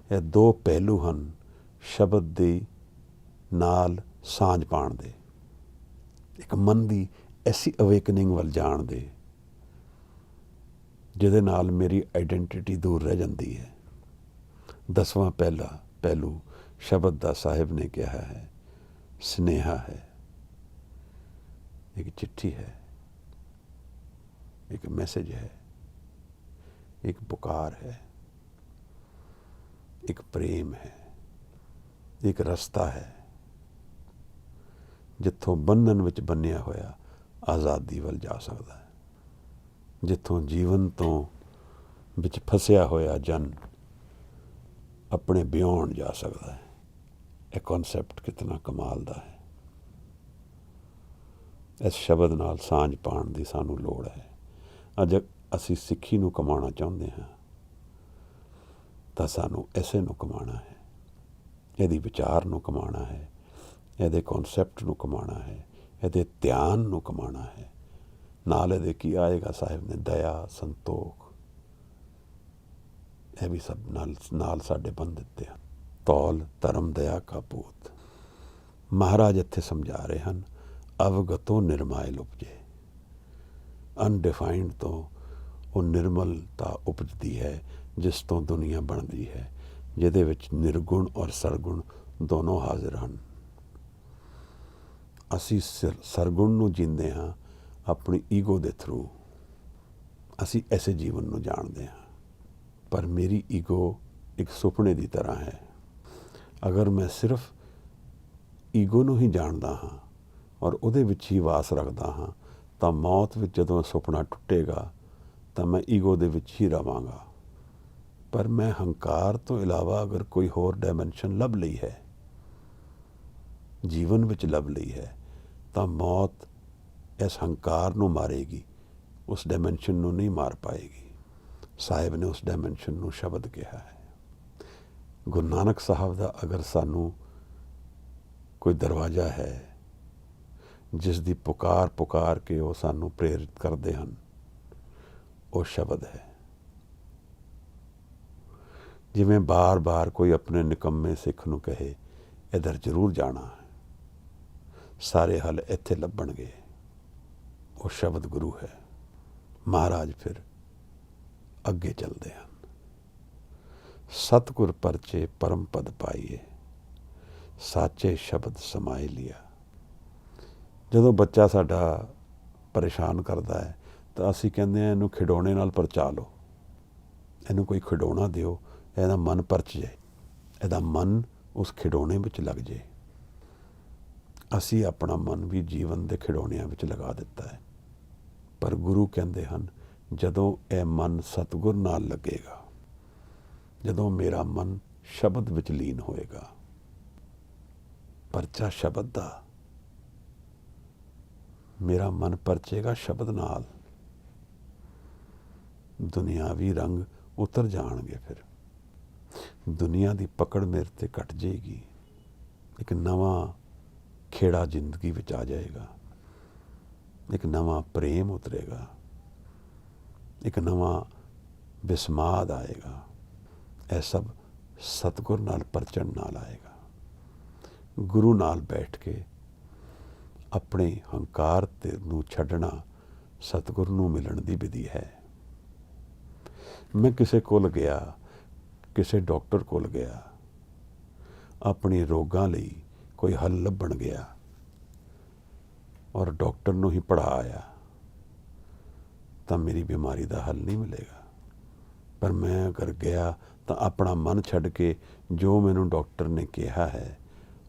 ਇਹ ਦੋ ਪਹਿਲੂ ਹਨ ਸ਼ਬਦ ਦੀ ਨਾਲ ਸਾਂਝ ਪਾਉਣ ਦੇ। ਇੱਕ ਮਨ ਦੀ ਐਸੀ ਅਵੇਕਨਿੰਗ ਵੱਲ ਜਾਣ ਦੇ ਜਿਹਦੇ ਨਾਲ ਮੇਰੀ ਆਈਡੈਂਟਿਟੀ ਦੂਰ ਰਹਿ ਜਾਂਦੀ ਹੈ। 10ਵਾਂ ਪਹਿਲੂ ਸ਼ਬਦ ਦਾ ਸਾਹਿਬ ਨੇ ਕਿਹਾ ਹੈ, ਸਨੇਹਾ ਹੈ। ਇੱਕ ਚਿੱਠੀ ਹੈ, ਇੱਕ ਮੈਸੇਜ ਹੈ, ਇੱਕ ਪੁਕਾਰ ਹੈ, ਇੱਕ ਪ੍ਰੇਮ ਹੈ, ਇੱਕ ਰਸਤਾ ਹੈ ਜਿੱਥੋਂ ਬੰਧਨ ਵਿੱਚ ਬੰਨਿਆ ਹੋਇਆ ਆਜ਼ਾਦੀ ਵੱਲ ਜਾ ਸਕਦਾ ਹੈ, ਜਿੱਥੋਂ ਜੀਵਨ ਤੋਂ ਵਿੱਚ ਫਸਿਆ ਹੋਇਆ ਜਨ ਆਪਣੇ ਬਿਯੋਂਡ ਜਾ ਸਕਦਾ ਹੈ। ਇਹ ਕਨਸੈਪਟ ਕਿਤਨਾ ਕਮਾਲ ਦਾ ਹੈ। ਇਸ ਸ਼ਬਦ ਨਾਲ ਸਾਂਝ ਪਾਉਣ ਦੀ ਸਾਨੂੰ ਲੋੜ ਹੈ। ਅੱਜ ਅਸੀਂ ਸਿੱਖੀ ਨੂੰ ਕਮਾਉਣਾ ਚਾਹੁੰਦੇ ਹਾਂ ਤਾਂ ਸਾਨੂੰ ਇਸੇ ਨੂੰ ਕਮਾਉਣਾ ਹੈ, ਇਹਦੀ ਵਿਚਾਰ ਨੂੰ ਕਮਾਉਣਾ ਹੈ, ਇਹਦੇ ਕਨਸੈਪਟ ਨੂੰ ਕਮਾਉਣਾ ਹੈ, ਇਹਦੇ ਧਿਆਨ ਨੂੰ ਕਮਾਉਣਾ ਹੈ। ਨਾਲ ਇਹਦੇ ਕੀ ਆਏਗਾ? ਸਾਹਿਬ ਨੇ ਦਇਆ, ਸੰਤੋਖ, ਇਹ ਵੀ ਸਭ ਨਾਲ ਸਾਡੇ ਬੰਨ ਦਿੱਤੇ ਹਨ। ਤੌਲ ਧਰਮ ਦਇਆ ਕਾ ਪੂਤ। ਮਹਾਰਾਜ ਇੱਥੇ ਸਮਝਾ ਰਹੇ ਹਨ, ਅਵਗਤੋਂ ਨਿਰਮਾਇਲ ਉਪਜੇ। ਅਨਡਿਫਾਈਨਡ ਤੋਂ ਉਹ ਨਿਰਮਲਤਾ ਉਪਜਦੀ ਹੈ ਜਿਸ ਤੋਂ ਦੁਨੀਆ ਬਣਦੀ ਹੈ, ਜਿਹਦੇ ਵਿੱਚ ਨਿਰਗੁਣ ਔਰ ਸਰਗੁਣ ਦੋਨੋਂ ਹਾਜ਼ਰ ਹਨ। ਅਸੀਂ ਸਰਗੁਣ ਨੂੰ ਜੀਂਦੇ ਹਾਂ ਆਪਣੀ ਈਗੋ ਦੇ ਥਰੂ। ਅਸੀਂ ਐਸੇ ਜੀਵਨ ਨੂੰ ਜਾਣਦੇ ਹਾਂ, ਪਰ ਮੇਰੀ ਈਗੋ ਇੱਕ ਸੁਪਨੇ ਦੀ ਤਰ੍ਹਾਂ ਹੈ। ਅਗਰ ਮੈਂ ਸਿਰਫ ਈਗੋ ਨੂੰ ਹੀ ਜਾਣਦਾ ਹਾਂ ਔਰ ਉਹਦੇ ਵਿੱਚ ਹੀ ਵਾਸ ਰੱਖਦਾ ਹਾਂ ਤਾਂ ਮੌਤ ਵਿੱਚ ਜਦੋਂ ਸੁਪਨਾ ਟੁੱਟੇਗਾ ਤਾਂ ਮੈਂ ਈਗੋ ਦੇ ਵਿੱਚ ਹੀ ਰਵਾਂਗਾ। ਪਰ ਮੈਂ ਹੰਕਾਰ ਤੋਂ ਇਲਾਵਾ ਅਗਰ ਕੋਈ ਹੋਰ ਡਾਇਮੈਂਸ਼ਨ ਲੱਭ ਲਈ ਹੈ, ਜੀਵਨ ਵਿੱਚ ਲੱਭ ਲਈ ਹੈ, ਤਾਂ ਮੌਤ ਇਸ ਹੰਕਾਰ ਨੂੰ ਮਾਰੇਗੀ, ਉਸ ਡਾਇਮੈਂਸ਼ਨ ਨੂੰ ਨਹੀਂ ਮਾਰ ਪਾਏਗੀ। ਸਾਹਿਬ ਨੇ ਉਸ ਡਾਇਮੈਂਸ਼ਨ ਨੂੰ ਸ਼ਬਦ ਕਿਹਾ ਹੈ। ਗੁਰੂ ਨਾਨਕ ਸਾਹਿਬ ਦਾ ਅਗਰ ਸਾਨੂੰ ਕੋਈ ਦਰਵਾਜ਼ਾ ਹੈ ਜਿਸ ਦੀ ਪੁਕਾਰ ਕੇ ਉਹ ਸਾਨੂੰ ਪ੍ਰੇਰਿਤ ਕਰਦੇ ਹਨ, ਉਹ ਸ਼ਬਦ ਹੈ। ਜਿਵੇਂ ਬਾਰ-ਬਾਰ ਕੋਈ ਆਪਣੇ ਨਿਕੰਮੇ ਸਿੱਖ ਨੂੰ ਕਹੇ, ਇੱਧਰ ਜ਼ਰੂਰ ਜਾਣਾ ਹੈ, ਸਾਰੇ ਹੱਲ ਇੱਥੇ ਲੱਭਣਗੇ, ਉਹ ਸ਼ਬਦ ਗੁਰੂ ਹੈ। ਮਹਾਰਾਜ ਫਿਰ ਅੱਗੇ ਚੱਲਦੇ ਹਨ। ਸਤਿਗੁਰ ਪਰਚੇ ਪਰਮ ਪਦ ਪਾਈਏ, ਸਾਚੇ ਸ਼ਬਦ ਸਮਾਏ ਲਿਆ। ਜਦੋਂ ਬੱਚਾ ਸਾਡਾ ਪਰੇਸ਼ਾਨ ਕਰਦਾ ਹੈ ਤਾਂ ਅਸੀਂ ਕਹਿੰਦੇ ਹਾਂ ਇਹਨੂੰ ਖਿਡੌਣੇ ਨਾਲ ਪਰਚਾ ਲਓ, ਇਹਨੂੰ ਕੋਈ ਖਿਡੌਣਾ ਦਿਓ, ਇਹਦਾ ਮਨ ਪਰਚ ਜਾਏ, ਇਹਦਾ ਮਨ ਉਸ ਖਿਡੌਣੇ ਵਿੱਚ ਲੱਗ ਜਾਏ। ਅਸੀਂ ਆਪਣਾ ਮਨ ਵੀ ਜੀਵਨ ਦੇ ਖਿਡੌਣਿਆਂ ਵਿੱਚ ਲਗਾ ਦਿੱਤਾ ਹੈ। ਪਰ ਗੁਰੂ ਕਹਿੰਦੇ ਹਨ, ਜਦੋਂ ਇਹ ਮਨ ਸਤਿਗੁਰ ਨਾਲ ਲੱਗੇਗਾ, ਜਦੋਂ ਮੇਰਾ ਮਨ ਸ਼ਬਦ ਵਿੱਚ ਲੀਨ ਹੋਏਗਾ, ਪਰਚਾ ਸ਼ਬਦ ਦਾ, ਮੇਰਾ ਮਨ ਪਰਚੇਗਾ ਸ਼ਬਦ ਨਾਲ, ਦੁਨਿਆਵੀ ਰੰਗ ਉਤਰ ਜਾਣਗੇ। ਫਿਰ ਦੁਨੀਆ ਦੀ ਪਕੜ ਮੇਰੇ ਤੇ ਘਟ ਜਾਏਗੀ, ਇੱਕ ਨਵਾਂ ਖੇੜਾ ਜ਼ਿੰਦਗੀ ਵਿੱਚ ਆ ਜਾਏਗਾ, ਇੱਕ ਨਵਾਂ ਪ੍ਰੇਮ ਉਤਰੇਗਾ, ਇੱਕ ਨਵਾਂ ਵਿਸਮਾਦ ਆਏਗਾ। ਇਹ ਸਭ ਸਤਿਗੁਰ ਨਾਲ ਪਰਚਣ ਨਾਲ ਆਏਗਾ। ਗੁਰੂ ਨਾਲ ਬੈਠ ਕੇ ਆਪਣੇ ਹੰਕਾਰ ਤੇ ਨੂੰ ਛੱਡਣਾ ਸਤਿਗੁਰ ਨੂੰ ਮਿਲਣ ਦੀ ਵਿਧੀ ਹੈ। ਮੈਂ ਕਿਸੇ ਕੋਲ ਗਿਆ, ਕਿਸੇ ਡਾਕਟਰ ਕੋਲ ਗਿਆ, ਆਪਣੇ ਰੋਗਾਂ ਲਈ ਕੋਈ ਹੱਲ ਲੱਭਣ ਗਿਆ ਔਰ ਡਾਕਟਰ ਨੂੰ ਹੀ ਪੜ੍ਹਾ ਆਇਆ, ਤਾਂ ਮੇਰੀ ਬਿਮਾਰੀ ਦਾ ਹੱਲ ਨਹੀਂ ਮਿਲੇਗਾ। ਪਰ ਮੈਂ ਅਗਰ ਗਿਆ ਤਾਂ ਆਪਣਾ ਮਨ ਛੱਡ ਕੇ ਜੋ ਮੈਨੂੰ ਡਾਕਟਰ ਨੇ ਕਿਹਾ ਹੈ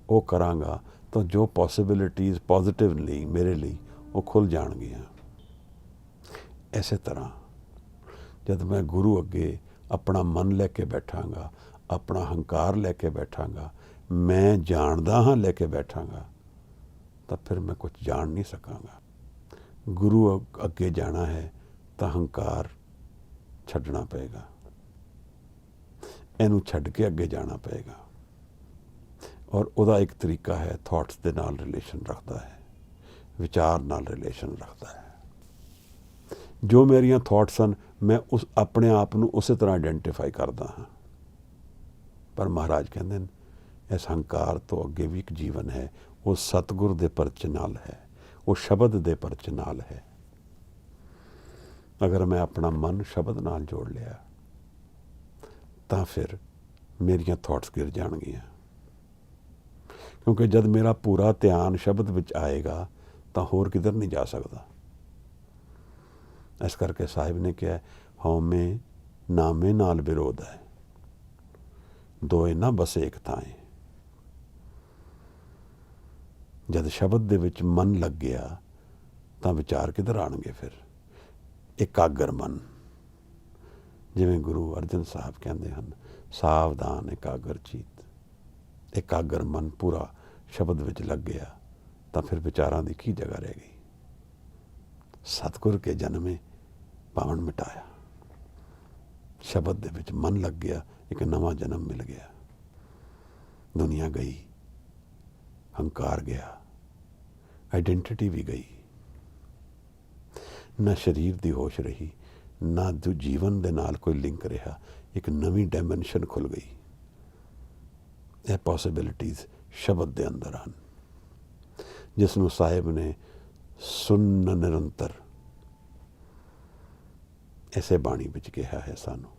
ਉਹ ਕਰਾਂਗਾ, ਤਾਂ ਜੋ ਪੋਸੀਬਿਲਿਟੀਜ਼ ਪੋਜ਼ਿਟਿਵਲੀ ਮੇਰੇ ਲਈ ਉਹ ਖੁੱਲ੍ਹ ਜਾਣਗੀਆਂ। ਇਸੇ ਤਰ੍ਹਾਂ ਜਦ ਮੈਂ ਗੁਰੂ ਅੱਗੇ ਆਪਣਾ ਮਨ ਲੈ ਕੇ ਬੈਠਾਂਗਾ, ਆਪਣਾ ਹੰਕਾਰ ਲੈ ਕੇ ਬੈਠਾਂਗਾ, मैं ਜਾਣਦਾ ਹਾਂ ਲੈ ਕੇ ਬੈਠਾਂਗਾ ਤਾਂ ਫਿਰ ਮੈਂ ਕੁਝ ਜਾਣ ਨਹੀਂ ਸਕਾਂਗਾ। ਗੁਰੂ ਅੱਗੇ ਜਾਣਾ ਹੈ ਤਾਂ ਹੰਕਾਰ ਛੱਡਣਾ ਪਏਗਾ, ਇਹਨੂੰ ਛੱਡ ਕੇ ਅੱਗੇ ਜਾਣਾ ਪਏਗਾ। ਔਰ ਉਹਦਾ ਇੱਕ ਤਰੀਕਾ ਹੈ, ਥਾਟਸ ਦੇ ਨਾਲ ਰਿਲੇਸ਼ਨ ਰੱਖਦਾ ਹੈ, ਵਿਚਾਰ ਨਾਲ ਰਿਲੇਸ਼ਨ ਰੱਖਦਾ ਹੈ। ਜੋ ਮੇਰੀਆਂ ਥਾਟਸ ਹਨ ਮੈਂ ਉਸ ਆਪਣੇ ਆਪ ਨੂੰ ਉਸੇ ਤਰ੍ਹਾਂ ਆਈਡੈਂਟੀਫਾਈ ਕਰਦਾ ਹਾਂ। ਪਰ ਮਹਾਰਾਜ ਕਹਿੰਦੇ ਨੇ ਇਸ ਹੰਕਾਰ ਤੋਂ ਅੱਗੇ ਵੀ ਇੱਕ ਜੀਵਨ ਹੈ, ਉਹ ਸਤਿਗੁਰ ਦੇ ਪਰਚ ਨਾਲ ਹੈ, ਉਹ ਸ਼ਬਦ ਦੇ ਪਰਚ ਨਾਲ ਹੈ। ਅਗਰ ਮੈਂ ਆਪਣਾ ਮਨ ਸ਼ਬਦ ਨਾਲ ਜੋੜ ਲਿਆ ਤਾਂ ਫਿਰ ਮੇਰੀਆਂ ਥਾਟਸ ਗਿਰ ਜਾਣਗੀਆਂ, ਕਿਉਂਕਿ ਜਦ ਮੇਰਾ ਪੂਰਾ ਧਿਆਨ ਸ਼ਬਦ ਵਿੱਚ ਆਏਗਾ ਤਾਂ ਹੋਰ ਕਿਧਰ ਨਹੀਂ ਜਾ ਸਕਦਾ। ਇਸ ਕਰਕੇ ਸਾਹਿਬ ਨੇ ਕਿਹਾ, ਹਉਮੈ ਨਾਮੇ ਨਾਲ ਵਿਰੋਧ ਹੈ, ਦੋਏ ਨਾ ਬਸੇ ਇੱਕ ਥਾਏ। ਜਦ ਸ਼ਬਦ ਦੇ ਵਿੱਚ ਮਨ ਲੱਗ ਗਿਆ ਤਾਂ ਵਿਚਾਰ ਕਿੱਧਰ ਆਉਣਗੇ? ਫਿਰ ਇਕਾਗਰ ਮਨ, ਜਿਵੇਂ ਗੁਰੂ ਅਰਜਨ ਸਾਹਿਬ ਕਹਿੰਦੇ ਹਨ, ਸਾਵਧਾਨ ਇਕਾਗਰ ਚੀਤ। ਇਕਾਗਰ ਮਨ ਪੂਰਾ ਸ਼ਬਦ ਵਿੱਚ ਲੱਗ ਗਿਆ ਤਾਂ ਫਿਰ ਵਿਚਾਰਾਂ ਦੀ ਕੀ ਜਗ੍ਹਾ ਰਹਿ ਗਈ? ਸਤਿਗੁਰ ਕੇ ਜਨਮੇ ਪਾਵਨ ਮਿਟਾਇਆ। ਸ਼ਬਦ ਦੇ ਵਿੱਚ ਮਨ ਲੱਗ ਗਿਆ, ਇੱਕ ਨਵਾਂ ਜਨਮ ਮਿਲ ਗਿਆ। ਦੁਨੀਆ ਗਈ, ਹੰਕਾਰ ਗਿਆ, ਆਈਡੈਂਟਿਟੀ ਵੀ ਗਈ। ਨਾ ਸਰੀਰ ਦੀ ਹੋਸ਼ ਰਹੀ, ਨਾ ਜੀਵਨ ਦੇ ਨਾਲ ਕੋਈ ਲਿੰਕ ਰਿਹਾ। ਇੱਕ ਨਵੀਂ ਡਾਇਮੈਂਸ਼ਨ ਖੁੱਲ ਗਈ। ਇਹ ਪੋਸੀਬਿਲਿਟੀਜ਼ ਸ਼ਬਦ ਦੇ ਅੰਦਰ ਹਨ, ਜਿਸ ਨੂੰ ਸਾਹਿਬ ਨੇ ਸੁਨ ਨਿਰੰਤਰ ਐਸੇ ਬਾਣੀ ਵਿੱਚ ਕਿਹਾ ਹੈ ਸਾਨੂੰ।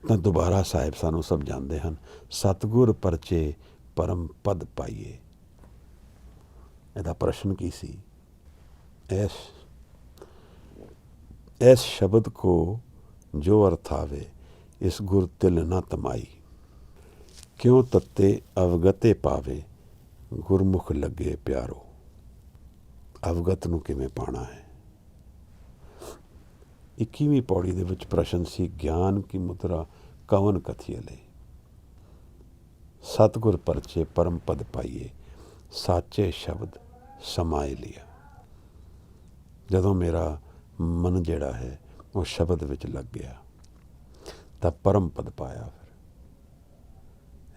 ਤਾਂ ਦੁਬਾਰਾ ਸਾਹਿਬ ਸਾਨੂੰ ਸਮਝਾਉਂਦੇ ਹਨ, ਸਤਿਗੁਰ ਪਰਚੇ ਪਰਮ ਪਦ ਪਾਈਏ। ਇਹਦਾ ਪ੍ਰਸ਼ਨ ਕੀ ਸੀ? ਇਸ ਸ਼ਬਦ ਕੋ ਜੋ ਅਰਥ ਆਵੇ, ਇਸ ਗੁਰ ਤਿਲ ਨਾ ਤਮਾਈ। ਕਿਉਂ ਤੱਤੇ ਅਵਗਤੇ ਪਾਵੇ, ਗੁਰਮੁਖ ਲੱਗੇ ਪਿਆਰੋ। ਅਵਗਤ ਨੂੰ ਕਿਵੇਂ ਪਾਣਾ ਹੈ? 21ਵੀਂ ਪੌੜੀ ਦੇ ਵਿੱਚ ਪ੍ਰਸ਼ਨ ਸੀ, ਗਿਆਨ ਕੀ ਮੁਦਰਾ ਕਵਨ ਕਥੀਏ ਲਈ। ਸਤਿਗੁਰ ਪਰਚੇ ਪਰਮ ਪਦ ਪਾਈਏ, ਸਾਚੇ ਸ਼ਬਦ ਸਮਾਏ ਲਿਆ। ਜਦੋਂ ਮੇਰਾ ਮਨ ਜਿਹੜਾ ਹੈ ਉਹ ਸ਼ਬਦ ਵਿੱਚ ਲੱਗ ਗਿਆ ਤਾਂ ਪਰਮ ਪਦ ਪਾਇਆ। ਫਿਰ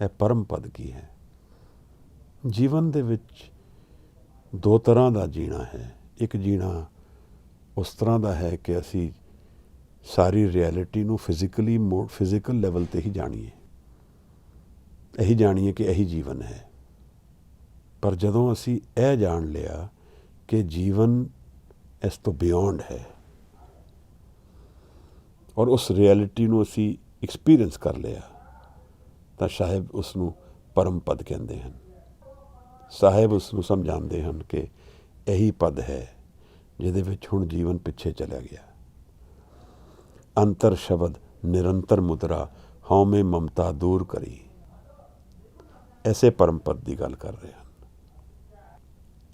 ਇਹ ਪਰਮ ਪਦ ਕੀ ਹੈ? ਜੀਵਨ ਦੇ ਵਿੱਚ ਦੋ ਤਰ੍ਹਾਂ ਦਾ ਜੀਣਾ ਹੈ। ਇੱਕ ਜੀਣਾ ਉਸ ਤਰ੍ਹਾਂ ਦਾ ਹੈ ਕਿ ਅਸੀਂ ਸਾਰੀ ਰਿਐਲਿਟੀ ਨੂੰ ਫਿਜ਼ੀਕਲ ਲੈਵਲ 'ਤੇ ਹੀ ਜਾਣੀਏ, ਇਹੀ ਜਾਣੀਏ ਕਿ ਇਹੀ ਜੀਵਨ ਹੈ। ਪਰ ਜਦੋਂ ਅਸੀਂ ਇਹ ਜਾਣ ਲਿਆ ਕਿ ਜੀਵਨ ਇਸ ਤੋਂ ਬਿਯੋਂਡ ਹੈ ਔਰ ਉਸ ਰਿਐਲਿਟੀ ਨੂੰ ਅਸੀਂ ਐਕਸਪੀਰੀਅੰਸ ਕਰ ਲਿਆ, ਤਾਂ ਸਾਹਿਬ ਉਸ ਨੂੰ ਪਰਮ ਪਦ ਕਹਿੰਦੇ ਹਨ। ਸਾਹਿਬ ਉਸ ਨੂੰ ਸਮਝਾਉਂਦੇ ਹਨ ਕਿ ਇਹੀ ਪਦ ਹੈ ਜਿਹਦੇ ਵਿੱਚ ਹੁਣ ਜੀਵਨ ਪਿੱਛੇ ਚਲਾ ਗਿਆ। ਅੰਤਰ ਸ਼ਬਦ ਨਿਰੰਤਰ ਮੁਦਰਾ, ਹਉਮੈ ਮਮਤਾ ਦੂਰ ਕਰੀ। ਐਸੇ ਪਰਮ ਪਦ ਦੀ ਗੱਲ ਕਰ ਰਹੇ ਹਨ।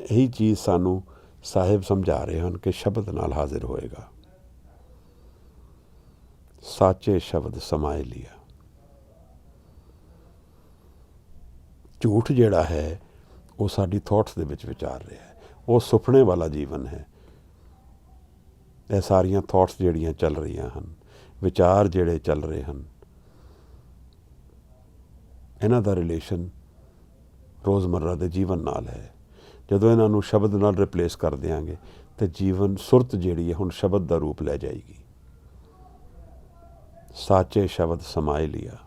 ਇਹੀ ਚੀਜ਼ ਸਾਨੂੰ ਸਾਹਿਬ ਸਮਝਾ ਰਹੇ ਹਨ ਕਿ ਸ਼ਬਦ ਨਾਲ ਹਾਜ਼ਰ ਹੋਏਗਾ। ਸਾਚੇ ਸ਼ਬਦ ਸਮਾਏ ਲਿਆ। ਝੂਠ ਜਿਹੜਾ ਹੈ ਉਹ ਸਾਡੀ ਥਾਟਸ ਦੇ ਵਿੱਚ ਵਿਚਾਰ ਰਿਹਾ ਹੈ, ਉਹ ਸੁਪਨੇ ਵਾਲਾ ਜੀਵਨ ਹੈ। ਇਹ ਸਾਰੀਆਂ ਥਾਟਸ ਜਿਹੜੀਆਂ ਚੱਲ ਰਹੀਆਂ ਹਨ, ਵਿਚਾਰ ਜਿਹੜੇ ਚੱਲ ਰਹੇ ਹਨ, ਇਹਨਾਂ ਦਾ ਰਿਲੇਸ਼ਨ ਰੋਜ਼ਮर्रा ਦੇ ਜੀਵਨ ਨਾਲ ਹੈ। ਜਦੋਂ ਇਹਨਾਂ ਨੂੰ ਸ਼ਬਦ ਨਾਲ ਰਿਪਲੇਸ ਕਰ ਦਿਆਂਗੇ ਤਾਂ ਜੀਵਨ ਸੁਰਤ ਜਿਹੜੀ ਹੈ ਹੁਣ ਸ਼ਬਦ ਦਾ ਰੂਪ ਲੈ ਜਾਏਗੀ। ਸਾਚੇ ਸ਼ਬਦ ਸਮਾਏ ਲਿਆ।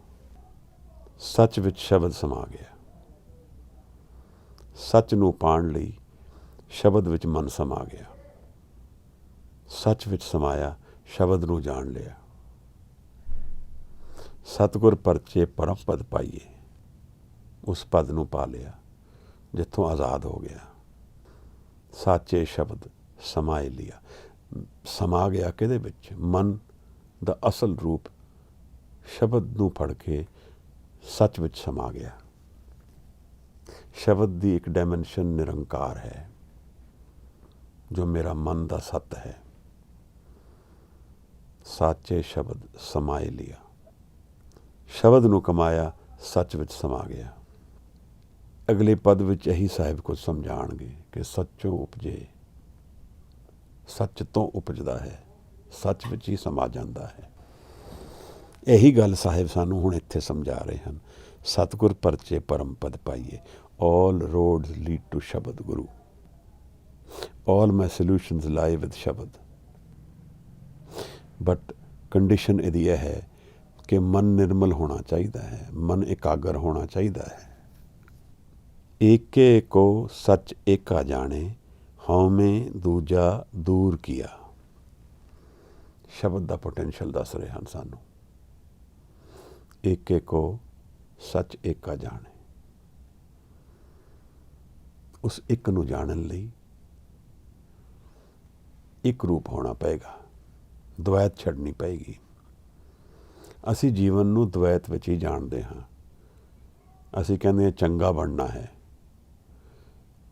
ਸੱਚ ਵਿੱਚ ਸ਼ਬਦ ਸਮਾ ਗਿਆ। ਸੱਚ ਨੂੰ ਪਾਉਣ ਲਈ ਸ਼ਬਦ ਵਿੱਚ ਮਨ ਸਮਾ ਗਿਆ। ਸੱਚ ਵਿੱਚ ਸਮਾਇਆ, ਸ਼ਬਦ ਨੂੰ ਜਾਣ ਲਿਆ। ਸਤਿਗੁਰ ਪਰਚੇ ਪਰਮ ਪਦ ਪਾਈਏ। ਉਸ ਪਦ ਨੂੰ ਪਾ ਲਿਆ ਜਿੱਥੋਂ ਆਜ਼ਾਦ ਹੋ ਗਿਆ। ਸਾਚੇ ਸ਼ਬਦ ਸਮਾਏ ਲਿਆ। ਸਮਾ ਗਿਆ ਕਿਹਦੇ ਵਿੱਚ? ਮਨ ਦਾ ਅਸਲ ਰੂਪ ਸ਼ਬਦ ਨੂੰ ਫੜ ਕੇ ਸੱਚ ਵਿੱਚ ਸਮਾ ਗਿਆ। ਸ਼ਬਦ ਦੀ ਇੱਕ ਡਾਇਮੈਂਸ਼ਨ ਨਿਰੰਕਾਰ ਹੈ ਜੋ ਮੇਰਾ ਮਨ ਦਾ ਸੱਤ ਹੈ। ਸਾਚੇ ਸ਼ਬਦ ਸਮਾਏ ਲਿਆ। ਸ਼ਬਦ ਨੂੰ ਕਮਾਇਆ, ਸੱਚ ਵਿੱਚ ਸਮਾ ਗਿਆ। ਅਗਲੇ ਪਦ ਵਿੱਚ ਇਹੀ ਸਾਹਿਬ ਕੁਝ ਸਮਝਾਣਗੇ ਕਿ ਸੱਚੋਂ ਉਪਜੇ, ਸੱਚ ਤੋਂ ਉਪਜਦਾ ਹੈ, ਸੱਚ ਵਿੱਚ ਹੀ ਸਮਾ ਜਾਂਦਾ ਹੈ। ਇਹੀ ਗੱਲ ਸਾਹਿਬ ਸਾਨੂੰ ਹੁਣ ਇੱਥੇ ਸਮਝਾ ਰਹੇ ਹਨ। ਸਤਿਗੁਰ ਪਰਚੇ ਪਰਮ ਪਦ ਪਾਈਏ, all roads lead to ਸ਼ਬਦ ਗੁਰੂ, all my solutions lie with ਸ਼ਬਦ। ਬਟ ਕੰਡੀਸ਼ਨ ਇਹਦੀ ਇਹ ਹੈ ਕਿ ਮਨ ਨਿਰਮਲ ਹੋਣਾ ਚਾਹੀਦਾ ਹੈ, ਮਨ ਇਕਾਗਰ ਹੋਣਾ ਚਾਹੀਦਾ ਹੈ। ਏਕੇ ਕੋ ਸੱਚ ਏਕਾ ਜਾਣੇ, ਹਉਮੈ ਦੂਜਾ ਦੂਰ ਕੀਆ। ਸ਼ਬਦ ਦਾ ਪੋਟੈਂਸ਼ੀਅਲ ਦੱਸ ਰਹੇ ਹਨ ਸਾਨੂੰ। ਏਕੇ ਕੋ ਸੱਚ ਏਕਾ ਜਾਣੇ, ਉਸ ਇੱਕ ਨੂੰ ਜਾਣਨ ਲਈ ਇੱਕ ਰੂਪ ਹੋਣਾ ਪਏਗਾ, ਦਵੈਤ ਛੱਡਣੀ ਪਏਗੀ। ਅਸੀਂ ਜੀਵਨ ਨੂੰ ਦਵੈਤ ਵਿੱਚ ਹੀ ਜਾਣਦੇ ਹਾਂ। ਅਸੀਂ ਕਹਿੰਦੇ ਹਾਂ ਚੰਗਾ ਬਣਨਾ ਹੈ,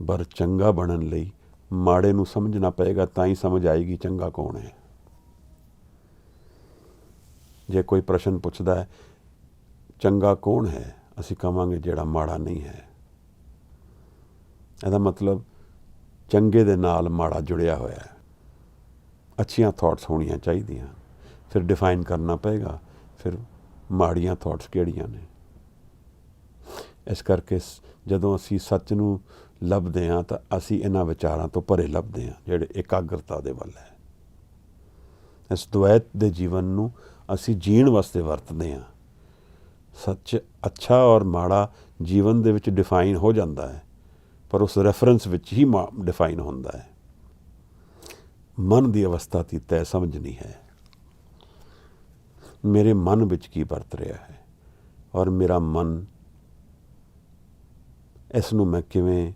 ਪਰ ਚੰਗਾ ਬਣਨ ਲਈ ਮਾੜੇ ਨੂੰ ਸਮਝਣਾ ਪਏਗਾ, ਤਾਂ ਹੀ ਸਮਝ ਆਏਗੀ ਚੰਗਾ ਕੌਣ ਹੈ। ਜੇ ਕੋਈ ਪ੍ਰਸ਼ਨ ਪੁੱਛਦਾ ਹੈ ਚੰਗਾ ਕੌਣ ਹੈ, ਅਸੀਂ ਕਹਾਂਗੇ ਜਿਹੜਾ ਮਾੜਾ ਨਹੀਂ ਹੈ। ਇਹਦਾ ਮਤਲਬ ਚੰਗੇ ਦੇ ਨਾਲ ਮਾੜਾ ਜੁੜਿਆ ਹੋਇਆ ਹੈ। ਅੱਛੀਆਂ ਥਾਟਸ ਹੋਣੀਆਂ ਚਾਹੀਦੀਆਂ, ਫਿਰ ਡਿਫਾਈਨ ਕਰਨਾ ਪਏਗਾ ਫਿਰ ਮਾੜੀਆਂ ਥਾਟਸ ਕਿਹੜੀਆਂ ਨੇ। ਇਸ ਕਰਕੇ ਜਦੋਂ ਅਸੀਂ ਸੱਚ ਨੂੰ ਲੱਭਦੇ ਹਾਂ ਤਾਂ ਅਸੀਂ ਇਹਨਾਂ ਵਿਚਾਰਾਂ ਤੋਂ ਭਰੇ ਲੱਭਦੇ ਹਾਂ ਜਿਹੜੇ ਇਕਾਗਰਤਾ ਦੇ ਵੱਲ ਹੈ। ਇਸ ਦੁਆਇਤ ਦੇ ਜੀਵਨ ਨੂੰ ਅਸੀਂ ਜੀਣ ਵਾਸਤੇ ਵਰਤਦੇ ਹਾਂ। ਸੱਚ ਅੱਛਾ ਔਰ ਮਾੜਾ ਜੀਵਨ ਦੇ ਵਿੱਚ ਡਿਫਾਈਨ ਹੋ ਜਾਂਦਾ ਹੈ, ਪਰ ਉਸ ਰੈਫਰੈਂਸ ਵਿੱਚ ਹੀ ਡਿਫਾਈਨ ਹੁੰਦਾ ਹੈ। ਮਨ ਦੀ ਅਵਸਥਾ ਦੀ ਤੈ ਸਮਝਣੀ ਹੈ। ਮੇਰੇ ਮਨ ਵਿੱਚ ਕੀ ਵਰਤ ਰਿਹਾ ਹੈ ਔਰ ਮੇਰਾ ਮਨ, ਇਸ ਨੂੰ ਮੈਂ ਕਿਵੇਂ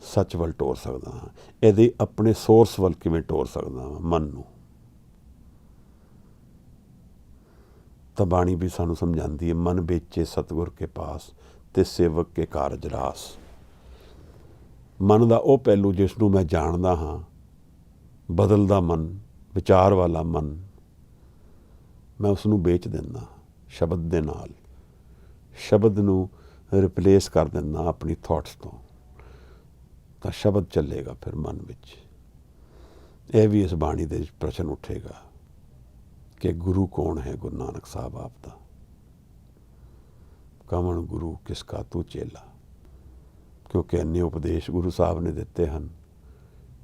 ਸੱਚ ਵੱਲ ਟੋਰ ਸਕਦਾ ਹਾਂ, ਇਹਦੇ ਆਪਣੇ ਸੋਰਸ ਵੱਲ ਕਿਵੇਂ ਟੋਰ ਸਕਦਾ ਹਾਂ ਮਨ ਨੂੰ। ਤਾਂ ਬਾਣੀ ਵੀ ਸਾਨੂੰ ਸਮਝਾਉਂਦੀ ਹੈ, ਮਨ ਵੇਚੇ ਸਤਿਗੁਰ ਕੇ ਪਾਸ ਤੇ ਸੇਵਕ ਕੇ ਕਾਰਜ ਰਾਸ। ਮਨ ਦਾ ਉਹ ਪਹਿਲੂ ਜਿਸ ਨੂੰ ਮੈਂ ਜਾਣਦਾ ਹਾਂ, ਬਦਲਦਾ ਮਨ, ਵਿਚਾਰ ਵਾਲਾ ਮਨ, ਮੈਂ ਉਸ ਨੂੰ ਵੇਚ ਦਿੰਦਾ ਸ਼ਬਦ ਦੇ ਨਾਲ। ਸ਼ਬਦ ਨੂੰ ਰਿਪਲੇਸ ਕਰ ਦਿੰਦਾ ਆਪਣੀ ਥਾਟਸ ਤੋਂ, ਤਾਂ ਸ਼ਬਦ ਚੱਲੇਗਾ ਫਿਰ ਮਨ ਵਿੱਚ। ਇਹ ਵੀ ਇਸ ਬਾਣੀ ਦੇ ਵਿੱਚ ਪ੍ਰਸ਼ਨ ਉੱਠੇਗਾ ਕਿ ਗੁਰੂ ਕੌਣ ਹੈ। ਗੁਰੂ ਨਾਨਕ ਸਾਹਿਬ ਆਪ ਦਾ ਕਵਣ ਗੁਰੂ ਕਿਸ ਕਾ ਤੂੰ ਚੇਲਾ। ਕਿਉਂਕਿ ਇੰਨੇ ਉਪਦੇਸ਼ ਗੁਰੂ ਸਾਹਿਬ ਨੇ ਦਿੱਤੇ ਹਨ।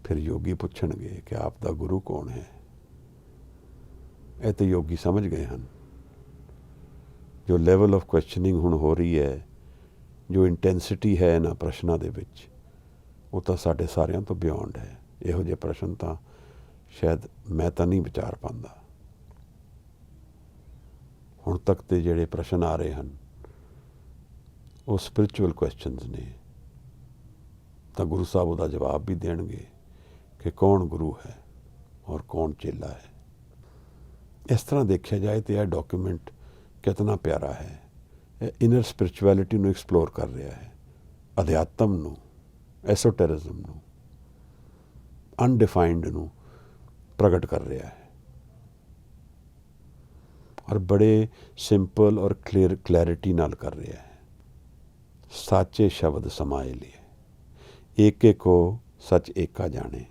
ਫਿਰ ਯੋਗੀ ਪੁੱਛਣਗੇ ਕਿ ਆਪ ਦਾ ਗੁਰੂ ਕੌਣ ਹੈ। ਇਹ ਤਾਂ ਯੋਗੀ ਸਮਝ ਗਏ ਹਨ। ਜੋ ਲੈਵਲ ਆਫ ਕੁਐਸਚਨਿੰਗ ਹੁਣ ਹੋ ਰਹੀ ਹੈ, ਜੋ ਇੰਟੈਂਸਿਟੀ ਹੈ ਇਹਨਾਂ ਪ੍ਰਸ਼ਨਾਂ ਦੇ ਵਿੱਚ, ਉਹ ਤਾਂ ਸਾਡੇ ਸਾਰਿਆਂ ਤੋਂ ਬਿਯੋਂਡ ਹੈ। ਇਹੋ ਜਿਹੇ ਪ੍ਰਸ਼ਨ ਤਾਂ ਸ਼ਾਇਦ ਮੈਂ ਤਾਂ ਨਹੀਂ ਵਿਚਾਰ ਪਾਉਂਦਾ। ਹੁਣ ਤੱਕ ਦੇ ਜਿਹੜੇ ਪ੍ਰਸ਼ਨ ਆ ਰਹੇ ਹਨ ਉਹ ਸਪਿਰਿਚੁਅਲ ਕੁਐਸਚਨਸ ਨੇ, ਤਾਂ ਗੁਰੂ ਸਾਹਿਬ ਉਹਦਾ ਜਵਾਬ ਵੀ ਦੇਣਗੇ ਕਿ ਕੌਣ ਗੁਰੂ ਹੈ ਔਰ ਕੌਣ ਚੇਲਾ ਹੈ। ਇਸ ਤਰ੍ਹਾਂ ਦੇਖਿਆ ਜਾਏ ਤਾਂ ਇਹ ਡਾਕੂਮੈਂਟ ਕਿਤਨਾ ਪਿਆਰਾ ਹੈ। ਇਹ ਇਨਰ ਸਪਿਰਿਚੁਅਲਿਟੀ ਨੂੰ ਐਕਸਪਲੋਰ ਕਰ ਰਿਹਾ ਹੈ, ਅਧਿਆਤਮ ਨੂੰ, ਐਸੋਟੈਰਿਜ਼ਮ ਨੂੰ, ਅਨਡਿਫਾਈਨਡ ਨੂੰ ਪ੍ਰਗਟ ਕਰ ਰਿਹਾ ਹੈ। ਔਰ ਬੜੇ ਸਿੰਪਲ ਔਰ ਕਲੈਰਿਟੀ ਨਾਲ ਕਰ ਰਿਹਾ ਹੈ। ਸਾਚੇ ਸ਼ਬਦ ਸਮਾਏ ਲਿਏ, ਏਕੇ ਕੋ ਸੱਚ ਏਕਾ ਜਾਣੇ।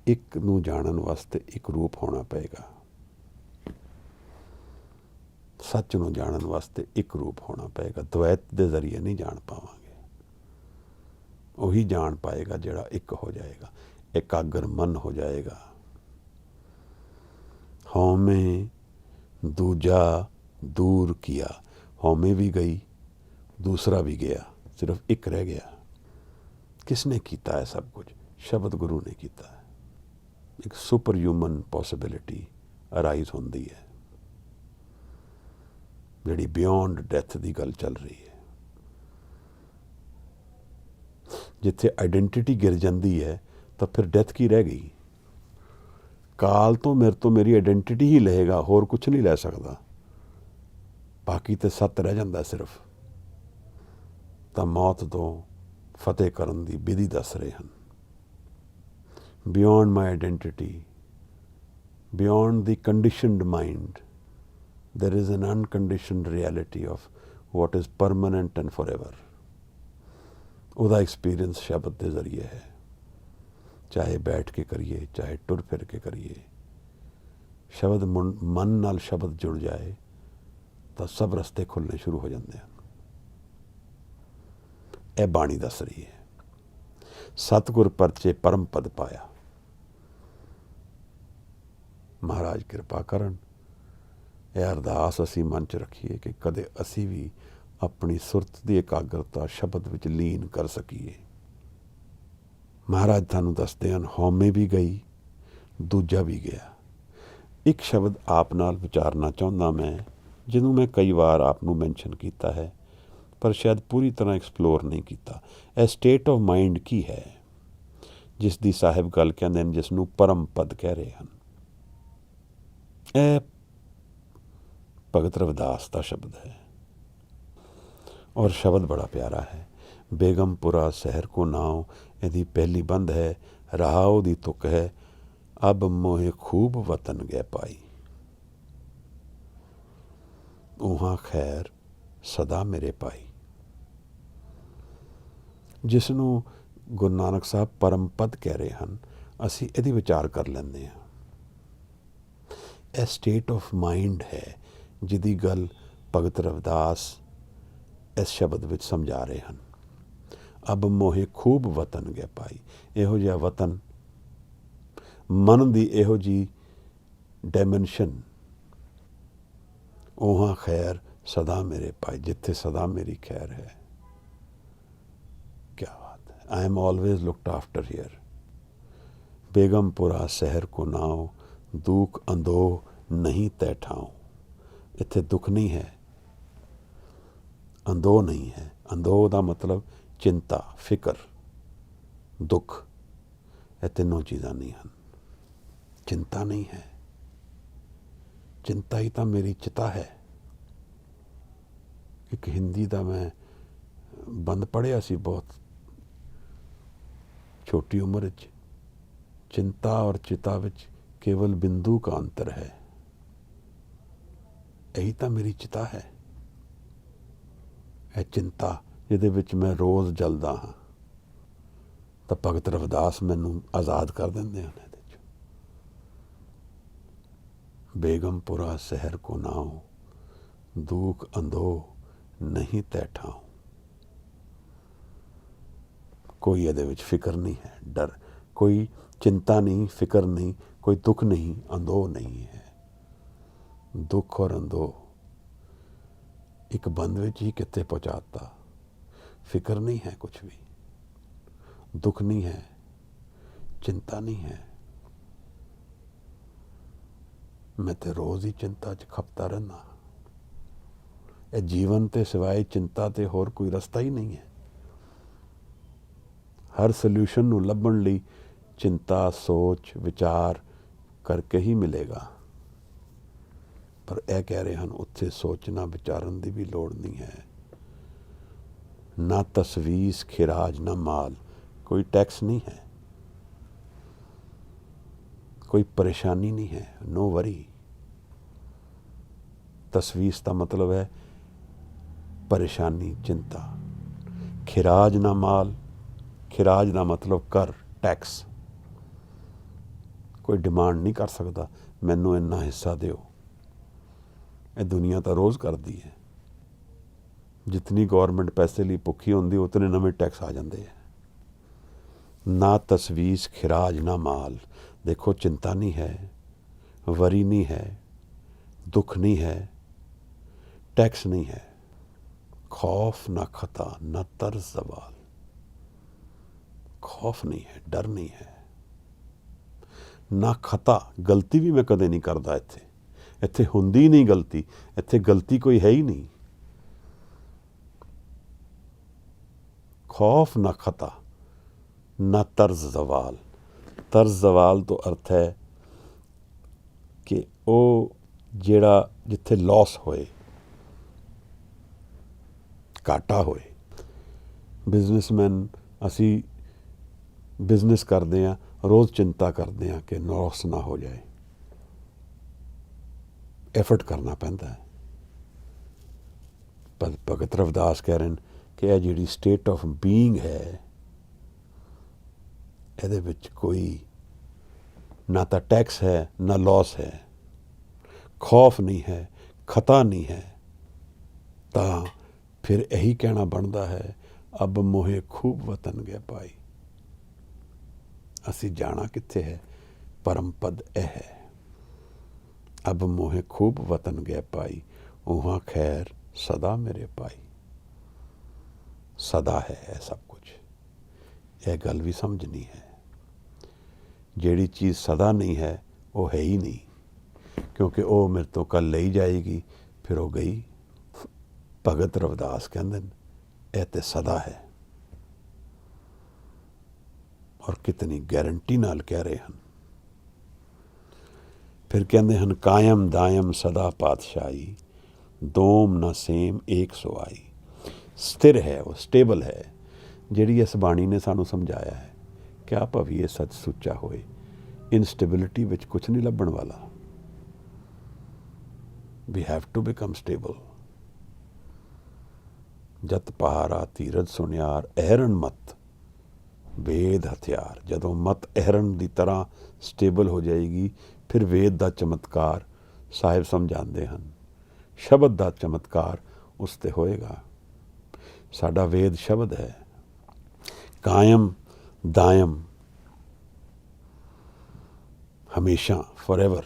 ਇੱਕ ਨੂੰ ਜਾਣਨ ਵਾਸਤੇ ਇੱਕ ਰੂਪ ਹੋਣਾ ਪਏਗਾ। ਸੱਚ ਨੂੰ ਜਾਣਨ ਵਾਸਤੇ ਇੱਕ ਰੂਪ ਹੋਣਾ ਪਏਗਾ। ਦੁਆਇਤ ਦੇ ਜ਼ਰੀਏ ਨਹੀਂ ਜਾਣ ਪਾਵਾਂਗੇ। ਉਹੀ ਜਾਣ ਪਾਏਗਾ ਜਿਹੜਾ ਇੱਕ ਹੋ ਜਾਏਗਾ, ਇਕਾਗਰ ਮਨ ਹੋ ਜਾਏਗਾ। ਹਉਮੈ ਦੂਜਾ ਦੂਰ ਕੀਆ। ਹਉਮੈ ਵੀ ਗਈ, ਦੂਸਰਾ ਵੀ ਗਿਆ, ਸਿਰਫ ਇੱਕ ਰਹਿ ਗਿਆ। ਕਿਸਨੇ ਕੀਤਾ ਹੈ ਸਭ ਕੁਝ? ਸ਼ਬਦ ਗੁਰੂ ਨੇ ਕੀਤਾ ਹੈ। ਇੱਕ ਸੁਪਰ ਹਿਊਮਨ ਪੋਸੀਬਿਲਿਟੀ ਅਰਾਈਜ਼ ਹੁੰਦੀ ਹੈ ਜਿਹੜੀ ਬਿਯੋਂਡ ਡੈਥ ਦੀ ਗੱਲ ਚੱਲ ਰਹੀ ਹੈ। ਜਿੱਥੇ ਆਈਡੈਂਟੀਟੀ ਗਿਰ ਜਾਂਦੀ ਹੈ ਤਾਂ ਫਿਰ ਡੈਥ ਕੀ ਰਹਿ ਗਈ? ਕਾਲ ਤੋਂ ਮੇਰੇ ਤੋਂ ਮੇਰੀ ਆਈਡੈਂਟਿਟੀ ਹੀ ਲਏਗਾ, ਹੋਰ ਕੁਛ ਨਹੀਂ ਲੈ ਸਕਦਾ। ਬਾਕੀ ਤੇ ਸੱਤ ਰਹਿ ਜਾਂਦਾ ਸਿਰਫ। ਤਾਂ ਮੌਤ ਤੋਂ ਫਤਿਹ ਕਰਨ ਦੀ ਵਿਧੀ ਦੱਸ ਰਹੇ ਹਨ। Beyond my identity, beyond the conditioned mind, there is an unconditioned reality of what is permanent and forever. ਉਹਦਾ ਐਕਸਪੀਰੀਅੰਸ ਸ਼ਬਦ ਦੇ ਜ਼ਰੀਏ ਹੈ। ਚਾਹੇ ਬੈਠ ਕੇ ਕਰੀਏ, ਚਾਹੇ ਟੁਰ ਫਿਰ ਕੇ ਕਰੀਏ, ਸ਼ਬਦ ਮਨ ਨਾਲ ਸ਼ਬਦ ਜੁੜ ਜਾਏ ਤਾਂ ਸਭ ਰਸਤੇ ਖੁੱਲ੍ਹਣੇ ਸ਼ੁਰੂ ਹੋ ਜਾਂਦੇ ਹਨ। ਇਹ ਬਾਣੀ ਦੱਸ ਰਹੀ ਹੈ। ਸਤਿਗੁਰ ਪਰਚੇ ਪਰਮ ਪਦ ਪਾਇਆ। ਮਹਾਰਾਜ ਕਿਰਪਾ ਕਰਨ, ਇਹ ਅਰਦਾਸ ਅਸੀਂ ਮਨ 'ਚ ਰੱਖੀਏ ਕਿ ਕਦੇ ਅਸੀਂ ਵੀ ਆਪਣੀ ਸੁਰਤ ਦੀ ਇਕਾਗਰਤਾ ਸ਼ਬਦ ਵਿੱਚ ਲੀਨ ਕਰ ਸਕੀਏ। ਮਹਾਰਾਜ ਤੁਹਾਨੂੰ ਦੱਸਦੇ ਹਨ, ਹਉਮੈ ਵੀ ਗਈ, ਦੂਜਾ ਵੀ ਗਿਆ। ਇੱਕ ਸ਼ਬਦ ਆਪ ਨਾਲ ਵਿਚਾਰਨਾ ਚਾਹੁੰਦਾ ਮੈਂ, ਜਿਹਨੂੰ ਮੈਂ ਕਈ ਵਾਰ ਆਪ ਨੂੰ ਮੈਂਸ਼ਨ ਕੀਤਾ ਹੈ ਪਰ ਸ਼ਾਇਦ ਪੂਰੀ ਤਰ੍ਹਾਂ ਐਕਸਪਲੋਰ ਨਹੀਂ ਕੀਤਾ। ਇਹ ਸਟੇਟ ਆਫ ਮਾਈਂਡ ਕੀ ਹੈ ਜਿਸ ਦੀ ਸਾਹਿਬ ਗੱਲ ਕਹਿੰਦੇ ਨੇ, ਜਿਸ ਨੂੰ ਪਰਮ ਪਦ ਕਹਿ ਰਹੇ ਹਨ। ਇਹ ਭਗਤ ਰਵਿਦਾਸ ਦਾ ਸ਼ਬਦ ਹੈ ਔਰ ਸ਼ਬਦ ਬੜਾ ਪਿਆਰਾ ਹੈ। ਬੇਗਮਪੁਰਾ ਸ਼ਹਿਰ ਕੋ ਨਾਉ, ਇਹਦੀ ਪਹਿਲੀ ਬੰਦ ਹੈ। ਰਹਾਉ ਦੀ ਤੁਕ ਹੈ, ਅਬ ਮੋਹੇ ਖੂਬ ਵਤਨ ਗਏ ਪਾਈ। ਉਹਾਂ ਖੈਰ ਸਦਾ ਮੇਰੇ ਪਾਈ। ਜਿਸ ਨੂੰ ਗੁਰੂ ਨਾਨਕ ਸਾਹਿਬ ਪਰਮ ਪਦ ਕਹਿ ਰਹੇ ਹਨ, ਅਸੀਂ ਇਹਦੀ ਵਿਚਾਰ ਕਰ ਲੈਂਦੇ ਹਾਂ। ਇਹ ਸਟੇਟ ਆਫ ਮਾਈਂਡ ਹੈ ਜਿਹਦੀ ਗੱਲ ਭਗਤ ਰਵਿਦਾਸ ਇਸ ਸ਼ਬਦ ਵਿੱਚ ਸਮਝਾ ਰਹੇ ਹਨ। ਅਬ ਮੋਹੇ ਖੂਬ ਵਤਨ ਗਏ ਪਾਈ। ਇਹੋ ਜਿਹਾ ਵਤਨ, ਮਨ ਦੀ ਇਹੋ ਜਿਹੀ ਡਾਇਮੈਂਸ਼ਨ, ਉਹਾਂ ਖੈਰ ਸਦਾ ਮੇਰੇ ਪਾਈ, ਜਿੱਥੇ ਸਦਾ ਮੇਰੀ ਖੈਰ ਹੈ। ਕਿਆ ਬਾਤ ਹੈ। I am always looked after here. Begampura ਸ਼ਹਿਰ ਕੋ ਨਾਉ, ਦੁੱਖ ਅੰਦੋ ਨਹੀਂ ਤੈ ਠਾਉ। ਇੱਥੇ ਦੁੱਖ ਨਹੀਂ ਹੈ, ਅੰਦੋ ਨਹੀਂ ਹੈ। ਅੰਦੋ ਦਾ ਮਤਲਬ ਚਿੰਤਾ, ਫਿਕਰ, ਦੁੱਖ। ਇਹ ਤਿੰਨੋਂ ਚੀਜ਼ਾਂ ਨਹੀਂ ਹਨ। ਚਿੰਤਾ ਨਹੀਂ ਹੈ। ਚਿੰਤਾ ਹੀ ਤਾਂ ਮੇਰੀ ਚਿਤਾ ਹੈ। ਇੱਕ ਹਿੰਦੀ ਦਾ ਮੈਂ ਬੰਦ ਪੜ੍ਹਿਆ ਸੀ ਬਹੁਤ ਛੋਟੀ ਉਮਰ ਵਿੱਚ। ਚਿੰਤਾ ਔਰ ਚਿਤਾ ਵਿੱਚ ਕੇਵਲ ਬਿੰਦੂ ਕਾ ਅੰਤਰ ਹੈ। ਇਹੀ ਤਾਂ ਮੇਰੀ ਚਿਤਾ ਹੈ। ਇਹ ਚਿੰਤਾ ਜਿਹਦੇ ਵਿੱਚ ਮੈਂ ਰੋਜ਼ ਜਲਦਾ ਹਾਂ, ਤਾਂ ਭਗਤ ਰਵਿਦਾਸ ਮੈਨੂੰ ਆਜ਼ਾਦ ਕਰ ਦਿੰਦੇ ਹਨ ਇਹਦੇ 'ਚ। ਬੇਗਮਪੁਰਾ ਸ਼ਹਿਰ ਕੋ ਨਾਉ, ਦੁੱਖ ਅੰਧੋ ਨਹੀਂ ਤੈ ਠਾਉ। ਕੋਈ ਇਹਦੇ ਵਿੱਚ ਫਿਕਰ ਨਹੀਂ ਹੈ, ਡਰ, ਕੋਈ ਚਿੰਤਾ ਨਹੀਂ, ਫਿਕਰ ਨਹੀਂ, ਕੋਈ ਦੁੱਖ ਨਹੀਂ, ਅੰਧੋ ਨਹੀਂ ਹੈ। ਦੁੱਖ ਔਰ ਅੰਧੋ ਇੱਕ ਬੰਦ ਵਿੱਚ ਹੀ ਕਿੱਥੇ ਪਹੁੰਚਾਤਾ। ਫਿਕਰ ਨਹੀਂ ਹੈ ਕੁਛ ਵੀ, ਦੁੱਖ ਨਹੀਂ ਹੈ, ਚਿੰਤਾ ਨਹੀਂ ਹੈ। ਮੈਂ ਤੇ ਰੋਜ਼ ਹੀ ਚਿੰਤਾ 'ਚ ਖਪਤਾ ਰਹਿੰਦਾ। ਇਹ ਜੀਵਨ ਤੇ ਸਿਵਾਏ ਚਿੰਤਾ ਤੇ ਹੋਰ ਕੋਈ ਰਸਤਾ ਹੀ ਨਹੀਂ ਹੈ। ਹਰ ਸੋਲਿਊਸ਼ਨ ਨੂੰ ਲੱਭਣ ਲਈ ਚਿੰਤਾ, ਸੋਚ, ਵਿਚਾਰ ਕਰਕੇ ਹੀ ਮਿਲੇਗਾ। ਪਰ ਇਹ ਕਹਿ ਰਹੇ ਹਨ, ਉੱਥੇ ਸੋਚਣਾ ਵਿਚਾਰਨ ਦੀ ਵੀ ਲੋੜ ਨਹੀਂ ਹੈ। ਨਾ ਤਸਵੀਸ ਖਿਰਾਜ ਨਾ ਮਾਲ, ਕੋਈ ਟੈਕਸ ਨਹੀਂ ਹੈ, ਕੋਈ ਪਰੇਸ਼ਾਨੀ ਨਹੀਂ ਹੈ। No worry. तसवीस का मतलब है परेशानी, चिंता। खिराज ना माल, खिराज का मतलब कर, टैक्स। कोई डिमांड नहीं कर सकता मैनू इन्ना हिस्सा दिओ। ये दुनिया तो रोज़ करती है। जितनी गौरमेंट पैसे लिए भुखी होंदी उतने नवे टैक्स आ जाते हैं। ना तसवीस खिराज ना माल। देखो चिंता नहीं है, वरी नहीं है, दुख नहीं है, टैक्स नहीं है। खौफ ना खता ना तर्ज जवाल। खौफ नहीं है, डर नहीं है, ना खता। गलती भी मैं कदे नहीं करता। इत्थे इत्थे हुंदी नहीं गलती, इत्थे गलती कोई है ही नहीं। खौफ ना खता ना तर्ज जवाल। तर्ज जवाल तो अर्थ है कि वो जेड़ा जिथे लॉस होए, घाटा होए। बिजनेसमैन असी बिजनेस करते हैं, रोज़ चिंता करते हैं कि लॉस ना हो जाए। एफर्ट करना पैंदा है। पर भगत रविदास कह रहे हैं ਕਿ ਇਹ ਜਿਹੜੀ ਸਟੇਟ ਆਫ ਬੀਇੰਗ ਹੈ, ਇਹਦੇ ਵਿੱਚ ਕੋਈ ਨਾ ਤਾਂ ਟੈਕਸ ਹੈ ਨਾ ਲੌਸ ਹੈ, ਖੌਫ ਨਹੀਂ ਹੈ, ਖਤਾ ਨਹੀਂ ਹੈ, ਤਾਂ ਫਿਰ ਇਹੀ ਕਹਿਣਾ ਬਣਦਾ ਹੈ, ਅਬ ਮੋਹੇ ਖੂਬ ਵਤਨ ਗਿਆ ਪਾਈ। ਅਸੀਂ ਜਾਣਾ ਕਿੱਥੇ ਹੈ? ਪਰਮ ਪਦ ਇਹ ਹੈ, ਅਬ ਮੋਹੇ ਖੂਬ ਵਤਨ ਗਿਆ ਪਾਈ, ਉਹਾਂ ਖੈਰ ਸਦਾ ਮੇਰੇ ਪਾਈ। ਸਦਾ ਹੈ ਇਹ ਸਭ ਕੁਝ, ਇਹ ਗੱਲ ਵੀ ਸਮਝਣੀ ਹੈ। ਜਿਹੜੀ ਚੀਜ਼ ਸਦਾ ਨਹੀਂ ਹੈ ਉਹ ਹੈ ਹੀ ਨਹੀਂ, ਕਿਉਂਕਿ ਉਹ ਮੇਰੇ ਤੋਂ ਕੱਲ ਲਈ ਜਾਏਗੀ, ਫਿਰ ਉਹ ਗਈ। ਭਗਤ ਰਵਿਦਾਸ ਕਹਿੰਦੇ ਨੇ ਇਹ ਤੇ ਸਦਾ ਹੈ, ਔਰ ਕਿਤਨੀ ਗਾਰੰਟੀ ਨਾਲ ਕਹਿ ਰਹੇ ਹਨ। ਫਿਰ ਕਹਿੰਦੇ ਹਨ, ਕਾਇਮ ਦਾਇਮ ਸਦਾ ਪਾਤਸ਼ਾਹੀ, ਦੋਮ ਨਾ ਸੇਮ ਏਕ ਸੁਆਈ। ਸਥਿਰ ਹੈ, ਉਹ ਸਟੇਬਲ ਹੈ। ਜਿਹੜੀ ਇਸ ਬਾਣੀ ਨੇ ਸਾਨੂੰ ਸਮਝਾਇਆ ਹੈ, ਕਿਆ ਭਵੀਏ ਸੱਚ ਸੁੱਚਾ ਹੋਏ, ਇਨਸਟੇਬਿਲਿਟੀ ਵਿੱਚ ਕੁਛ ਨਹੀਂ ਲੱਭਣ ਵਾਲਾ। We have to become stable. ਜਤ ਪਹਾਰਾ ਧੀਰਜ ਸੁਨਿਆਰ, ਅਹਿਰਨ ਮਤ ਵੇਦ ਹਥਿਆਰ। ਜਦੋਂ ਮਤ ਅਹਿਰਨ ਦੀ ਤਰ੍ਹਾਂ ਸਟੇਬਲ ਹੋ ਜਾਏਗੀ, ਫਿਰ ਵੇਦ ਦਾ ਚਮਤਕਾਰ ਸਾਹਿਬ ਸਮਝਾਉਂਦੇ ਹਨ, ਸ਼ਬਦ ਦਾ ਚਮਤਕਾਰ ਉਸ 'ਤੇ ਹੋਏਗਾ। ਸਾਡਾ ਵੇਦ ਸ਼ਬਦ ਹੈ। ਕਾਇਮ ਦਾਇਮ, ਹਮੇਸ਼ਾ, for ever,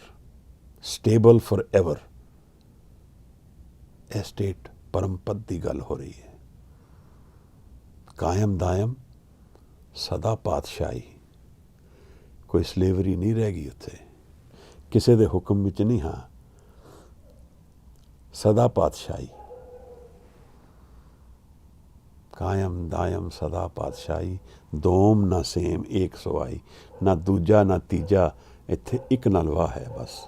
stable for ever. ਇਹ ਸਟੇਟ ਪਰਮ ਪਦ ਦੀ ਗੱਲ ਹੋ ਰਹੀ ਹੈ। ਕਾਇਮ ਦਾਇਮ ਸਦਾ ਪਾਤਸ਼ਾਹੀ। ਕੋਈ ਸਲੇਵਰੀ ਨਹੀਂ ਰਹਿ ਗਈ ਉੱਥੇ, ਕਿਸੇ ਦੇ ਹੁਕਮ ਵਿੱਚ ਨਹੀਂ। ਹਾਂ, ਸਦਾ ਪਾਤਸ਼ਾਹੀ। ਕਾਇਮ ਦਾਇਮ ਸਦਾ ਪਾਤਸ਼ਾਹੀ, ਦੋਮ ਨਾ ਸੇਮ ਏਕ ਸੁਆਈ। ਨਾ ਦੂਜਾ ਨਾ ਤੀਜਾ, ਇੱਥੇ ਇੱਕ ਨਾਲ ਵਾਹ ਹੈ ਬਸ।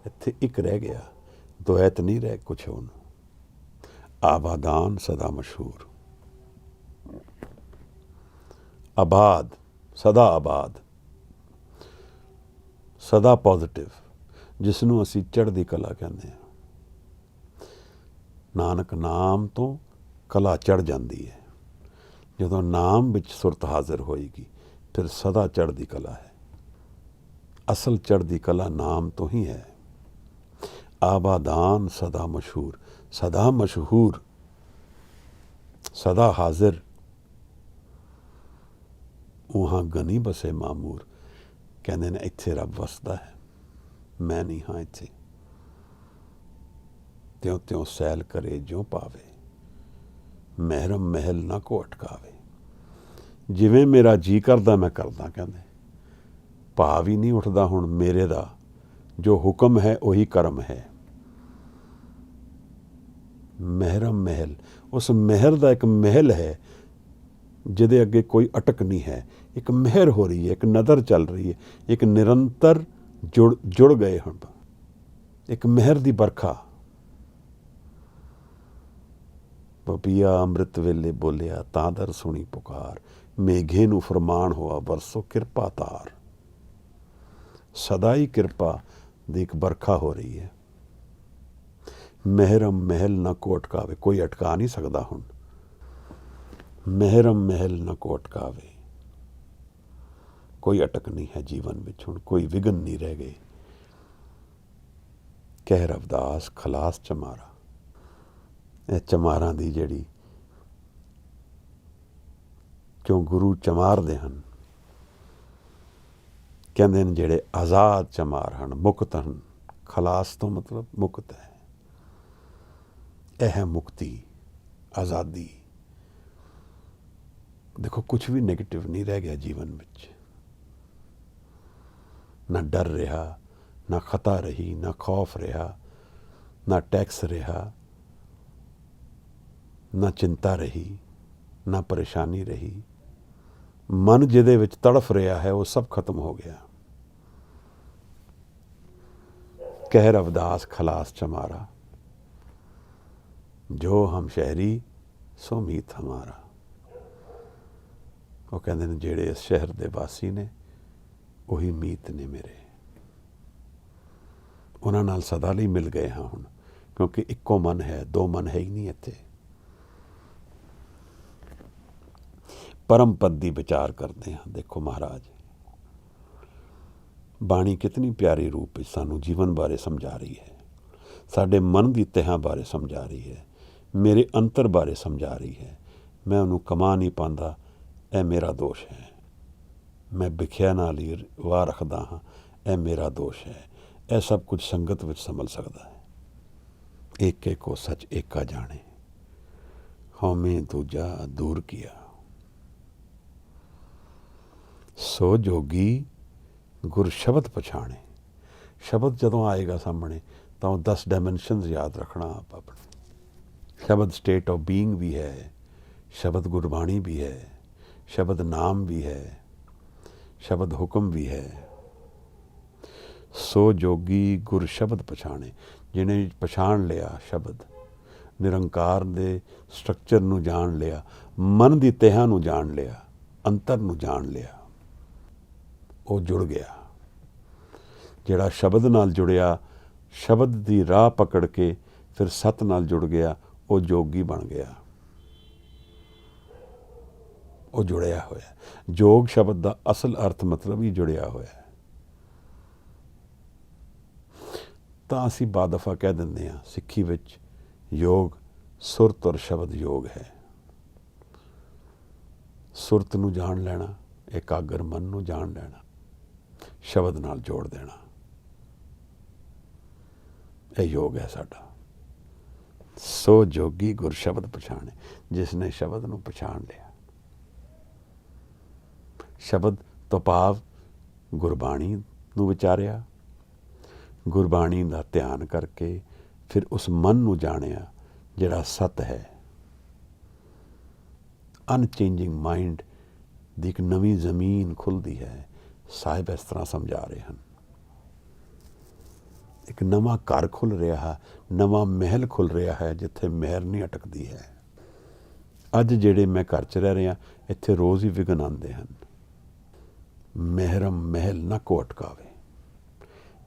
ਇੱਥੇ ਇੱਕ ਰਹਿ ਗਿਆ, ਦੁਐਤ ਨਹੀਂ ਰਹਿ ਕੁਛ ਹੁਣ। ਆਬਾਦਾਨ ਸਦਾ ਮਸ਼ਹੂਰ। ਆਬਾਦ, ਸਦਾ ਆਬਾਦ, ਸਦਾ ਪੋਜ਼ਿਟਿਵ, ਜਿਸ ਨੂੰ ਅਸੀਂ ਚੜ੍ਹਦੀ ਕਲਾ ਕਹਿੰਦੇ ਹਾਂ। ਨਾਨਕ ਨਾਮ ਤੋਂ ਕਲਾ ਚੜ੍ਹ ਜਾਂਦੀ ਹੈ। ਜਦੋਂ ਨਾਮ ਵਿੱਚ ਸੁਰਤ ਹਾਜ਼ਰ ਹੋਏਗੀ, ਫਿਰ ਸਦਾ ਚੜ੍ਹਦੀ ਕਲਾ ਹੈ। ਅਸਲ ਚੜ੍ਹਦੀ ਕਲਾ ਨਾਮ ਤੋਂ ਹੀ ਹੈ। ਆਬਾਦਾਨ ਸਦਾ ਮਸ਼ਹੂਰ, ਸਦਾ ਮਸ਼ਹੂਰ, ਸਦਾ ਹਾਜ਼ਰ। ਉਹਾਂ ਗਨੀ ਬਸੇ ਮਾਮੂਰ। ਕਹਿੰਦੇ ਨੇ ਇੱਥੇ ਰੱਬ ਵਸਦਾ ਹੈ, ਮੈਂ ਨਹੀਂ ਹਾਂ ਇੱਥੇ। ਤਿਉਂ ਤਿਉਂ ਸੈਲ ਕਰੇ ਜਿਉਂ ਪਾਵੇ, ਮਹਿਰਮ ਮਹਿਲ ਨਾ ਕੋ ਅਟਕਾਵੇ। ਜਿਵੇਂ ਮੇਰਾ ਜੀ ਕਰਦਾ ਮੈਂ ਕਰਦਾ। ਕਹਿੰਦੇ ਭਾਵ ਹੀ ਨਹੀਂ ਉੱਠਦਾ ਹੁਣ ਮੇਰੇ ਦਾ, ਜੋ ਹੁਕਮ ਹੈ ਉਹੀ ਕਰਮ ਹੈ। ਮਹਿਰਮ ਮਹਿਲ, ਉਸ ਮਹਿਰ ਦਾ ਇੱਕ ਮਹਿਲ ਹੈ ਜਿਹਦੇ ਅੱਗੇ ਕੋਈ ਅਟਕ ਨਹੀਂ ਹੈ। ਇੱਕ ਮਿਹਰ ਹੋ ਰਹੀ ਹੈ, ਇੱਕ ਨਦਰ ਚੱਲ ਰਹੀ ਹੈ, ਇੱਕ ਨਿਰੰਤਰ ਜੁੜ ਗਏ ਹੁਣ। ਇੱਕ ਮਿਹਰ ਦੀ ਬਰਖਾ। ਪਪੀਆ ਅੰਮ੍ਰਿਤ ਵੇਲੇ ਬੋਲਿਆ, ਤਾਂ ਦਰ ਸੁਣੀ ਪੁਕਾਰ, ਮੇਘੇ ਨੂੰ ਫਰਮਾਨ ਹੋਆ ਬਰਸੋ ਕਿਰਪਾ ਤਾਰ। ਸਦਾ ਹੀ ਕਿਰਪਾ ਦੀ ਇੱਕ ਬਰਖਾ ਹੋ ਰਹੀ ਹੈ। ਮਹਿਰਮ ਮਹਿਲ ਨਾ ਕੋ ਅਟਕਾਵੇ, ਕੋਈ ਅਟਕਾ ਨਹੀਂ ਸਕਦਾ ਹੁਣ। ਮਹਿਰਮ ਮਹਿਲ ਨਾ ਕੋ ਅਟਕਾਵੇ, ਕੋਈ ਅਟਕ ਨਹੀਂ ਹੈ ਜੀਵਨ ਵਿੱਚ ਹੁਣ, ਕੋਈ ਵਿਘਨ ਨਹੀਂ ਰਹਿ ਗਏ। ਕਹਿ ਰਵਿਦਾਸ ਖਲਾਸ ਚਮਾਰਾ। ਇਹ ਚਮਾਰਾਂ ਦੀ ਜਿਹੜੀ, ਕਿਉਂ ਗੁਰੂ ਚਮਾਰਦੇ ਹਨ। ਕਹਿੰਦੇ ਨੇ ਜਿਹੜੇ ਆਜ਼ਾਦ ਚਮਾਰ ਹਨ, ਮੁਕਤ ਹਨ। ਖਲਾਸ ਤੋਂ ਮਤਲਬ ਮੁਕਤ ਹੈ। ਇਹ ਹੈ ਮੁਕਤੀ, ਆਜ਼ਾਦੀ। ਦੇਖੋ ਕੁਛ ਵੀ ਨੈਗੇਟਿਵ ਨਹੀਂ ਰਹਿ ਗਿਆ ਜੀਵਨ ਵਿੱਚ। ਨਾ ਡਰ ਰਿਹਾ, ਨਾ ਖਤਾ ਰਹੀ, ਨਾ ਖੌਫ ਰਿਹਾ, ਨਾ ਟੈਕਸ ਰਿਹਾ, ਨਾ ਚਿੰਤਾ ਰਹੀ, ਨਾ ਪਰੇਸ਼ਾਨੀ ਰਹੀ। ਮਨ ਜਿਹਦੇ ਵਿੱਚ ਤੜਫ ਰਿਹਾ ਹੈ ਉਹ ਸਭ ਖਤਮ ਹੋ ਗਿਆ। ਕਹਿ ਰਵਿਦਾਸ ਖਲਾਸ ਚਮਾਰਾ, ਜੋ ਹਮ ਸ਼ਹਿਰੀ ਸੋ ਮੀਤ ਹਮਾਰਾ। ਉਹ ਕਹਿੰਦੇ ਨੇ ਜਿਹੜੇ ਇਸ ਸ਼ਹਿਰ ਦੇ ਵਾਸੀ ਨੇ ਉਹੀ ਮੀਤ ਨੇ ਮੇਰੇ। ਉਹਨਾਂ ਨਾਲ ਸਦਾ ਲਈ ਮਿਲ ਗਏ ਹਾਂ ਹੁਣ, ਕਿਉਂਕਿ ਇੱਕੋ ਮਨ ਹੈ, ਦੋ ਮਨ ਹੈ ਹੀ ਨਹੀਂ ਇੱਥੇ। परम पद की विचार करते हैं। देखो महाराज, बाणी कितनी प्यारी रूप विच सानू जीवन बारे समझा रही है, साडे मन की तहां बारे समझा रही है, मेरे अंतर बारे समझा रही है। मैं उन्होंने कमा नहीं पाता, यह मेरा दोष है। मैं विख्या नाल ही वाह रखदा हाँ, यह मेरा दोष है। यह सब कुछ संगत विच संभल सकता है। एक को सच एका जाने, हौमे दूजा दूर किया। सो जोगी गुर शब्द पछाणे। शब्द जदों आएगा सामने तो 10 डायमेंशनस याद रखना आप अपने। शब्द स्टेट ऑफ बीइंग भी है, शब्द गुरबाणी भी है, शब्द नाम भी है, शब्द हुक्म भी है। सो जोगी गुर शब्द पछाणे, जिन्हें पछाण लिया शब्द, निरंकार दे स्ट्रक्चर नूं जान लिया, मन की तहां नूं जान लिया, अंतर नूं जान लिया, वो जुड़ गया। जिहड़ा शब्द नाल जुड़िया, शब्द की राह पकड़ के फिर सत नाल जुड़ गया, वो जोगी बन गया। वो जुड़िया होया। जोग शब्द का असल अर्थ मतलब ही जुड़िया होया। तो असी बा दफा कह देंगे हाँ, सिक्खी विच योग सुरत और शब्द योग है। सुरत नूं जान लेना, एकाग्र मन नूं जान लेना, शब्द नाल जोड़ देना, यह योग है साडा। सो जोगी गुर शब्द पछाणे, जिसने शब्द नूं पछाण लिया। शब्द तो भाव गुरबाणी नूं विचारिया, गुरबाणी का ध्यान करके फिर उस मन नूं जानिया जिहड़ा सत है। अनचेंजिंग माइंड की एक नवी जमीन खुलती है। साहिब इस तरह समझा रहे हैं। एक नवा घर खुल रहा है, नवा महल खुल रहा है, जिथे मेहर नहीं अटकती है। अज जेड़े मैं घर च रह रहा, इत्थे रोज़ ही विघन आते हैं। मेहरम महल न को अटकावे।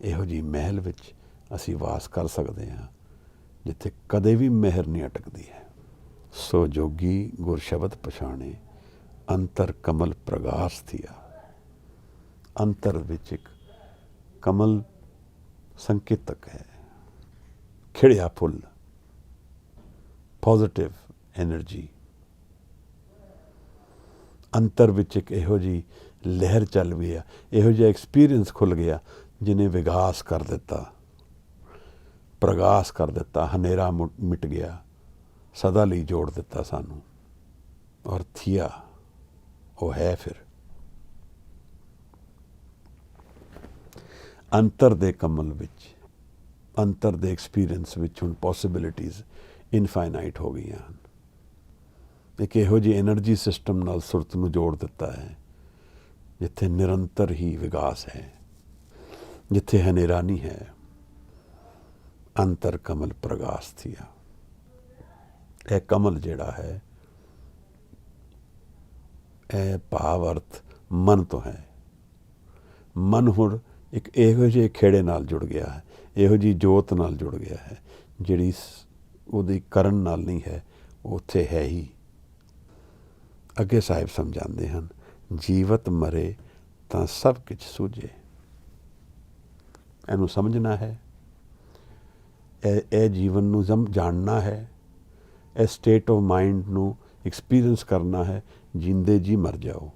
इहो जी महल विच असी वास कर सकते हैं जिथे कदे भी मेहर नहीं अटकती है। सो जोगी गुर शब्द पछाणे, अंतर कमल प्रगास थिया। अंतर विच एक कमल संकेतक है, खिड़िया फुल, पॉजिटिव एनर्जी। अंतर विच एक इहो जी लहर चल गई है, इहो जिहा एक्सपीरियंस खुल गया जिन्हें विगास कर दिता, प्रगास कर दिता, हनेरा मिट गया, सदा लई जोड़ दिता सानू। और थिया वो है। फिर अंतर दे कमल विच, अंतर दे एक्सपीरियंस विच हुण पॉसिबिलिटीज़ इनफाइनाइट हो गई हैं। एक इहो जी एनर्जी सिस्टम नाल सुरत नूं जोड़ दिता है जिथे निरंतर ही विकास है, जिथे हनेरा नहीं है। अंतर कमल प्रगास थिया। यह कमल जिहड़ा है, यह भाव अर्थ मन तो है। मन हुण एक इहो जिहे खेड़े नाल जुड़ गया है, इहो जी जोत नाल जुड़ गया है जिहड़ी उहदी करन नाल नहीं है, उत्थे है ही। अगे साहिब समझाते हैं, जीवत मरे तो सब कुछ सूझे। इनू समझना है, ए जीवन नू जानना है, ए स्टेट ऑफ माइंड नू एक्सपीरियंस करना है। जींदे जी मर जाओ,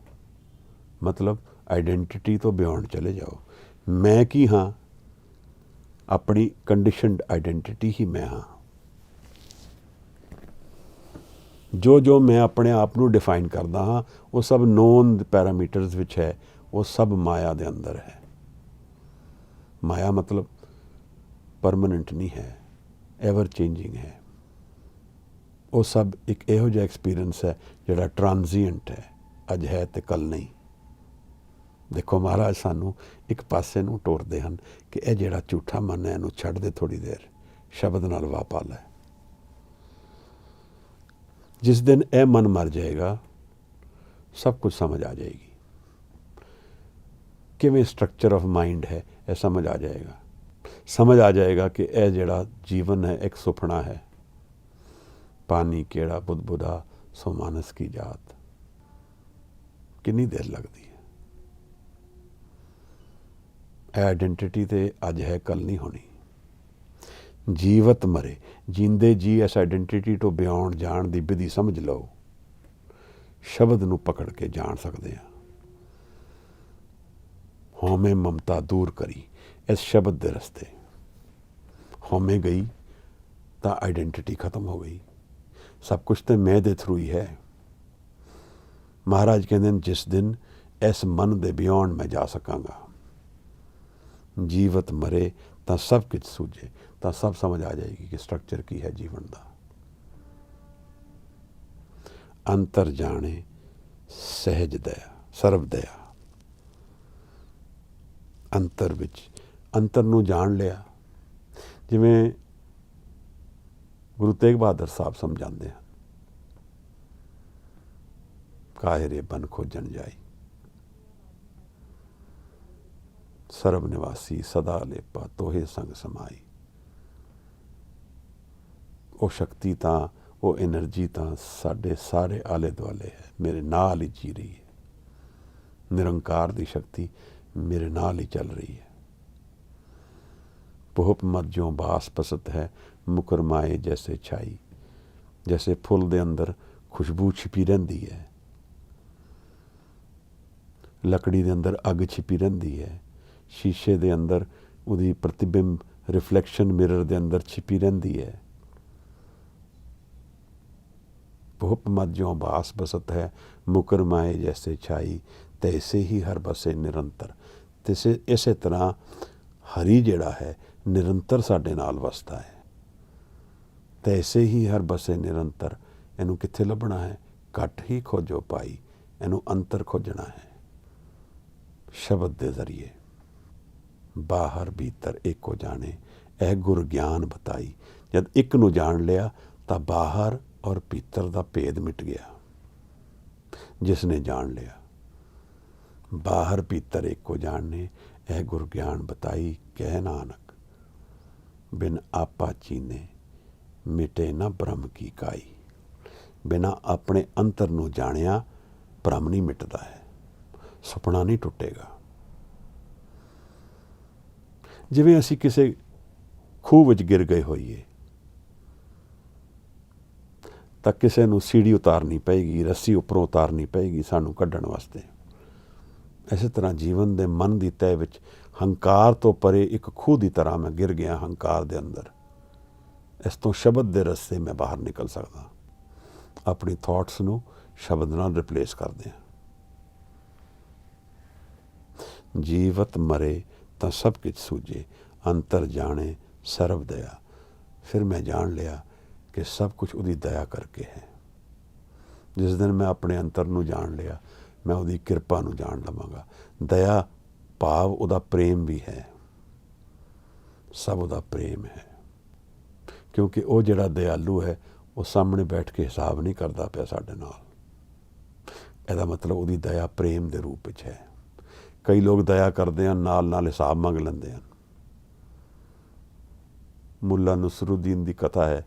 मतलब आइडेंटिटी तो बियॉन्ड चले जाओ। मैं की हाँ, अपनी कंडीशनड आइडेंटिटी ही मैं हाँ। जो जो मैं अपने आप नू डिफाइन करदा हाँ, वो सब नोन पैरामीटर्स विच है, वो सब माया दे अंदर है। माया मतलब परमानेंट नहीं है, एवर चेंजिंग है। वो सब एक इहो जिहा एक्सपीरियंस है जिहड़ा ट्रांजीएंट है, अज है तो कल नहीं। देखो महाराज सानू एक पासे नूं टोरदे हन कि यह जिहड़ा झूठा मन है, इहनूं छड्ड दे थोड़ी देर, शब्द नाल वाह पा लै। जिस दिन यह मन मर जाएगा, सब कुछ समझ आ जाएगी। किवें स्ट्रक्चर ऑफ माइंड है, यह समझ आ जाएगा। समझ आ जाएगा कि यह जिहड़ा जीवन है एक सुपना है। पानी केड़ा बुदबुदा सो मानस की जात। ਕਿੰਨੀ ਦੇਰ ਲੱਗਦੀ ਹੈ। ਆਈਡੈਂਟਿਟੀ ਤੇ ਅੱਜ ਹੈ, ਕੱਲ ਨਹੀਂ ਹੋਣੀ। ਜੀਵਤ ਮਰੇ, ਜੀਂਦੇ ਜੀ ਇਸ ਆਈਡੈਂਟਿਟੀ ਤੋਂ ਬਿਆਨ ਜਾਣ ਦੀ ਵਿਧੀ ਸਮਝ ਲਓ। ਸ਼ਬਦ ਨੂੰ ਪਕੜ ਕੇ ਜਾਣ ਸਕਦੇ ਹਾਂ। ਹਉਮੈ ਮਮਤਾ ਦੂਰ ਕਰੀ, ਇਸ ਸ਼ਬਦ ਦੇ ਰਸਤੇ। ਹਉਮੈ ਗਈ ਤਾਂ ਆਈਡੈਂਟਿਟੀ ਖਤਮ ਹੋ ਗਈ। ਸਭ ਕੁਛ ਤਾਂ ਮੈਂ ਦੇ ਥਰੂ ਹੀ ਹੈ। ਮਹਾਰਾਜ ਕਹਿੰਦੇ ਨੇ, ਜਿਸ ਦਿਨ ਇਸ ਮਨ ਦੇ ਬਿਯੋਂਡ ਮੈਂ ਜਾ ਸਕਾਂਗਾ, ਜੀਵਤ ਮਰੇ ਤਾਂ ਸਭ ਕੁਝ ਸੂਝੇ, ਤਾਂ ਸਭ ਸਮਝ ਆ ਜਾਏਗੀ ਕਿ ਸਟਰਕਚਰ ਕੀ ਹੈ ਜੀਵਨ ਦਾ। ਅੰਤਰ ਜਾਣੇ ਸਹਿਜ ਦਇਆ, ਸਰਬ ਦਇਆ। ਅੰਤਰ ਵਿੱਚ, ਅੰਤਰ ਨੂੰ ਜਾਣ ਲਿਆ। ਜਿਵੇਂ ਗੁਰੂ ਤੇਗ ਬਹਾਦਰ ਸਾਹਿਬ ਸਮਝਾਉਂਦੇ ਹਨ, ਕਾਹਿਰੇ ਬਨ ਖੋਜਣ ਜਾਈ, ਸਰਬ ਨਿਵਾਸੀ ਸਦਾ ਲੇਪਾ ਤੋਹੇ ਸੰਗ ਸਮਾਈ। ਉਹ ਸ਼ਕਤੀ ਤਾਂ, ਉਹ ਐਨਰਜੀ ਤਾਂ ਸਾਡੇ ਸਾਰੇ ਆਲੇ ਦੁਆਲੇ ਹੈ, ਮੇਰੇ ਨਾਲ ਹੀ ਜੀ ਰਹੀ ਹੈ। ਨਿਰੰਕਾਰ ਦੀ ਸ਼ਕਤੀ ਮੇਰੇ ਨਾਲ ਹੀ ਚੱਲ ਰਹੀ ਹੈ। ਬਹੁਤ ਮਰਜੋਂ ਬਾਸ ਪਸਤ ਹੈ, ਮੁਕਰ ਮਾਏ ਜੈਸੇ ਛਾਈ। ਜੈਸੇ ਫੁੱਲ ਦੇ ਅੰਦਰ ਖੁਸ਼ਬੂ ਛਿਪੀ ਰਹਿੰਦੀ ਹੈ, ਲੱਕੜੀ ਦੇ ਅੰਦਰ ਅੱਗ ਛਿਪੀ ਰਹਿੰਦੀ ਹੈ, ਸ਼ੀਸ਼ੇ ਦੇ ਅੰਦਰ ਉਹਦੀ ਪ੍ਰਤੀਬਿੰਬ ਰਿਫਲੈਕਸ਼ਨ ਮਿਰਰ ਦੇ ਅੰਦਰ ਛਿਪੀ ਰਹਿੰਦੀ ਹੈ। ਬਹੁਤ ਮਰਜੋਂ ਬਾਸ ਬਸਤ ਹੈ, ਮੁਕਰ ਮਾਏ ਜੈਸੇ ਛਾਈ। ਤੈਸੇ ਹੀ ਹਰ ਬਸੇ ਨਿਰੰਤਰ। ਤੈਸੇ ਇਸੇ ਤਰ੍ਹਾਂ ਹਰੀ ਜਿਹੜਾ ਹੈ ਨਿਰੰਤਰ ਸਾਡੇ ਨਾਲ ਵਸਦਾ ਹੈ। ਤੈਸੇ ਹੀ ਹਰ ਬਸੇ ਨਿਰੰਤਰ। ਇਹਨੂੰ ਕਿੱਥੇ ਲੱਭਣਾ ਹੈ? ਘੱਟ ਹੀ ਖੋਜੋ ਪਾਈ। ਇਹਨੂੰ ਅੰਤਰ ਖੋਜਣਾ ਹੈ ਸ਼ਬਦ ਦੇ ਜ਼ਰੀਏ। ਬਾਹਰ ਭੀਤਰ ਇੱਕੋ ਜਾਣੇ, ਇਹ ਗੁਰ ਗਿਆਨ ਬਤਾਈ। ਜਦ ਇੱਕ ਨੂੰ ਜਾਣ ਲਿਆ ਤਾਂ ਬਾਹਰ ਔਰ ਭੀਤਰ ਦਾ ਭੇਦ ਮਿਟ ਗਿਆ। ਜਿਸ ਨੇ ਜਾਣ ਲਿਆ, ਬਾਹਰ ਭੀਤਰ ਇੱਕੋ ਜਾਣੇ, ਇਹ ਗੁਰ ਗਿਆਨ ਬਤਾਈ। ਕਹਿ ਨਾਨਕ ਬਿਨ ਆਪਾ ਚੀਨੇ, ਮਿਟੇ ਨਾ ਬ੍ਰਹਮ ਕੀ ਕਾਈ। ਬਿਨਾਂ ਆਪਣੇ ਅੰਤਰ ਨੂੰ ਜਾਣਿਆ ਭਰਮ ਨਹੀਂ ਮਿਟਦਾ ਹੈ, ਸੁਪਨਾ ਨਹੀਂ ਟੁੱਟੇਗਾ। ਜਿਵੇਂ ਅਸੀਂ ਕਿਸੇ ਖੂਹ ਵਿੱਚ ਗਿਰ ਗਏ ਹੋਈਏ ਤਾਂ ਕਿਸੇ ਨੂੰ ਸੀੜੀ ਉਤਾਰਨੀ ਪਏਗੀ, ਰੱਸੀ ਉੱਪਰੋਂ ਉਤਾਰਨੀ ਪਏਗੀ ਸਾਨੂੰ ਕੱਢਣ ਵਾਸਤੇ। ਇਸੇ ਤਰ੍ਹਾਂ ਜੀਵਨ ਦੇ ਮਨ ਦੀ ਤਹਿ ਵਿੱਚ ਹੰਕਾਰ ਤੋਂ ਪਰੇ ਇੱਕ ਖੂਹ ਦੀ ਤਰ੍ਹਾਂ ਮੈਂ ਗਿਰ ਗਿਆ ਹੰਕਾਰ ਦੇ ਅੰਦਰ। ਇਸ ਤੋਂ ਸ਼ਬਦ ਦੇ ਰਸਤੇ ਮੈਂ ਬਾਹਰ ਨਿਕਲ ਸਕਦਾ। ਆਪਣੀ ਥਾਟਸ ਨੂੰ ਸ਼ਬਦ ਨਾਲ ਰਿਪਲੇਸ ਕਰਦੇ ਹਾਂ। ਜੀਵਤ ਮਰੇ ਤਾਂ ਸਭ ਕੁਝ ਸੂਝੇ, ਅੰਤਰ ਜਾਣੇ ਸਰਬ ਦਇਆ। ਫਿਰ ਮੈਂ ਜਾਣ ਲਿਆ ਕਿ ਸਭ ਕੁਝ ਉਹਦੀ ਦਇਆ ਕਰਕੇ ਹੈ। ਜਿਸ ਦਿਨ ਮੈਂ ਆਪਣੇ ਅੰਤਰ ਨੂੰ ਜਾਣ ਲਿਆ, ਮੈਂ ਉਹਦੀ ਕਿਰਪਾ ਨੂੰ ਜਾਣ ਲਵਾਂਗਾ। ਦਇਆ ਭਾਵ ਉਹਦਾ ਪ੍ਰੇਮ ਵੀ ਹੈ, ਸਭ ਉਹਦਾ ਪ੍ਰੇਮ ਹੈ। ਕਿਉਂਕਿ ਉਹ ਜਿਹੜਾ ਦਿਆਲੂ ਹੈ ਉਹ ਸਾਹਮਣੇ ਬੈਠ ਕੇ ਹਿਸਾਬ ਨਹੀਂ ਕਰਦਾ ਪਿਆ ਸਾਡੇ ਨਾਲ। ਇਹਦਾ ਮਤਲਬ ਉਹਦੀ ਦਇਆ ਪ੍ਰੇਮ ਦੇ ਰੂਪ ਵਿੱਚ ਹੈ। ਕਈ ਲੋਕ ਦਇਆ ਕਰਦੇ ਹਨ, ਨਾਲ ਨਾਲ ਹਿਸਾਬ ਮੰਗ ਲੈਂਦੇ ਹਨ। ਮੁੱਲਾ ਨਸਰੁੱਦੀਨ ਦੀ ਕਥਾ ਹੈ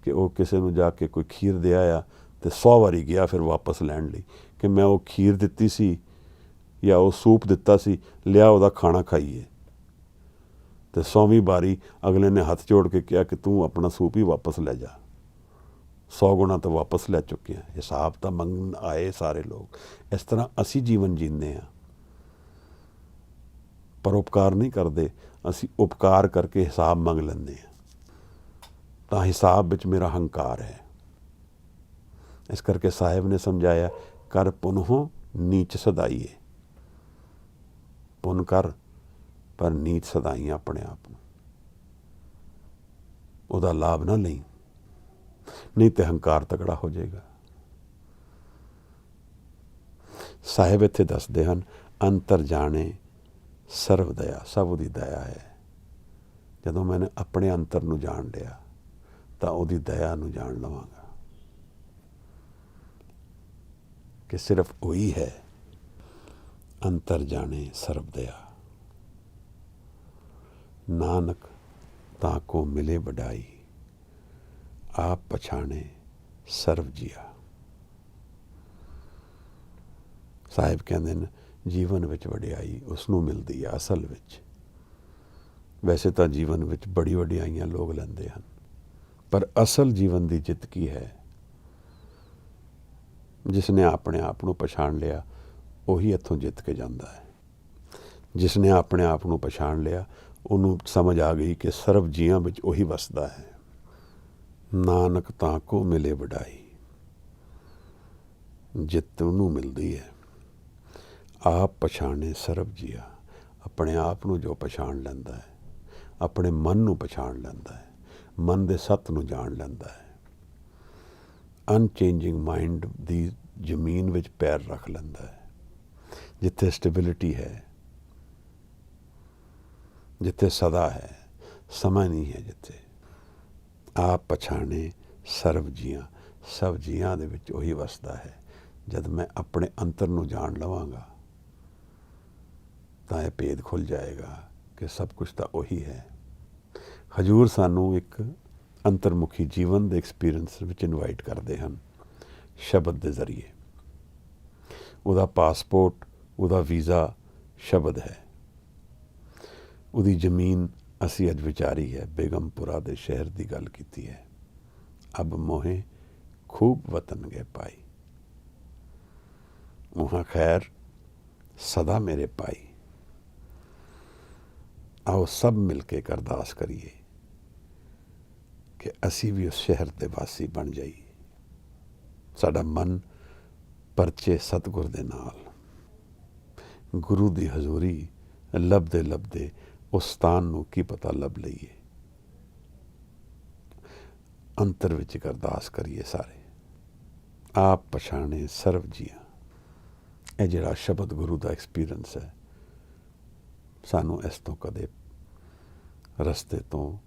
ਕਿ ਉਹ ਕਿਸੇ ਨੂੰ ਜਾ ਕੇ ਕੋਈ ਖੀਰ ਦੇ ਆਇਆ ਅਤੇ 100 ਵਾਰੀ ਗਿਆ ਫਿਰ ਵਾਪਸ ਲੈਣ ਲਈ ਕਿ ਮੈਂ ਉਹ ਖੀਰ ਦਿੱਤੀ ਸੀ ਜਾਂ ਉਹ ਸੂਪ ਦਿੱਤਾ ਸੀ, ਲਿਆ ਉਹਦਾ ਖਾਣਾ ਖਾਈਏ। ਅਤੇ 100ਵੀਂ ਵਾਰੀ ਅਗਲੇ ਨੇ ਹੱਥ ਜੋੜ ਕੇ ਕਿਹਾ ਕਿ ਤੂੰ ਆਪਣਾ ਸੂਪ ਹੀ ਵਾਪਸ ਲੈ ਜਾ, 100 ਗੁਣਾ ਤਾਂ ਵਾਪਸ ਲੈ ਚੁੱਕੇ ਹਾਂ। ਹਿਸਾਬ ਤਾਂ ਮੰਗਣ ਆਏ ਸਾਰੇ ਲੋਕ। ਇਸ ਤਰ੍ਹਾਂ ਅਸੀਂ ਜੀਵਨ ਜੀਂਦੇ ਹਾਂ, ਪਰਉਪਕਾਰ ਨਹੀਂ ਕਰਦੇ। ਅਸੀਂ ਉਪਕਾਰ ਕਰਕੇ ਹਿਸਾਬ ਮੰਗ ਲੈਂਦੇ ਹਾਂ। ਤਾਂ ਹਿਸਾਬ ਵਿੱਚ ਮੇਰਾ ਹੰਕਾਰ ਹੈ। ਇਸ ਕਰਕੇ ਸਾਹਿਬ ਨੇ ਸਮਝਾਇਆ, ਕਰ ਪੁਨਹੁ ਨੀਚ ਸਦਾਈਏ। ਪੁੰਨ ਕਰ ਪਰ ਨੀਚ ਸਦਾਈ ਆਪਣੇ ਆਪ ਨੂੰ। ਉਹਦਾ ਲਾਭ ਨਾ ਲਈ, ਨਹੀਂ ਤੇ ਹੰਕਾਰ ਤਕੜਾ ਹੋ ਜਾਏਗਾ। ਸਾਹਿਬ ਇੱਥੇ ਦੱਸਦੇ ਹਨ, ਅੰਤਰ ਜਾਣੇ ਸਰਬ ਦਇਆ। ਸਭ ਉਹਦੀ ਦਇਆ ਹੈ। ਜਦੋਂ ਮੈंने ਆਪਣੇ ਅੰਤਰ ਨੂੰ ਜਾਣ ਲਿਆ ਤਾਂ ਉਹਦੀ ਦਇਆ ਨੂੰ ਜਾਣ ਲਵਾਂਗਾ ਕਿ ਸਿਰਫ ਉਹੀ ਹੈ। ਅੰਤਰ ਜਾਣੇ ਸਰਬ ਦਇਆ, ਨਾਨਕ ਤਾਂ ਕੋ ਮਿਲੇ ਵਡਾਈ। ਆਪ ਪਛਾਣੇ ਸਰਬ ਜੀਆ। ਸਾਹਿਬ ਕਹਿੰਦੇ ਨੇ ਜੀਵਨ ਵਿੱਚ ਵਡਿਆਈ ਉਸ ਨੂੰ ਮਿਲਦੀ ਹੈ ਅਸਲ ਵਿੱਚ। ਵੈਸੇ ਤਾਂ ਜੀਵਨ ਵਿੱਚ ਬੜੀ ਵਡਿਆਈਆਂ ਲੋਕ ਲੈਂਦੇ ਹਨ, ਪਰ ਅਸਲ ਜੀਵਨ ਦੀ ਜਿੱਤ ਕੀ ਹੈ? ਜਿਸ ਨੇ ਆਪਣੇ ਆਪ ਨੂੰ ਪਛਾਣ ਲਿਆ ਉਹੀ ਇੱਥੋਂ ਜਿੱਤ ਕੇ ਜਾਂਦਾ ਹੈ। ਜਿਸ ਨੇ ਆਪਣੇ ਆਪ ਨੂੰ ਪਛਾਣ ਲਿਆ ਉਹਨੂੰ ਸਮਝ ਆ ਗਈ ਕਿ ਸਰਬ ਜੀਆਂ ਵਿੱਚ ਉਹੀ ਵਸਦਾ ਹੈ। ਨਾਨਕ ਤਾਂ ਕੋ ਮਿਲੇ ਵਡਾਈ, ਜਿੱਤ ਉਹਨੂੰ ਮਿਲਦੀ ਹੈ। ਆਪ ਪਛਾਣੇ ਸਰਬ ਜੀਆ, ਆਪਣੇ ਆਪ ਨੂੰ ਜੋ ਪਛਾਣ ਲੈਂਦਾ ਹੈ, ਆਪਣੇ ਮਨ ਨੂੰ ਪਛਾਣ ਲੈਂਦਾ ਹੈ, ਮਨ ਦੇ ਸੱਤ ਨੂੰ ਜਾਣ ਲੈਂਦਾ ਹੈ, ਅਨਚੇਂਜਿੰਗ ਮਾਈਂਡ ਦੀ ਜ਼ਮੀਨ ਵਿੱਚ ਪੈਰ ਰੱਖ ਲੈਂਦਾ ਹੈ, ਜਿੱਥੇ ਸਟੇਬਿਲਿਟੀ ਹੈ, ਜਿੱਥੇ ਸਦਾ ਹੈ, ਸਮਾਂ ਨਹੀਂ ਹੈ, ਜਿੱਥੇ ਆਪ ਪਛਾਣੇ ਸਰਬ ਜੀਆਂ, ਸਭ ਜੀਆਂ ਦੇ ਵਿੱਚ ਉਹੀ ਵਸਦਾ ਹੈ। ਜਦ ਮੈਂ ਆਪਣੇ ਅੰਤਰ ਨੂੰ ਜਾਣ ਲਵਾਂਗਾ ਤਾਂ ਇਹ ਭੇਦ ਖੁੱਲ੍ਹ ਜਾਏਗਾ ਕਿ ਸਭ ਕੁਝ ਤਾਂ ਉਹੀ ਹੈ। ਹਜ਼ੂਰ ਸਾਨੂੰ ਇੱਕ ਅੰਤਰਮੁਖੀ ਜੀਵਨ ਦੇ ਐਕਸਪੀਰੀਅੰਸ ਵਿੱਚ ਇਨਵਾਈਟ ਕਰਦੇ ਹਨ ਸ਼ਬਦ ਦੇ ਜ਼ਰੀਏ। ਉਹਦਾ ਪਾਸਪੋਰਟ, ਉਹਦਾ ਵੀਜ਼ਾ ਸ਼ਬਦ ਹੈ। ਉਹਦੀ ਜ਼ਮੀਨ ਅਸੀਂ ਅੱਜ ਵਿਚਾਰੀ ਹੈ, ਬੇਗਮਪੁਰਾ ਦੇ ਸ਼ਹਿਰ ਦੀ ਗੱਲ ਕੀਤੀ ਹੈ। ਅਬ ਮੋਹੇ ਖੂਬ ਵਤਨ ਗਏ ਪਾਈ, ਵਹਾਂ ਖੈਰ ਸਦਾ ਮੇਰੇ ਪਾਈ। ਆਓ ਸਭ ਮਿਲ ਕੇ ਇੱਕ ਅਰਦਾਸ ਕਰੀਏ ਕਿ ਅਸੀਂ ਵੀ ਉਸ ਸ਼ਹਿਰ ਦੇ ਵਾਸੀ ਬਣ ਜਾਈਏ। ਸਾਡਾ ਮਨ ਪਰਚੇ ਸਤਿਗੁਰ ਦੇ ਨਾਲ, ਗੁਰੂ ਦੀ ਹਜ਼ੂਰੀ ਲੱਭਦੇ ਲੱਭਦੇ ਉਸ ਸਥਾਨ ਨੂੰ ਕੀ ਪਤਾ ਲੱਭ ਲਈਏ। ਅੰਤਰ ਵਿੱਚ ਇੱਕ ਅਰਦਾਸ ਕਰੀਏ ਸਾਰੇ। ਆਪ ਪਛਾਣੇ ਸਰਬ ਜੀਆਂ। ਇਹ ਜਿਹੜਾ ਸ਼ਬਦ ਗੁਰੂ ਦਾ ਐਕਸਪੀਰੀਅੰਸ ਹੈ, ਸਾਨੂੰ ਇਸ ਤੋਂ ਕਦੇ ਰਸਤੇ ਤੋਂ,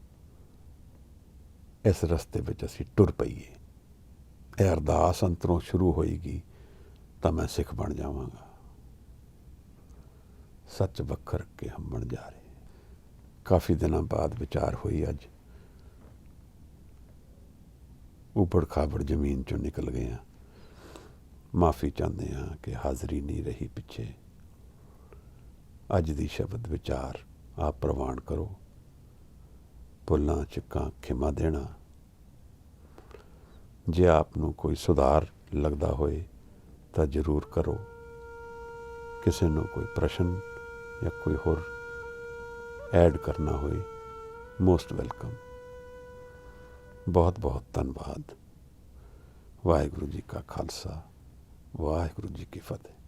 ਇਸ ਰਸਤੇ ਵਿੱਚ ਅਸੀਂ ਟੁਰ ਪਈਏ। ਇਹ ਅਰਦਾਸ ਅੰਤਰੋਂ ਸ਼ੁਰੂ ਹੋਏਗੀ ਤਾਂ ਮੈਂ ਸਿੱਖ ਬਣ ਜਾਵਾਂਗਾ। ਸੱਚ ਵੱਖਰ ਕੇ ਹਮ ਬਣ ਜਾ ਰਹੇ। ਕਾਫੀ ਦਿਨਾਂ ਬਾਅਦ ਵਿਚਾਰ ਹੋਈ ਅੱਜ, ਉਬੜ ਖਾਬੜ ਜ਼ਮੀਨ ਚੋਂ ਨਿਕਲ ਗਏ ਹਾਂ। ਮਾਫੀ ਚਾਹੁੰਦੇ ਹਾਂ ਕਿ ਹਾਜ਼ਰੀ ਨਹੀਂ ਰਹੀ ਪਿੱਛੇ। ਅੱਜ ਦੀ ਸ਼ਬਦ ਵਿਚਾਰ ਆਪ ਪ੍ਰਵਾਨ ਕਰੋ। ਭੁੱਲਾਂ ਚੁੱਕਾਂ ਖਿਮਾ ਦੇਣਾ। ਜੇ ਆਪ ਨੂੰ ਕੋਈ ਸੁਧਾਰ ਲੱਗਦਾ ਹੋਏ ਤਾਂ ਜ਼ਰੂਰ ਕਰੋ। ਕਿਸੇ ਨੂੰ ਕੋਈ ਪ੍ਰਸ਼ਨ ਜਾਂ ਕੋਈ ਹੋਰ ਐਡ ਕਰਨਾ ਹੋਏ, ਮੋਸਟ ਵੈਲਕਮ। ਬਹੁਤ ਬਹੁਤ ਧੰਨਵਾਦ। ਵਾਹਿਗੁਰੂ ਜੀ ਕਾ ਖਾਲਸਾ, ਵਾਹਿਗੁਰੂ ਜੀ ਕੀ ਫਤਿਹ।